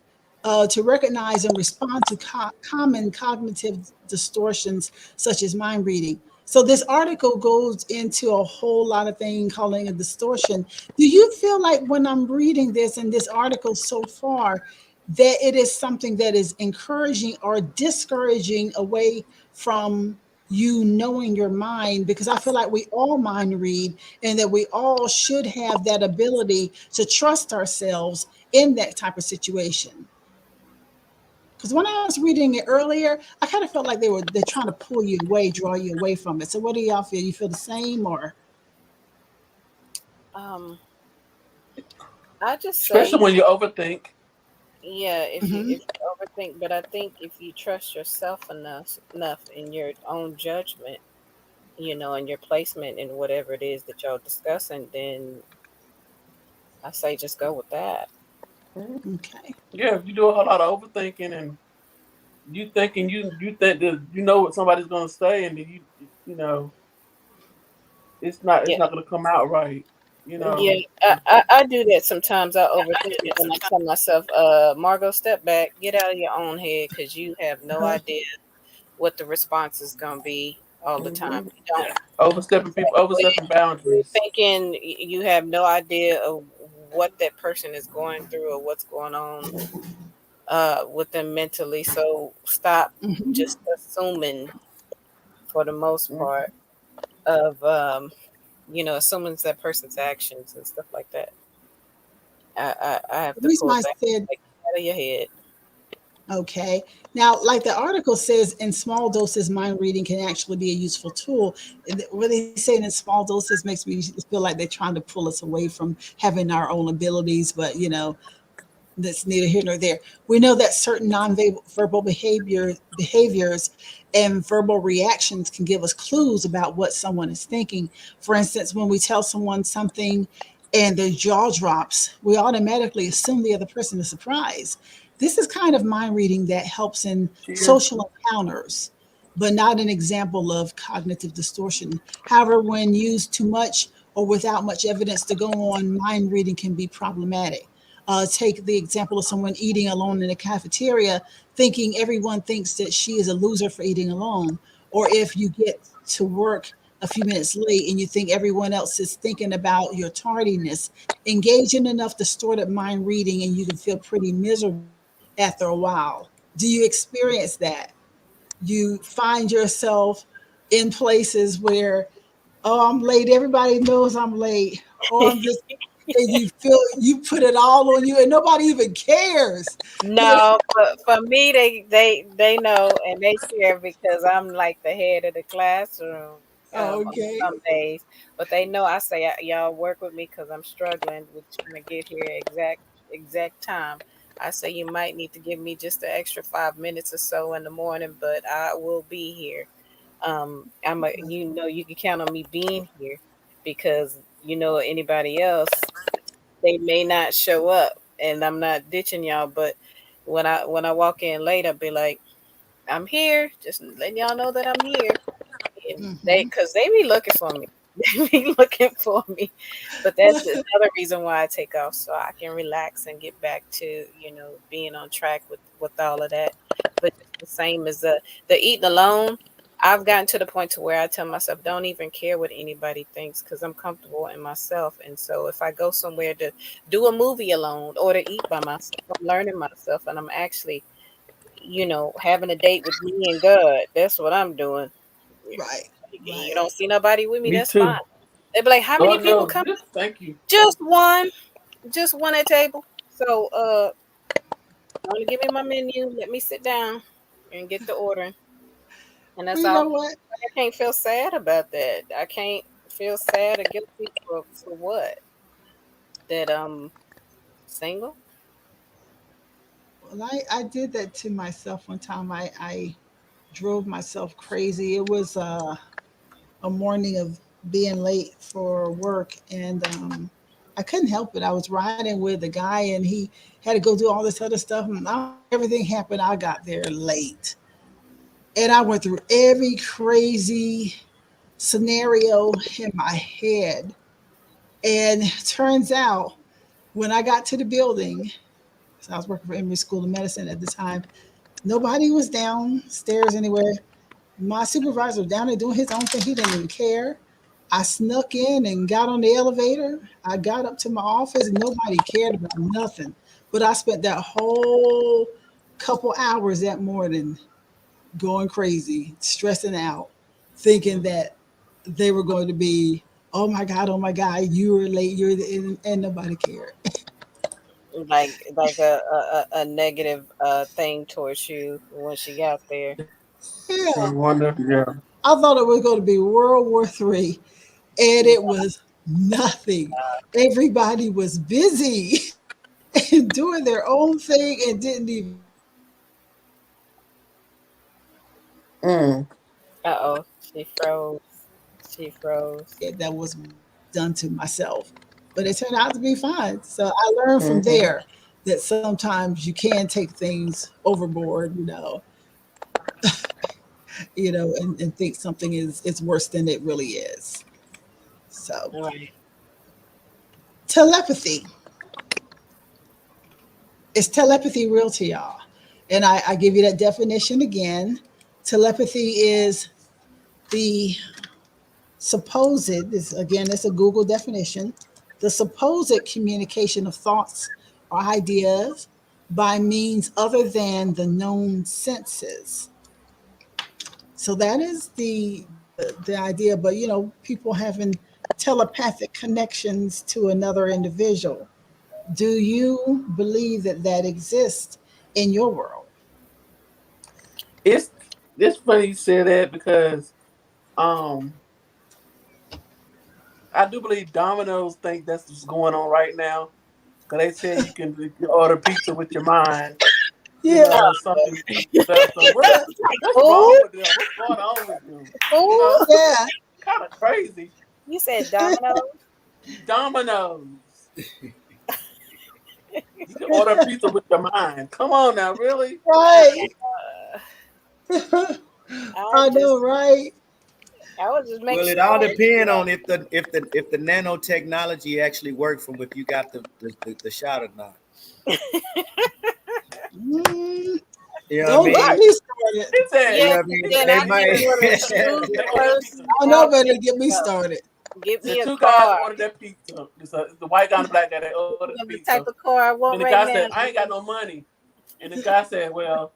to recognize and respond to common cognitive distortions such as mind reading. So this article goes into a whole lot of things calling a distortion. Do you feel like when I'm reading this in this article so far that it is something that is encouraging or discouraging away from you knowing your mind, because I feel like we all mind read and that we all should have that ability to trust ourselves in that type of situation. Because when I was reading it earlier, I kind of felt like they're trying to pull you away, draw you away from it. So what do y'all feel? You feel the same or? Um, I just Especially say, when you overthink. yeah, Mhm. if you overthink, but I think if you trust yourself enough in your own judgment, and your placement in whatever it is that y'all discussing, then I say just go with that. Mhm. Okay. Yeah, if you do a whole lot of overthinking and you think that you know what somebody's gonna say, and then you know it's Yeah, not gonna come out right. You yeah. know. I do that sometimes. I overthink it, and I tell myself, Margo, step back, get out of your own head, because you have no Uh, idea what the response is gonna be all the time. Mhm. You don't. Overstepping You're boundaries. thinking you have no idea of what that person is going through or what's going on with them mentally. So stop mhm. just assuming, for the most Mhm. part, of assuming that person's actions and stuff like that. I have The to reason pull I back, said like, out of your head. okay. Now, like the article says, in small doses, mind reading can actually be a useful tool. What they say in small doses makes me feel like they're trying to pull us away from having our own abilities, but that's neither here nor there. We know that certain nonverbal behaviors and verbal reactions can give us clues about what someone is thinking. For instance, when we tell someone something and their jaw drops, we automatically assume the other person is surprised. This is kind of mind reading that helps in Cheers. social encounters, but not an example of cognitive distortion. However, when used too much or without much evidence to go on, mind reading can be problematic. Take the example of someone eating alone in a cafeteria, thinking everyone thinks that she is a loser for eating alone. Or if you get to work a few minutes late and you think everyone else is thinking about your tardiness, engage in enough distorted mind reading and you can feel pretty miserable after a while. Do you experience that? You find yourself in places where, oh, I'm late. Everybody knows I'm late. Or I'm just, and you feel you put it all on you and nobody even cares. You know? No, for me, they know and they care because I'm like the head of the classroom Oh, on okay. some days. But they know I say, y'all work with me because I'm struggling with trying to get here exact time. I say you might need to give me just an extra 5 minutes or so in the morning, but I will be here. You can count on me being here, because anybody else, they may not show up, and I'm not ditching y'all. But when I walk in late, I'll be like, I'm here, just letting y'all know that I'm here. And Hmm. because they be looking for me. They be looking for me. But that's another reason why I take off, so I can relax and get back to being on track with all of that. But just the same as the eating alone, I've gotten to the point to where I tell myself, don't even care what anybody thinks, because I'm comfortable in myself. And so if I go somewhere to do a movie alone or to eat by myself, I'm learning myself, and I'm actually having a date with me and God. That's what I'm doing. Right, You right. don't see nobody with me, Me that's fine. too. They be like, how Oh many people no, come? just thank you. Just one. Just one at table. So only give me my menu, let me sit down and get the order. And Well, that's you all. know what? I can't feel sad about that. I can't feel sad or guilty for what? That single? Well, I did that to myself one time. I drove myself crazy. It was a morning of being late for work, and I couldn't help it. I was riding with a guy, and he had to go do all this other stuff, and everything happened. I got there late, and I went through every crazy scenario in my head. And turns out, when I got to the building, so I was working for Emory School of Medicine at the time, nobody was downstairs anywhere. My supervisor was down there doing his own thing. He didn't even care. I snuck in and got on the elevator. I got up to my office and nobody cared about nothing. But I spent that whole couple hours that morning going crazy, stressing out. thinking that they were going to be, oh my God, you were late, and nobody cared. Like a negative thing towards you when she got there. Yeah, I wonder. Yeah. I thought it was going to be World War III, and it was nothing. Everybody was busy and doing their own thing and didn't even Mm. Uh oh, she froze. She froze. that was done to myself. But it turned out to be fine. So I learned from Mm-hmm. there that sometimes you can take things overboard, and think something is worse than it really is. So All right. telepathy. Is telepathy real to y'all? And I give you that definition again. Telepathy is the supposed, this again, it's a Google definition, the supposed communication of thoughts or ideas by means other than the known senses. So that is the idea. But people having telepathic connections to another individual. Do you believe that that exists in your world? It's funny you say that because um I do believe Domino's think that's what's going on right now. Cause they said you can order pizza with your mind. You Yeah, know, something. So what's wrong Oh, with them? What's going on with them? You oh! know, yeah. kind of crazy. You said domino. Domino's. You can order pizza with your mind. Come on now, really? Right. I I just, know, right? I was just making Well, it all sure. depends on if the nanotechnology actually worked from if you got the shot or not. Mm, You know what I don't get mean? What? me started. He said, You know Yes, what I and mean? then They I need to go to might. choose the they order person. pizza. I How know better can to get me go? started. Get The me a two guys card. ordered their pizza. It's the white guy and the black guy. They ordered the The pizza. type of car I And want the right guy now. said, I ain't got no money. And the guy said, well,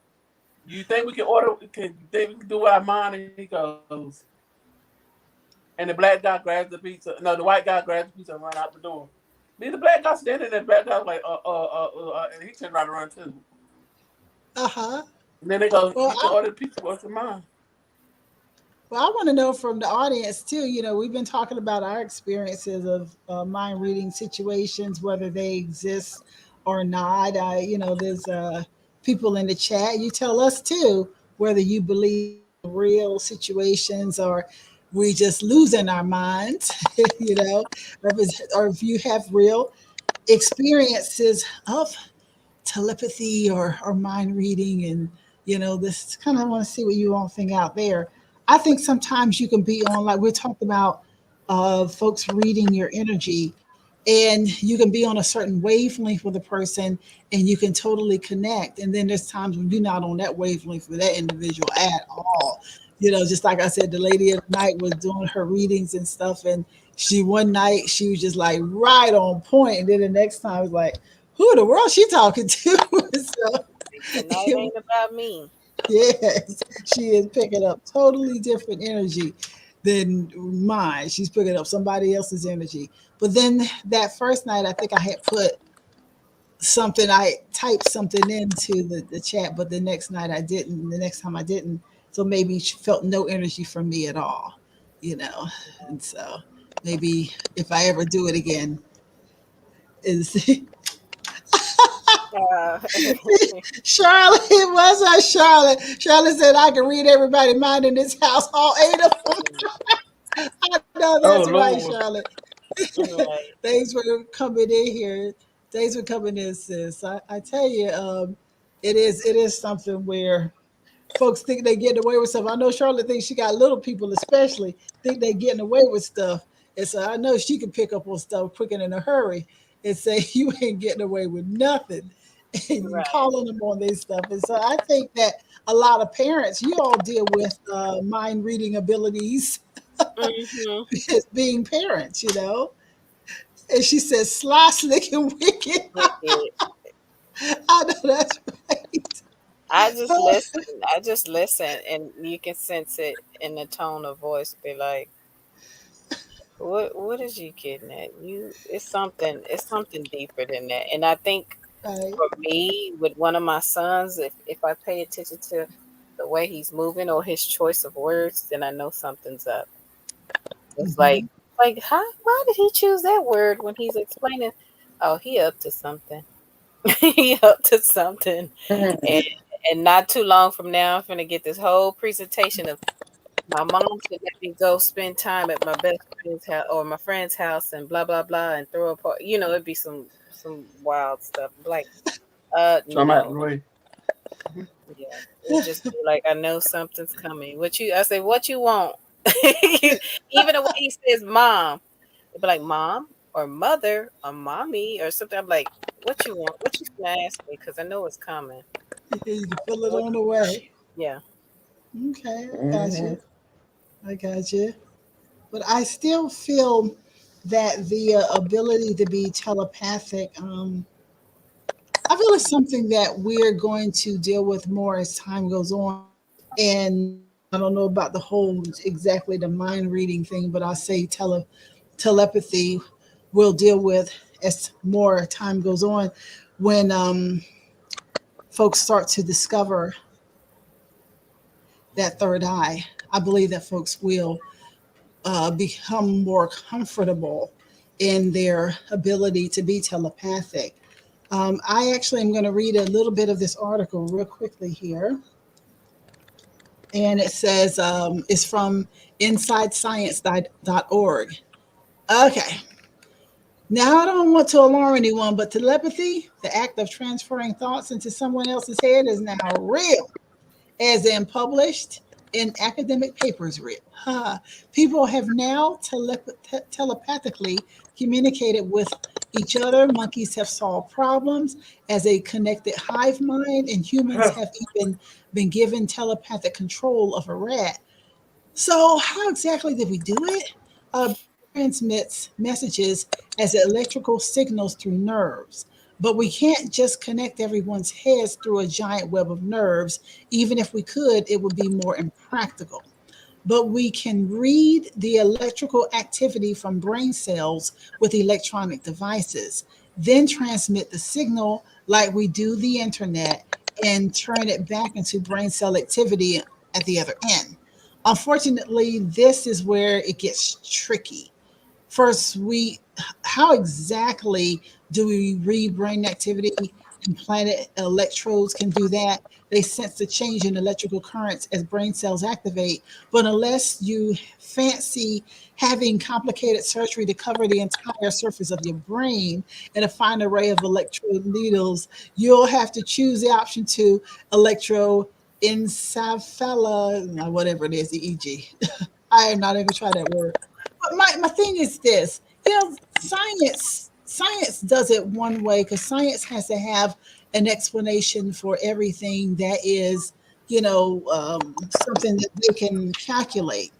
you think we can order? Can you think we can do what I mind? And he goes, and the black guy grabs the pizza. No, the white guy grabs the pizza and run out the door. Then the black guy standing there. The black guy was like, and he turned around and run too. Uh-huh. And then they go, Well, you can order the pizza. What's your mind? I want to know from the audience too. We've been talking about our experiences of mind reading situations, whether they exist or not. There's people in the chat. You tell us too whether you believe real situations or we just losing our minds, or if you have real experiences of telepathy or mind reading. And this kind of want to see what you all think out there. I think sometimes you can be on, like we're talking about, folks reading your energy, and you can be on a certain wavelength with a person and you can totally connect, and then there's times when you're not on that wavelength with that individual at all. Just like I said, the lady of the night was doing her readings and stuff, and one night she was just like right on point, and then the next time it was like, who in the world she talking to? So, Tonight ain't about me. yes, she is picking up totally different energy than mine. She's picking up somebody else's energy. But then that first night, I think I had put something, I typed something into the chat, but the next night I didn't. The next time I didn't. So maybe she felt no energy from me at all, you know. And so maybe if I ever do it again, is Uh, Charlotte, it was her Charlotte. Charlotte said I can read everybody mind in this house, all eight of them. I know that's Oh, right, Lord. Charlotte. right. Thanks for coming in here. Thanks for coming in, sis. I tell you, it is something where folks think they're getting away with stuff. I know Charlotte thinks she got little people, especially think they're getting away with stuff, and so I know she can pick up on stuff quick and in a hurry and say you ain't getting away with nothing, and you Right. calling them on their stuff. And so I think that a lot of parents, you all deal with mind reading abilities Mm-hmm. as being parents, And she says, sly, slick, and wicked. Wicked. I know that's right. I just listen. I just listen, and you can sense it in the tone of voice. Be like, what is you getting at? It's something deeper than that. And I think Right. for me, with one of my sons, if I pay attention to the way he's moving or his choice of words, then I know something's up. It's Hmm. like how why did he choose that word when he's explaining? Oh, he up to something. He up to something. And and not too long from now, I'm gonna get this whole presentation of my mom should let me go spend time at my best friend's house or my friend's house and blah blah blah and throw a party. It'd be some wild stuff. Like, So I'm at no. Roy. Yeah. It just be like I know something's coming. I say, what you want? Even the way he says mom, it'd be like mom or mother or mommy or something. I'm like, what you want? What you gonna ask me? Because I know it's coming. You can feel it What, on the way. yeah. Okay, I got Mm-hmm. you. I got you. But I still feel that the ability to be telepathic, I feel it's something that we're going to deal with more as time goes on. And I don't know about the whole exactly the mind reading thing, but I'll say telepathy we'll deal with as more time goes on when folks start to discover that third eye. I believe that folks will become more comfortable in their ability to be telepathic. I actually am going to read a little bit of this article real quickly here. And it says it's from InsideScience.org. Okay. Now, I don't want to alarm anyone, but telepathy, the act of transferring thoughts into someone else's head, is now real, as in published in academic papers read. People have now telepathically communicated with each other. Monkeys have solved problems as a connected hive mind, and humans have even been given telepathic control of a rat. So, how exactly did we do it? Transmits messages as electrical signals through nerves. But we can't just connect everyone's heads through a giant web of nerves. Even if we could, it would be more impractical. But we can read the electrical activity from brain cells with electronic devices, then transmit the signal like we do the internet and turn it back into brain cell activity at the other end. Unfortunately, this is where it gets tricky. First, how exactly do we read brain activity? Implanted electrodes can do that. They sense the change in electrical currents as brain cells activate. But unless you fancy having complicated surgery to cover the entire surface of your brain and a fine array of electrode needles, you'll have to choose the option to electroencephala, whatever it is, the EG. I have not even tried that word. But my thing is this, science does it one way because science has to have an explanation for everything that is, something that they can calculate.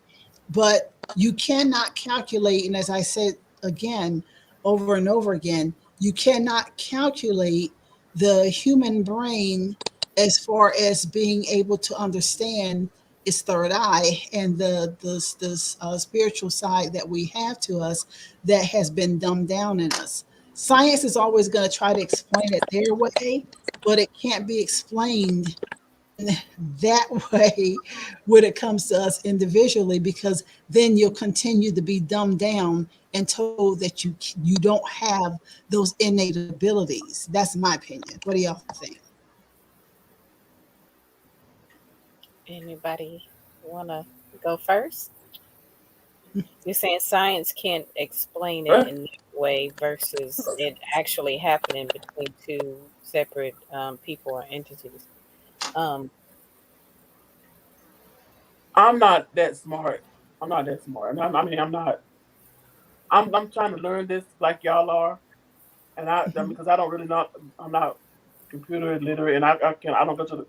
But you cannot calculate, and as I said again, over and over again, you cannot calculate the human brain as far as being able to understand its third eye and the spiritual side that we have to us that has been dumbed down in us. Science is always going to try to explain it their way, but it can't be explained that way when it comes to us individually, because then you'll continue to be dumbed down and told that you don't have those innate abilities. That's my opinion. What do y'all think? Anybody wanna go first? You're saying science can't explain it in that way versus it actually happening between two separate people or entities. Um, I'm not that smart. I'm not that smart. I mean, I'm not. I'm trying to learn this like y'all are, and Mhm. because I don't really know. I'm not computer literate, and I don't go to the.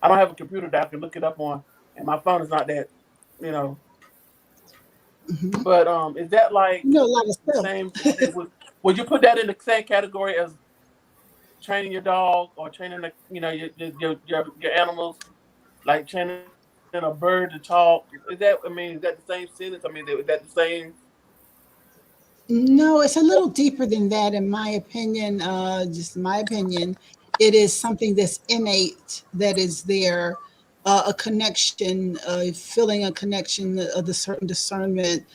I don't have a computer that I can look it up on, and my phone is not that, you know. Mhm. But is that You like know a lot of the stuff. same? Would you put that in the same category as training your dog or training the your animals, like training a bird to talk. Is that the same sentence? I mean, is that the same? No, it's a little deeper than that, in my opinion. Just my opinion. It is something that's innate, that is there, a connection, feeling a connection, of the certain discernment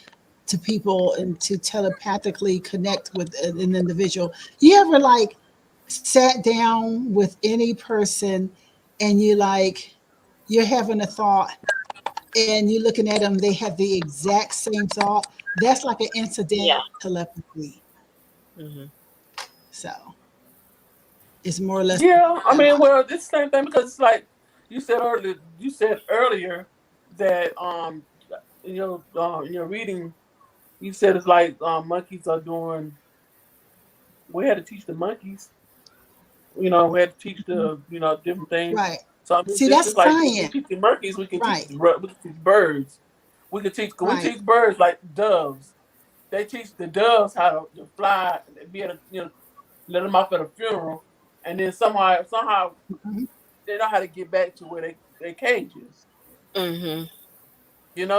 to people, and to telepathically connect with an individual. You ever like sat down with any person, and you're having a thought, and you're looking at them, they have the exact same thought. That's like an incident Yeah. telepathy. Hmm. So it's more or less Yeah, I that. mean, well, it's the same thing because it's like you said earlier. You said earlier that in your reading, you said it's like monkeys are doing. We had to teach the monkeys. We had to teach the different things. Right. So I mean, See, just that's like we science. teach the monkeys, we can teach Right. we can teach birds. We Right. teach birds like doves. They teach the doves how to fly, and be able to let them off at a funeral, and then somehow Mhm. they know how to get back to where their cages. Hmm.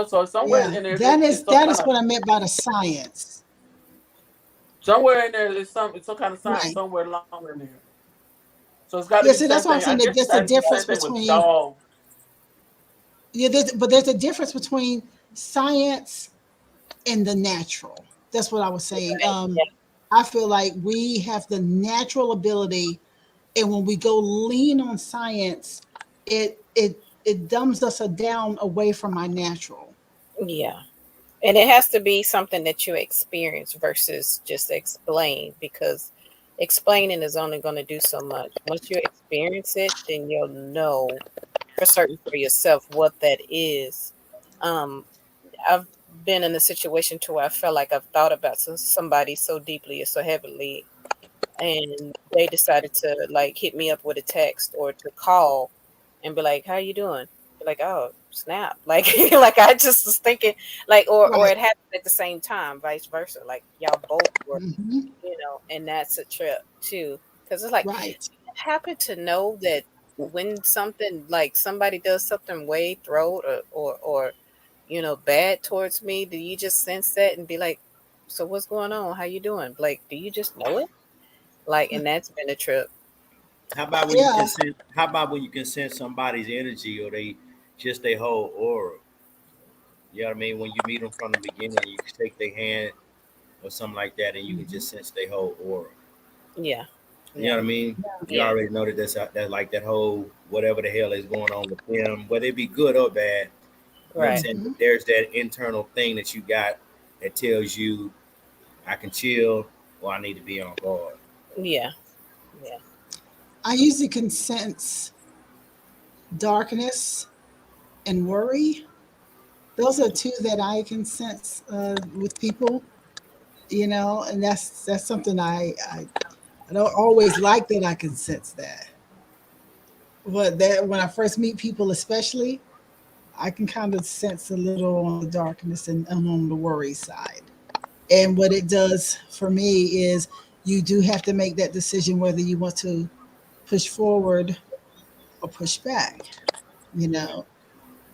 So somewhere Yeah. in there, That is it's some that kind is of what I meant by the science. somewhere in there. It's some kind of science Right. somewhere along in there. So it's got to be Yeah. the So same that's what I'm thing. I saying. guess That it's there's a got to be the same difference thing with between, dogs. yeah. But there's a difference between science and the natural. That's what I was saying. Right. Yeah. I feel like we have the natural ability, and when we go lean on science, it dumbs us down away from our natural. Yeah. And it has to be something that you experience versus just explain, because explaining is only going to do so much. Once you experience it, then you'll know for certain for yourself what that is. Um, I've been in a situation to where I felt like I've thought about somebody so deeply or so heavily, and they decided to like hit me up with a text or to call and be like, "How you doing?" Be like, "Oh, snap!" Like, like I just was thinking, like, or Right. it happened at the same time, vice versa. Like y'all both were, Hmm. and that's a trip too, because it's like Right. you happen to know that when something like somebody does something way throat or bad towards me, do you just sense that and be like, "So what's going on? How you doing?" Like, do you just know it? Like, and that's been a trip. How about when you Yeah. can sense? How about when you can sense somebody's energy or they just their whole aura? You know what I mean? When you meet them from the beginning, you can take their hand or something like that, and you can Hmm. just sense their whole aura. Yeah. You know Yeah. what I mean? You Yeah. already know that that like that whole whatever the hell is going on with them, whether it be good or bad. You know what I'm Right. saying? Hmm. But there's that internal thing that you got that tells you I can chill or I need to be on guard. Yeah. Yeah. I usually can sense darkness and worry. Those are two that I can sense, with people, and that's something I don't always like, that I can sense that. But that when I first meet people, especially, I can kind of sense a little on the darkness and on the worry side. And what it does for me is, you do have to make that decision whether you want to push forward or push back, you Yeah.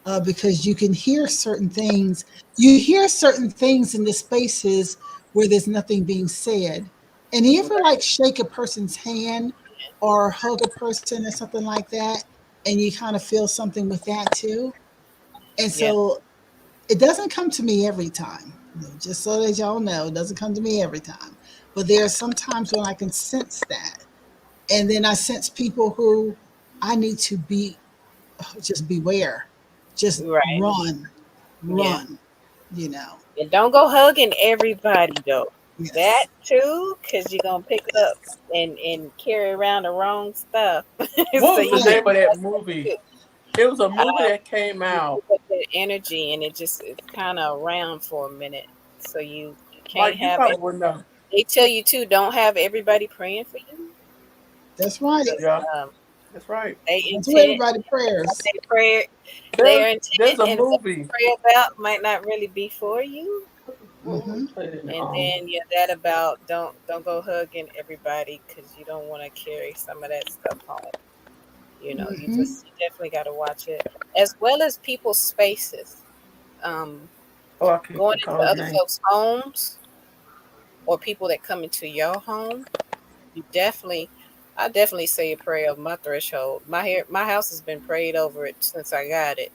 know, because you can hear certain things. You hear certain things in the spaces where there's nothing being said. And you ever Right. like shake a person's hand or hug a person or something like that, and you kind of feel something with that too. And Yeah. so it doesn't come to me every time. Just so that y'all know, it doesn't come to me every time. But there are some times when I can sense that. And then I sense people who I need to be, just beware, just Right. run, Yeah. run, you know. And don't go hugging everybody though. That Yes. too, because you're gonna pick up and carry around the wrong stuff. So What was the you Right. name of that that's movie? good. It was a movie Um, that came you out. pick up that energy and it's kind of around for a minute. So you can't Like you have probably wouldn't know. they tell you too, don't have everybody praying for you That's right. because Yeah, that's right. they Don't do intent everybody what prayers. they prayer There's their there's intent a and what movie. they pray about might not really be for you. Mm-hmm. And then that about don't go hugging everybody because you don't want to carry some of that stuff home. You Mm-hmm. definitely got to watch it, as well as people's spaces. Um, Oh, I can't Going into recall his other name. folks' homes or people that come into your home, you definitely, I definitely say a prayer of my threshold. My house has been prayed over it since I got it,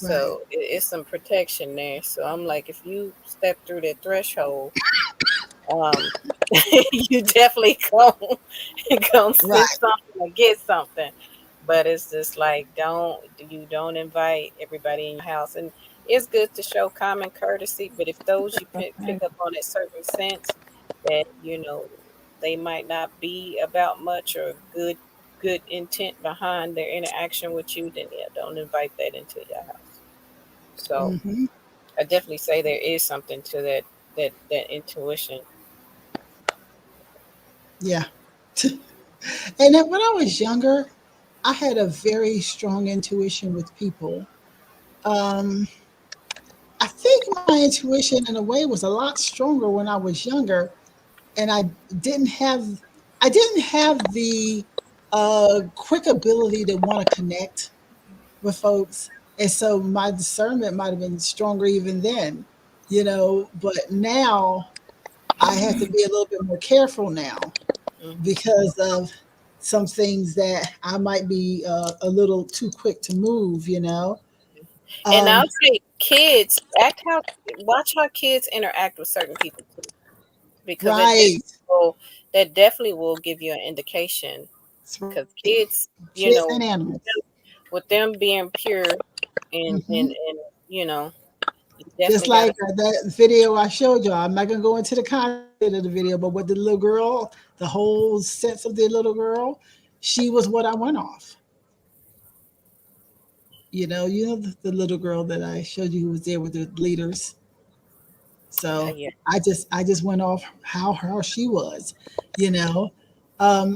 Right. so it's some protection there. So I'm like, if you step through that threshold, um, you definitely come Right. see something or get something. But it's just like don't invite everybody in your house, and it's good to show common courtesy. But if those you pick up on a certain sense that they might not be about much or good intent behind their interaction with you, then yeah, don't invite that into your house. So Mm-hmm. I definitely say there is something to that intuition. Yeah. And then when I was younger, I had a very strong intuition with people. Um, I think my intuition, in a way, was a lot stronger when I was younger, and didn't have, I didn't have the quick ability to want to connect with folks, and so my discernment might have been stronger even then, But now I have to be a little bit more careful now Hmm. because of some things that I might be a little too quick to move. And Um, I'll say, kids watch how kids interact with certain people too, because right. that definitely will give you an indication. That's right. Because kids, you Kids know, and animals. with them being pure, and Hmm. you Just definitely got like to. that video I showed y'all. I'm not gonna go into the content of the video, but with the little girl, the whole sense of the little girl, she was what I went off. The little girl that I showed you who was there with the leaders. So Yeah. I just went off how she was, you know.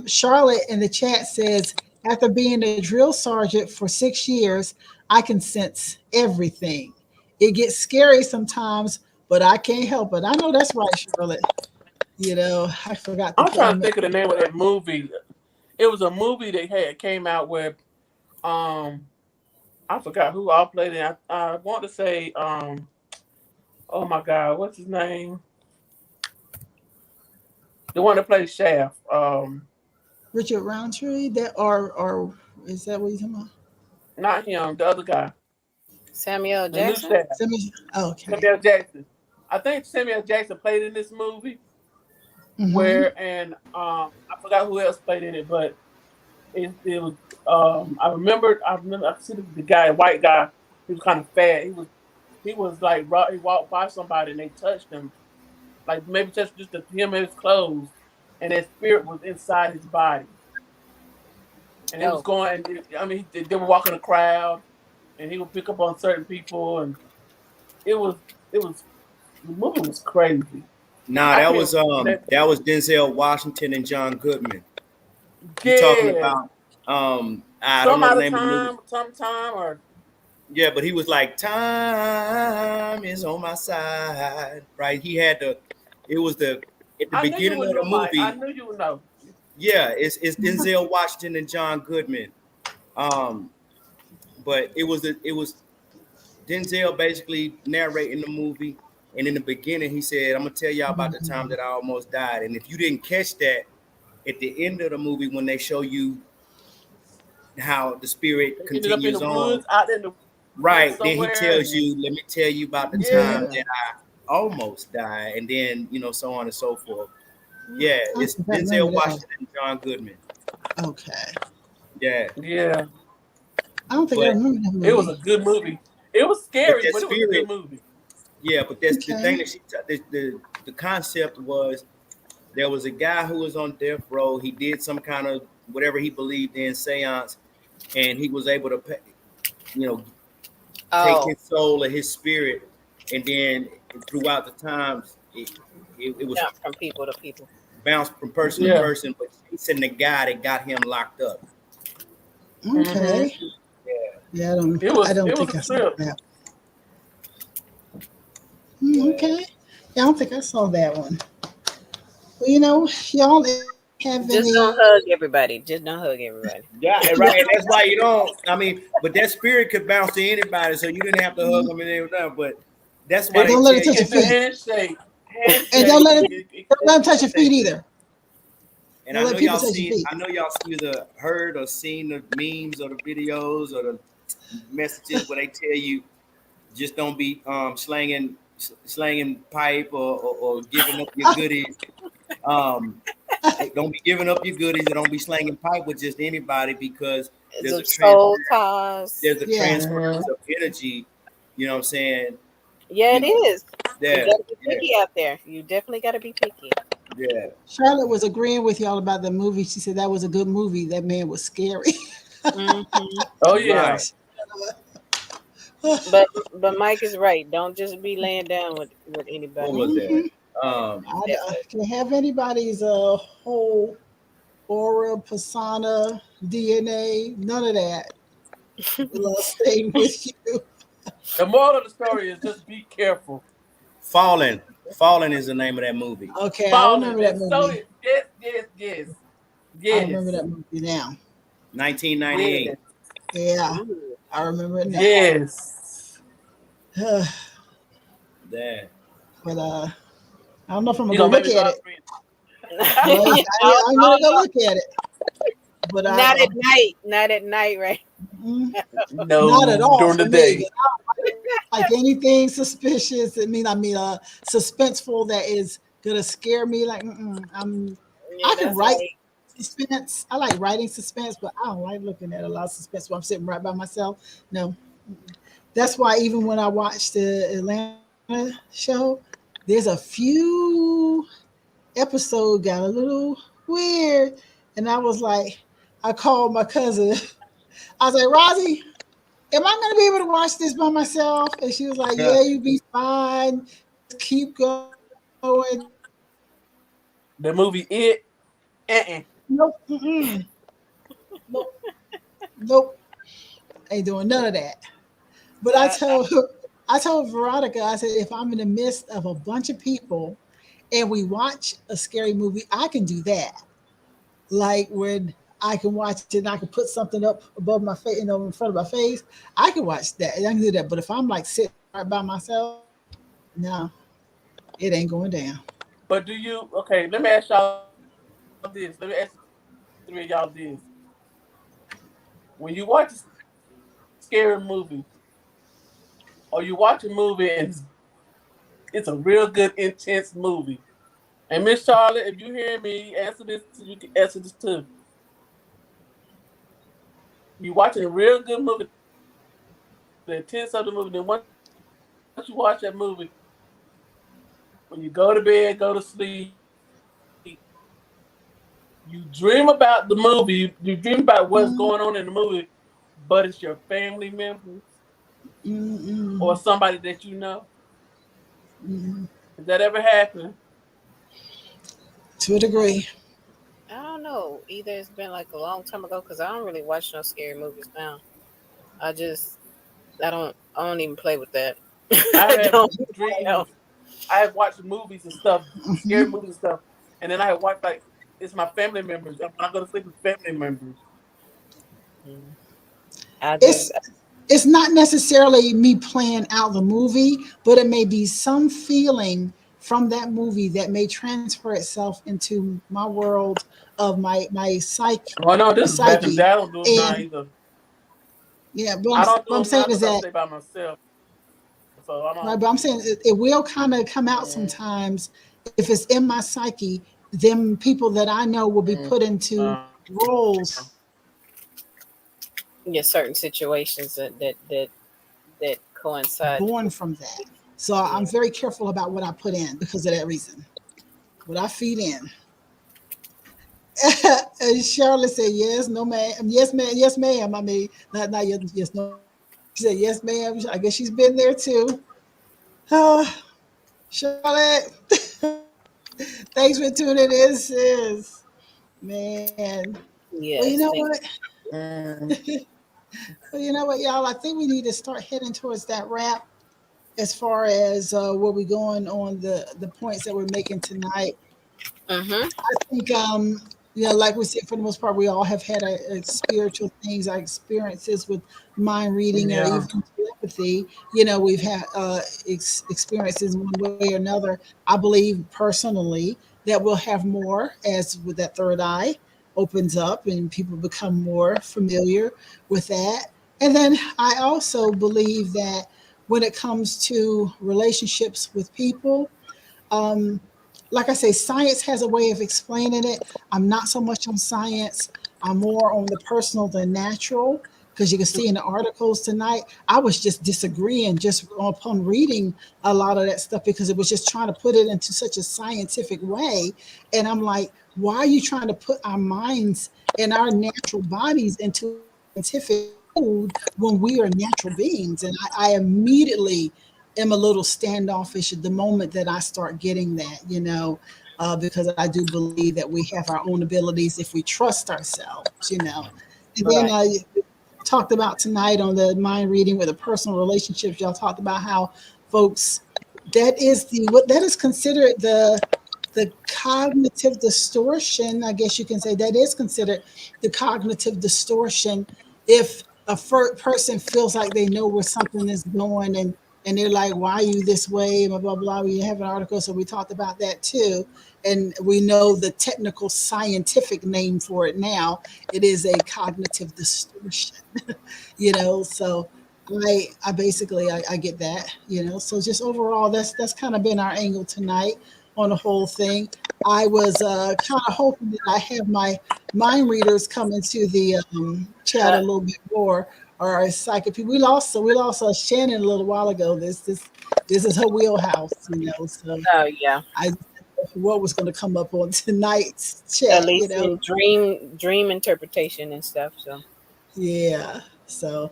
Charlotte in the chat says, after being a drill sergeant for 6 years, I can sense everything. It gets scary sometimes, but I can't help it. I know that's right, Charlotte. I forgot to I'm put trying her to name. think of the name of that movie. It was a movie that had came out where um I forgot who all played it. I want to say oh my god, what's his name? The one that played Shaft. Richard Roundtree. That or is that what you're talking about? Not him, the other guy. Samuel The new Jackson. Shaft. Oh, okay. Samuel Jackson. I think Samuel Jackson played in this movie Mm-hmm. where and I forgot who else played in it, but it was I see the guy, white guy, he was kind of fat. He was like he walked by somebody and they touched him. Like maybe touched just the hem of his clothes and that spirit was inside his body. And it was Oh, going I mean they were walking a crowd and he would pick up on certain people and it was it was the movie was crazy. Nah, I that can't was Denzel Washington and John Goodman. You talking yeah. about I don't Some know the out of name of the movie. time, sometime or Yeah, but he was like, "Time is on my side," right? He had the, it was the at the I knew you beginning would of the know, Mike. I movie. knew you would know. Yeah, it's Denzel Washington and John Goodman. Um, but it was Denzel basically narrating the movie, and in the beginning he said, "I'm gonna tell y'all about the time that I almost died." And if you didn't catch that at the end of the movie when they show you how the spirit They ended up in the continues on, woods, out in the woods right? Then he somewhere, tells and you, "Let me tell you about the Mm-hmm. time mm, that I almost died," and then so on and so forth. Yeah, I it's forgot the name Denzel of that. Washington and John Goodman. Okay. Yeah, yeah, I don't think I but remember that it was a movie. good movie. It was scary, that but it was a good spirit, movie. yeah, but that's the thing Okay. that the concept was there was a guy who was on death row. He did some kind of whatever he believed in seance, and he was able to you know take oh, his soul or his spirit, and then throughout the times it was jump from people to people. bounced from person to Yeah. person, but chasing the guy that got him locked up. Hmm. Okay. Yeah. Yeah, I don't. It I was don't it was think a I saw trip. that. Yeah. Okay. Yeah, I don't think I saw that one. Well, you know, y'all have Just any? don't hug everybody. Just don't hug everybody. Yeah, and right. And that's why you don't. I mean, but that spirit could bounce to anybody, so you didn't have to hug them and everything. But that's why It, they Don't let tell it touch you. your it's a feet, handshake. and don't Handshake. let it don't let them touch your feet Handshake. either. And Don't I let know people y'all touch your seen. feet. I know y'all either heard or seen the memes or the videos or the messages where they tell you just don't be slanging pipe or giving up your goodies. Um, don't be giving up your goodies or don't be slanging pipe with just anybody because It's there's a a soul ties. there's a Yeah, transference of energy. You know what I'm saying? Yeah, You it know, is. You yeah, gotta be yeah, picky out there. You definitely gotta be picky. yeah. Charlotte was agreeing with y'all about the movie. She said that was a good movie. That man was scary. Hmm. Oh yeah. Right. But Mike is right. Don't just be laying down with What anybody. was that? Mhm. Um, I can have anybody's whole aura, persona, DNA, none of that. Will stay with you. The moral of the story is just be careful. Fallen. Fallen is the name of that movie. Okay, I Falling. remember that And so movie. it, yes, yes, yes. I remember Yes. that movie now. 1998. Yes. Yeah, Ooh. I remember it now. Yes. There. But I don't know if I'm gonna You go gonna make look me go at out it. Yeah, No, I'm gonna go look at it. But not at night. Not at night, right? mm, not at No, all during for the me. day. Like anything suspicious. Suspenseful that is gonna scare me. Like Yeah, I can that's write like suspense. I like writing suspense, but I don't like looking at a lot of suspense when I'm sitting right by myself. No, that's why even when I watched the Atlanta show, there's a few episode got a little weird, and I was like, I called my cousin. I was like, Rosie, am I gonna be able to watch this by myself? And she was like, Yeah. yeah, you be fine. Just keep going. The movie It. Uh-uh. Nope, nope, nope. Ain't doing none of that. But I, I told Veronica, I said, if I'm in the midst of a bunch of people and we watch a scary movie, I can do that. Like when I can watch it and I can put something up above my face, in front of my face, I can watch that. I can do that. But if I'm like sitting right by myself, no, it ain't going down. But do you okay, let me ask y'all this. Let me ask three of y'all this. When you watch a scary movie or you watch a movie and it's a real good intense movie. And Miss Charlotte, if you hear me answer this, you can answer this too. You watching a real good movie, the intense of the movie, then once you watch that movie, when you go to bed, go to sleep, you dream about the movie, you dream about what's Mm, going on in the movie, but it's your family members or mm, somebody that you know. mm. Has that ever happened? To a degree. I don't know. Either it's been like a long time ago because I don't really watch no scary movies now. I just I don't even play with that. I I have don't. dreams. I have watched movies and stuff, scary Mhm. movies and stuff, and then I have watched like it's my family members. When I go to sleep with family members. Mm. I just It's it's not necessarily me playing out the movie, but it may be some feeling from that movie that may transfer itself into my world of my Oh no, this is back in the psyche. day. I don't do them now And either. yeah, I don't do what I'm them now saying is because I that stay by myself. So I right, don't. but I'm saying it will kind of come out Mm, sometimes if it's in my psyche. Them people that I know will be mm, put into uh, roles get certain situations that coincide born with. from that. So I'm Yeah. very careful about what I put in because of that reason. What I feed in. And Charlotte said, yes, no, ma'am. Yes, ma'am. Yes, ma'am. I mean, not yes, yes, no. She said, yes, ma'am. I guess she's been there too. Oh, Charlotte, thanks for tuning in, sis. Man. Well, you know Yes. what? Thank mm. Well, you know what, y'all? I think we need to start heading towards that wrap. as far as where we're going on the points that we're making tonight, Mm-hmm. I think, like we said, for the most part, we all have had our spiritual things, our experiences with mind reading or Yeah. even telepathy. We've had experiences one way or another. I believe personally that we'll have more as with that third eye opens up and people become more familiar with that. And then I also believe that when it comes to relationships with people, um, like I say, science has a way of explaining it. I'm not so much on science. I'm more on the personal than natural. Because you can see in the articles tonight, I was just disagreeing just upon reading a lot of that stuff because it was just trying to put it into such a scientific way. And I'm like, why are you trying to put our minds and our natural bodies into a scientific mode when we are natural beings? And I immediately am a little standoffish at the moment that I start getting that, because I do believe that we have our own abilities if we trust ourselves. And then Right. talked about tonight on the mind reading with the personal relationships. Y'all talked about how folks that is considered the cognitive distortion. I guess you can say that is considered the cognitive distortion if a person feels like they know where something is going and they're like, why are you this way? Blah, blah, blah. We have an article, so we talked about that too. And we know the technical scientific name for it now. It is a cognitive distortion, so I basically I get that. So just overall that's kind of been our angle tonight on the whole thing. I was kind of hoping that I have my mind readers come into the chat a Uh, little bit more, or our psychic people. We lost Shannon a little while ago. This is her wheelhouse. So oh yeah. I didn't know what was going to come up on tonight's At chat. least in dream interpretation and stuff. So Yeah. So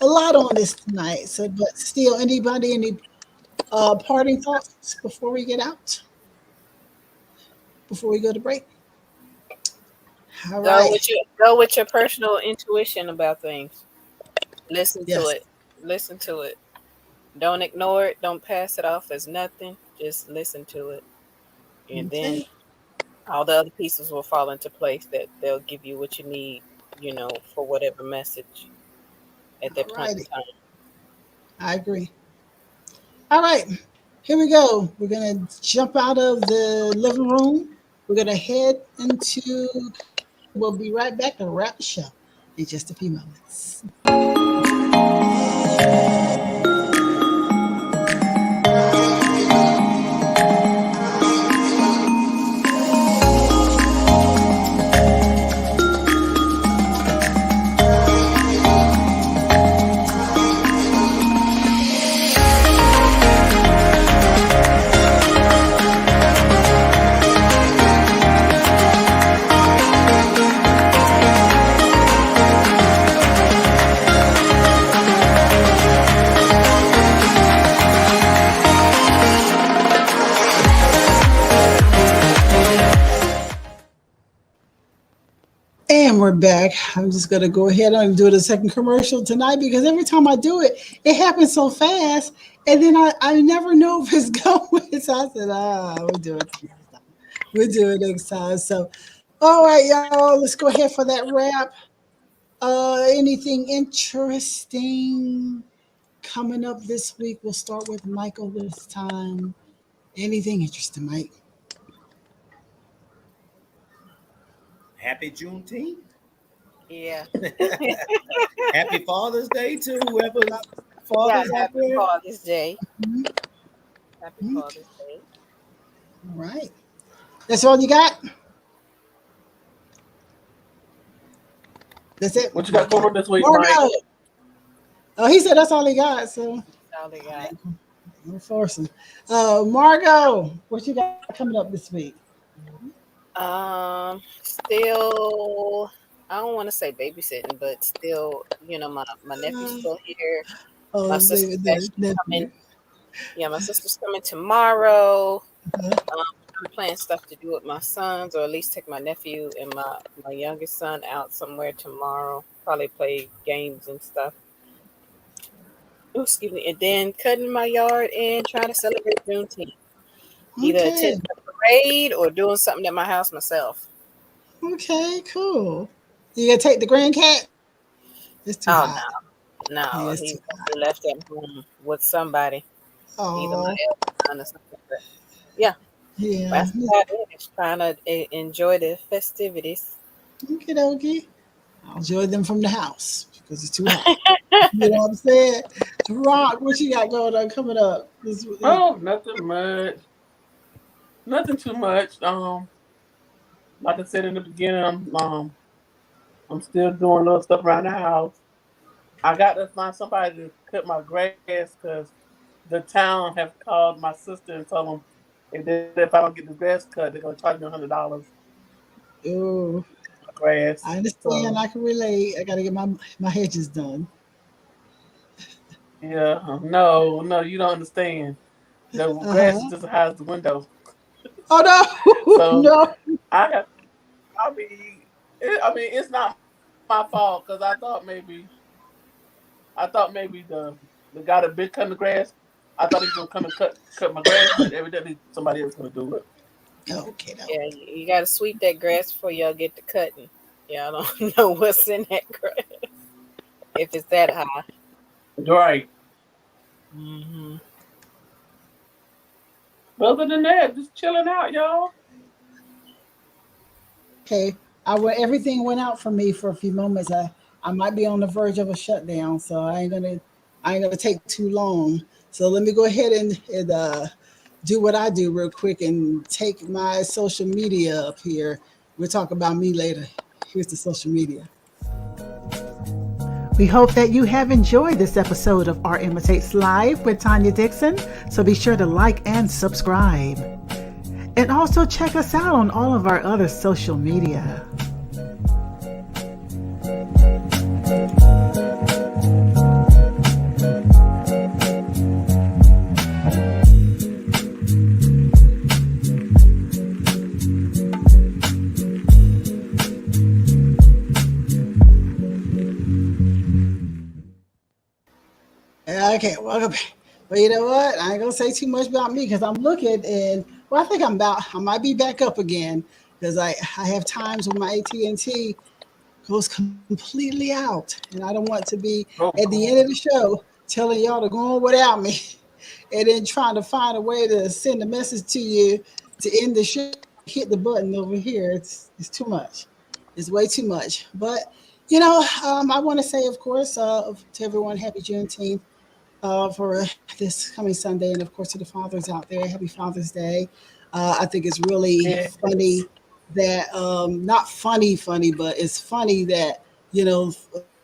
a lot on this tonight. So, but still, any parting thoughts before we get out? Before we go to break? All right. go with your personal intuition about things. Listen to Yes. it. Listen to it. Don't ignore it. Don't pass it off as nothing. Just listen to it, and then Okay. all the other pieces will fall into place. That they'll give you what you need. For whatever message at that All point in righty. time. I agree. All right. Here we go. We're gonna jump out of the living room. We're gonna head into. We'll be right back to wrap the show in just a few moments. And we're back. I'm just going to go ahead and do the second commercial tonight because every time I do it, it happens so fast. And then I never know if it's going. So I said, we'll do it next time. We'll do it next time. So, all right, y'all, let's go ahead for that wrap. Anything interesting coming up this week? We'll start with Michael this time. Anything interesting, Mike? Happy Juneteenth. Yeah. Happy Father's Day to whoever's Yeah. fathers out Happy there. Father's Day. Mhm. Happy Okay. Father's Day. All right. That's all you got? That's it. What you got going this week, Mike? Margo. Oh, he said that's all he got. So That's all they I got. ain't forcing. Margo, what you got coming up this week? Still, I don't want to say babysitting, but still, my nephew's Uh, still here. My oh, sister's baby, actually coming. nephew. Yeah, my sister's coming tomorrow. Uh-huh. I'm planning stuff to do with my sons, or at least take my nephew and my youngest son out somewhere tomorrow. Probably play games and stuff. oh, excuse me, and then cutting my yard and trying to celebrate Juneteenth. Either Okay. attending a parade or doing something at my house myself. Okay. Cool. You gonna take the grand cat? It's too Oh hot. no, Yeah, no, it's too he's hot. gonna be left at home with somebody, either my Oh, eldest son or something. But yeah, yeah. that's about it. Just trying to enjoy the festivities. Okay, dokie. I'll enjoy them from the house because it's too hot. You know what I'm saying? Rock, what you got going on coming up? Oh, nothing much. Nothing too much. Like I said in the beginning, I'm still doing little stuff around the house. I got to find somebody to cut my grass because the town have called my sister and told them if I don't get the grass cut, they're gonna charge me $100 Oh, for grass. I understand. So I can relate. I got to get my hedges done. yeah, no, no, you don't understand. The Uh grass is huh. just as high as the window. Oh no, So no. I have, I mean, it's not my fault because I thought maybe the guy that been cutting the grass, I thought he was gonna come and cut my grass, but evidently somebody else gonna do it. Okay, no. Yeah, you got to sweep that grass before y'all get to cutting. Y'all don't know what's in that grass if it's that high. Right. Hmm. But other than that, just chilling out, y'all. Okay. Everything went out for me for a few moments. I might be on the verge of a shutdown, so I ain't gonna take too long. So let me go ahead and do what I do real quick and take my social media up here. We'll talk about me later. Here's the social media. We hope that you have enjoyed this episode of Art Imitates Live with Tanya Dixon, so be sure to like and subscribe. And also check us out on all of our other social media. Okay, welcome back. Well, you know what? I ain't gonna say too much about me because I'm looking and well, I think I might be back up again because I have times when my AT&T goes completely out, and I don't want to be Oh at the end of the God. show telling y'all to go on without me, and then trying to find a way to send a message to you to end the show. Hit the button over here. It's too much. It's way too much. But I want to say, of course, to everyone, happy Juneteenth for this coming Sunday, and of course to the fathers out there, happy Father's Day. I think it's really funny Yes. that not funny, but it's funny that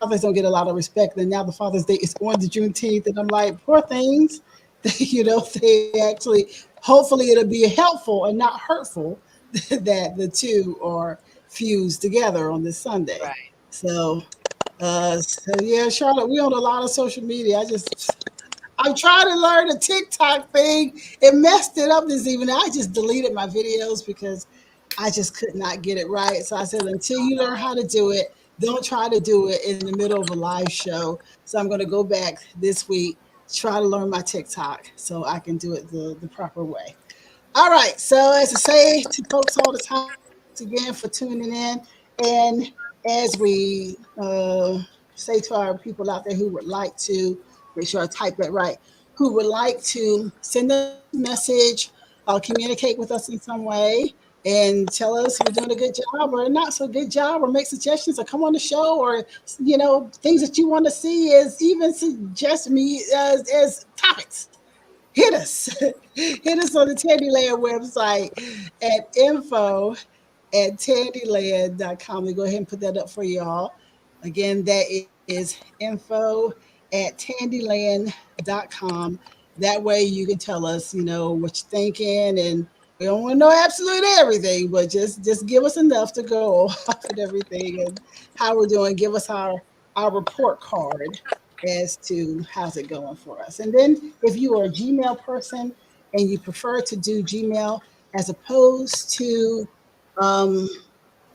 fathers don't get a lot of respect. And now the Father's Day is on the Juneteenth, and I'm like, poor things. They actually, hopefully, it'll be helpful and not hurtful that the two are fused together on this Sunday. Right. So so yeah, Charlotte, we on a lot of social media. I'm trying to learn the TikTok thing. It messed it up this evening. I just deleted my videos because I just could not get it right. So I said, until you learn how to do it, don't try to do it in the middle of a live show. So I'm going to go back this week, try to learn my TikTok so I can do it the proper way. All right. So as I say to folks all the time, thanks again for tuning in. And as we say to our people out there who would like to, make sure I type that right, who would like to send us a message, communicate with us in some way, and tell us we're doing a good job or not so good job, or make suggestions, or come on the show, or things that you want to see, as even suggest me as topics. Hit us. Hit us on the Tandiland website at info@tandiland.com. We go ahead and put that up for y'all. Again, that is info@tandiland.com. That way you can tell us, what you're thinking, and we don't want to know absolutely everything, but just give us enough to go off and everything and how we're doing. Give us our report card as to how's it going for us. And then if you are a Gmail person and you prefer to do Gmail as opposed to um,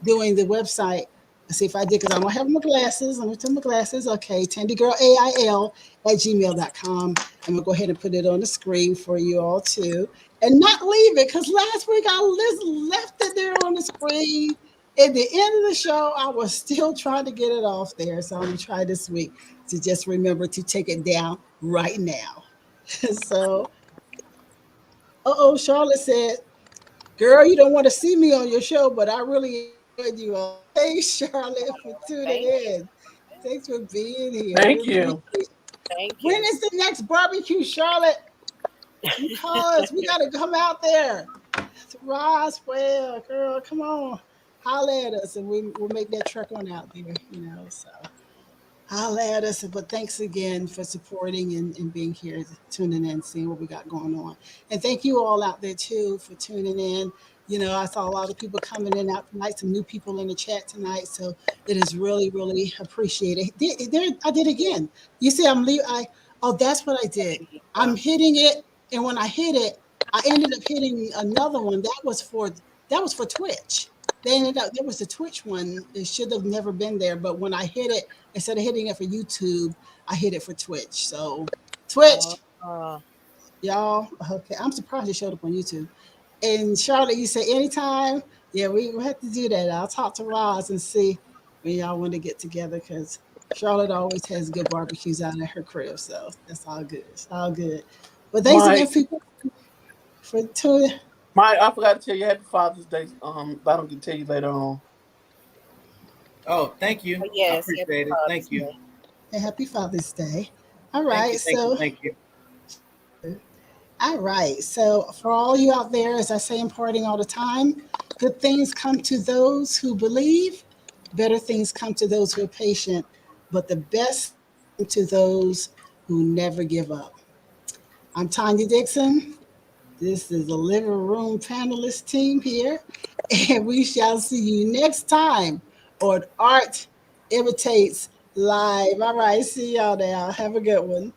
doing the website, Let's see if I did, because I don't have my glasses. Let me turn my glasses. Okay, tandygirlail@gmail.com. I'm gonna go ahead and put it on the screen for you all too, and not leave it, because last week I left it there on the screen. At the end of the show, I was still trying to get it off there, so I'm gonna try this week to just remember to take it down right now. So, Charlotte said, "Girl, you don't want to see me on your show, but I really enjoyed you all." Thanks, Charlotte, for tuning Thank you. in. Thanks for being here. Thank Really you. appreciate it. Thank When you. is the next barbecue, Charlotte? You call us. We got to come out there. To Roswell, girl, come on. Holla at us, and we'll make that truck on out there, so. Holla at us. But thanks again for supporting and being here, tuning in, seeing what we got going on. And thank you all out there too for tuning in. I saw a lot of people coming in out tonight, some new people in the chat tonight. So it is really, really appreciated. I did again. You see, that's what I did. I'm hitting it. And when I hit it, I ended up hitting another one. That was for Twitch. There was the Twitch one. It should have never been there. But when I hit it, instead of hitting it for YouTube, I hit it for Twitch. So Twitch, Uh, y'all. Okay, I'm surprised it showed up on YouTube. And Charlotte, you say anytime. Yeah, we have to do that. I'll talk to Roz and see when y'all want to get together, because Charlotte always has good barbecues out at her crib. So that's all good. It's all good. But thanks again, Mike, people, for tuning. Mike, I forgot to tell you Happy Father's Day. But I don't get to tell you later on. Oh, thank you. I yes. appreciate it. Thank you. And happy Father's Day. All Thank right. you. Thank you. So Thank you. all right. So, for all you out there, as I say in parting all the time, good things come to those who believe, better things come to those who are patient, but the best to those who never give up. I'm Tanya Dixon. This is the Living Room Panelist team here, and we shall see you next time on Art Imitates Live. All right. See y'all now. Have a good one.